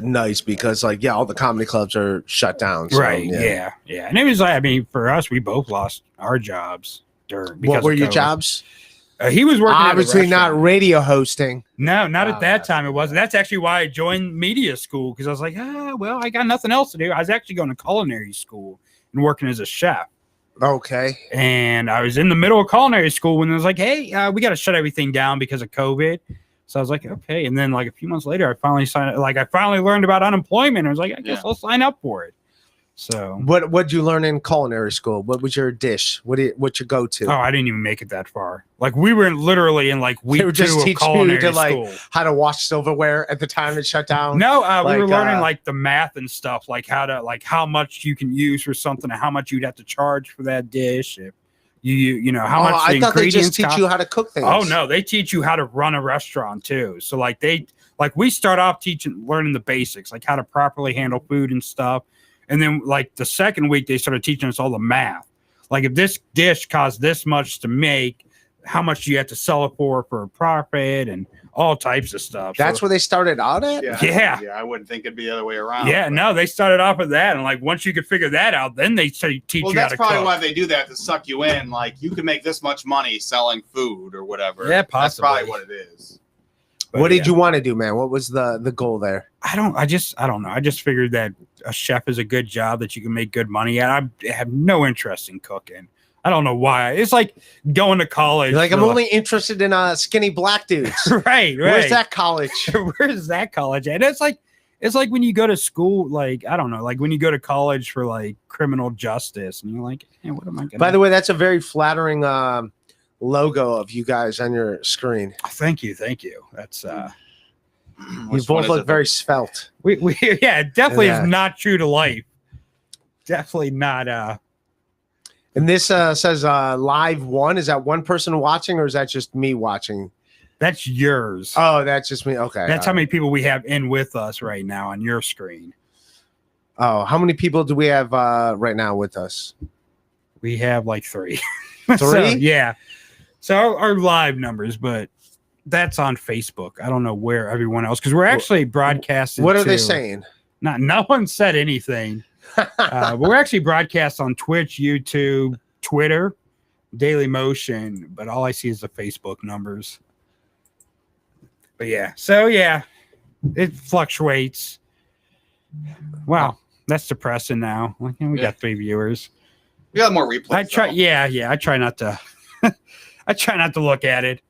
nice because like all the comedy clubs are shut down. So, Right. Yeah. And it was like, I mean, for us, we both lost our jobs during. What were of your COVID. jobs? He was working. Obviously at a not restaurant. radio hosting. No, not Oh, at that time. It wasn't. That's actually why I joined media school because I was like, well, I got nothing else to do. I was actually going to culinary school and working as a chef. Okay. And I was in the middle of culinary school when it was like, hey, we got to shut everything down because of COVID. So I was like, okay. And then like a few months later, I finally signed. Like I finally learned about unemployment. I was like, I guess I'll sign up for it. So what'd you learn in culinary school? What was your dish? What's your go-to? Oh, I didn't even make it that far. Like we were literally in like week They would 2 just of teach you culinary to school. like how to wash silverware at the time it shut down. No, we were Like, learning like the math and stuff, like how much you can use for something and how much you'd have to charge for that dish. If you know how much the I thought they just ingredients teach cost. you how to cook things. Oh no, they teach you how to run a restaurant too. So like we start off learning the basics, like how to properly handle food and stuff. And then like the second week they started teaching us all the math. Like if this dish costs this much to make, how much do you have to sell it for a profit and all types of stuff. That's where they started out at? Yeah. I wouldn't think it'd be the other way around. Yeah, no, they started off with that, and like once you could figure that out, then they teach you how that's to probably cook. why they do that, to suck you in. Like, you can make this much money selling food or whatever. Yeah, That's possibly. probably what it is. What did you want to do, man? What was the goal there? I don't know. I just figured that a chef is a good job that you can make good money at. I have no interest in cooking. I don't know why. It's like going to college. You're like, I'm only interested in skinny black dudes. right. Where's that college? Where's that college at? It's like when you go to school, like, I don't know, like when you go to college for like criminal justice and you're like, hey, what am I gonna By the way, that's a very flattering logo of you guys on your screen. Thank you. That's you both look very svelte. we yeah, it definitely Yeah. is not true to life. Definitely not And this says live one. Is that one person watching or is that just me watching? that's yours. Oh, that's just me. Okay. That's how many people we have in with us right now on your screen. Oh, how many people do we have right now with us? We have like 3. 3? So, yeah. So our live numbers, but that's on Facebook. I don't know where everyone else, because we're actually broadcasting. What are they saying? No one said anything. But we're actually broadcast on Twitch, YouTube, Twitter, Daily Motion, but all I see is the Facebook numbers. But yeah, so yeah, it fluctuates. Wow, that's depressing now. Like, we got 3 viewers. We got more replays. I try, I try not to. I try not to look at it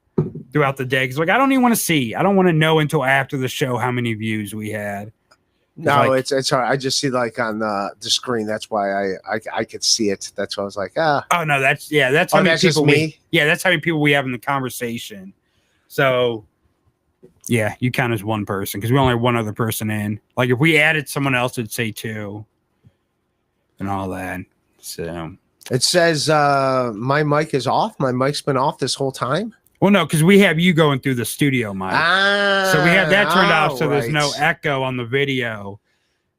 throughout the day because, like, I don't even want to see. I don't want to know until after the show how many views we had. No, like, it's hard. I just see like on the screen. That's why I could see it. That's why I was like, Oh no, that's how many that's just people me? that's how many people we have in the conversation. So yeah, you count as one person because we only have one other person in. Like if we added someone else, it'd say 2 and all that. So It says my mic is off. My mic's been off this whole time. well, no, because we have you going through the studio mic. So we have that turned off, so there's no right. echo on the video.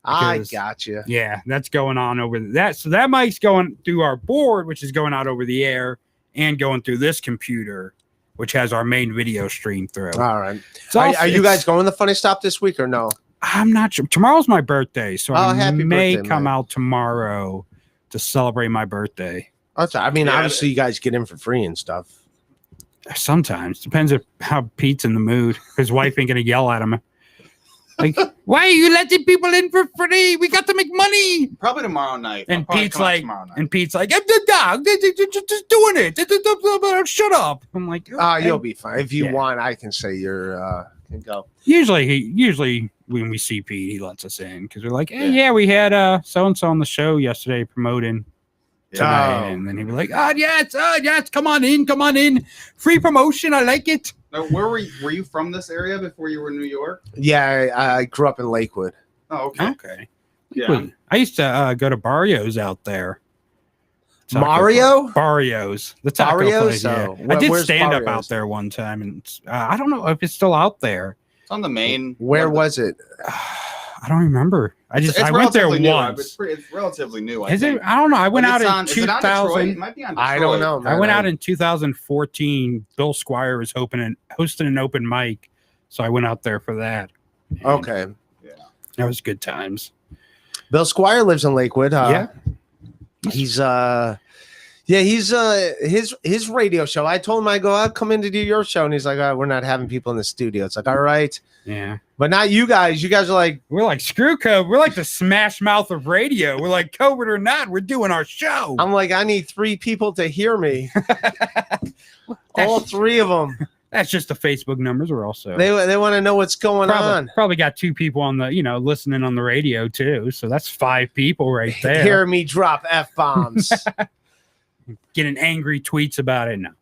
I because- got you. Yeah, that's going on over that. So that mic's going through our board, which is going out over the air, and going through this computer, which has our main video stream through. All right. So Are you guys going to the Funny Stop this week or no? I'm not sure. Tomorrow's my birthday, so I happy may birthday, come man. out tomorrow to celebrate my birthday. I mean, Yeah, obviously you guys get in for free and stuff. Sometimes depends if how Pete's in the mood. His wife ain't gonna yell at him. Like, why are you letting people in for free? We got to make money. Probably tomorrow night. And I'll probably Pete's come out like, tomorrow night. I'm the dog. Just doing it. Shut up. I'm like, You'll be fine. If you Yeah. want, I can say you're can go. Usually when we see Pete, he lets us in because we're like, hey, yeah, we had so and so on the show yesterday promoting tonight, and then he'd be like, yes, come on in, free promotion, I like it. Now, were you from this area before you were in New York? Yeah, I grew up in Lakewood. Oh, okay. Okay, Yeah. I used to go to Barrios out there. Taco Mario? Barrios, the taco Barrios? place. Yeah. Oh, I did where's stand up Barrios? out there one time, and I don't know if it's still out there. It's on the main. Where was it? I don't remember. I went there relatively new. once. It's relatively new. Is it? I don't know. I went out in Is it on Detroit? 2000. It might be on Detroit. I don't know, man. I went out in 2014. Bill Squire was hosting an open mic, so I went out there for that. And Okay. that was good times. Bill Squire lives in Lakewood. Yeah. He's his radio show. I told him I'll come in to do your show, and he's like, we're not having people in the studio. It's like, all right. Yeah. But not you guys. You guys are like, we're like screw COVID. We're like the smash mouth of radio. We're like COVID or not, we're doing our show. I'm like, I need 3 people to hear me. All 3 of them. That's just the Facebook numbers. We're also They want to know what's going on. Probably got 2 people on the listening on the radio too. So that's 5 people right there. Hear me drop F-bombs. Getting angry tweets about it now.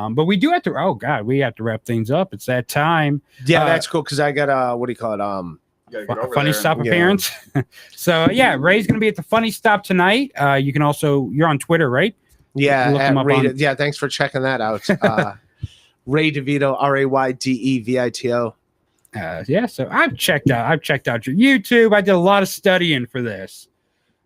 But we do have to. Oh God, we have to wrap things up. It's that time. Yeah, that's cool because I got what do you call it? A funny stop appearance. So yeah, Ray's gonna be at the funny stop tonight. You can also you're on Twitter, right? Yeah, Look him up on- yeah. Thanks for checking that out. Ray Devito, RayDevito. Yeah, so I've checked out your YouTube. I did a lot of studying for this.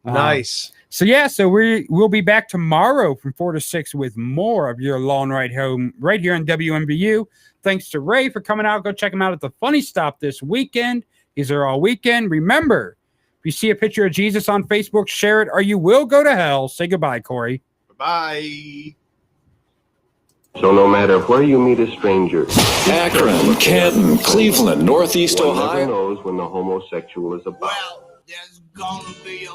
Nice. So we'll be back tomorrow from 4 to 6 with more of your long ride home right here on WMBU. Thanks to Ray for coming out. Go check him out at the Funny Stop this weekend. He's there all weekend. Remember, if you see a picture of Jesus on Facebook, share it or you will go to hell. Say goodbye, Corey. Bye. So no matter where you meet a stranger, Akron, Canton, Cleveland, Northeast one Ohio. never knows when the homosexual is about. Well, there's gonna be a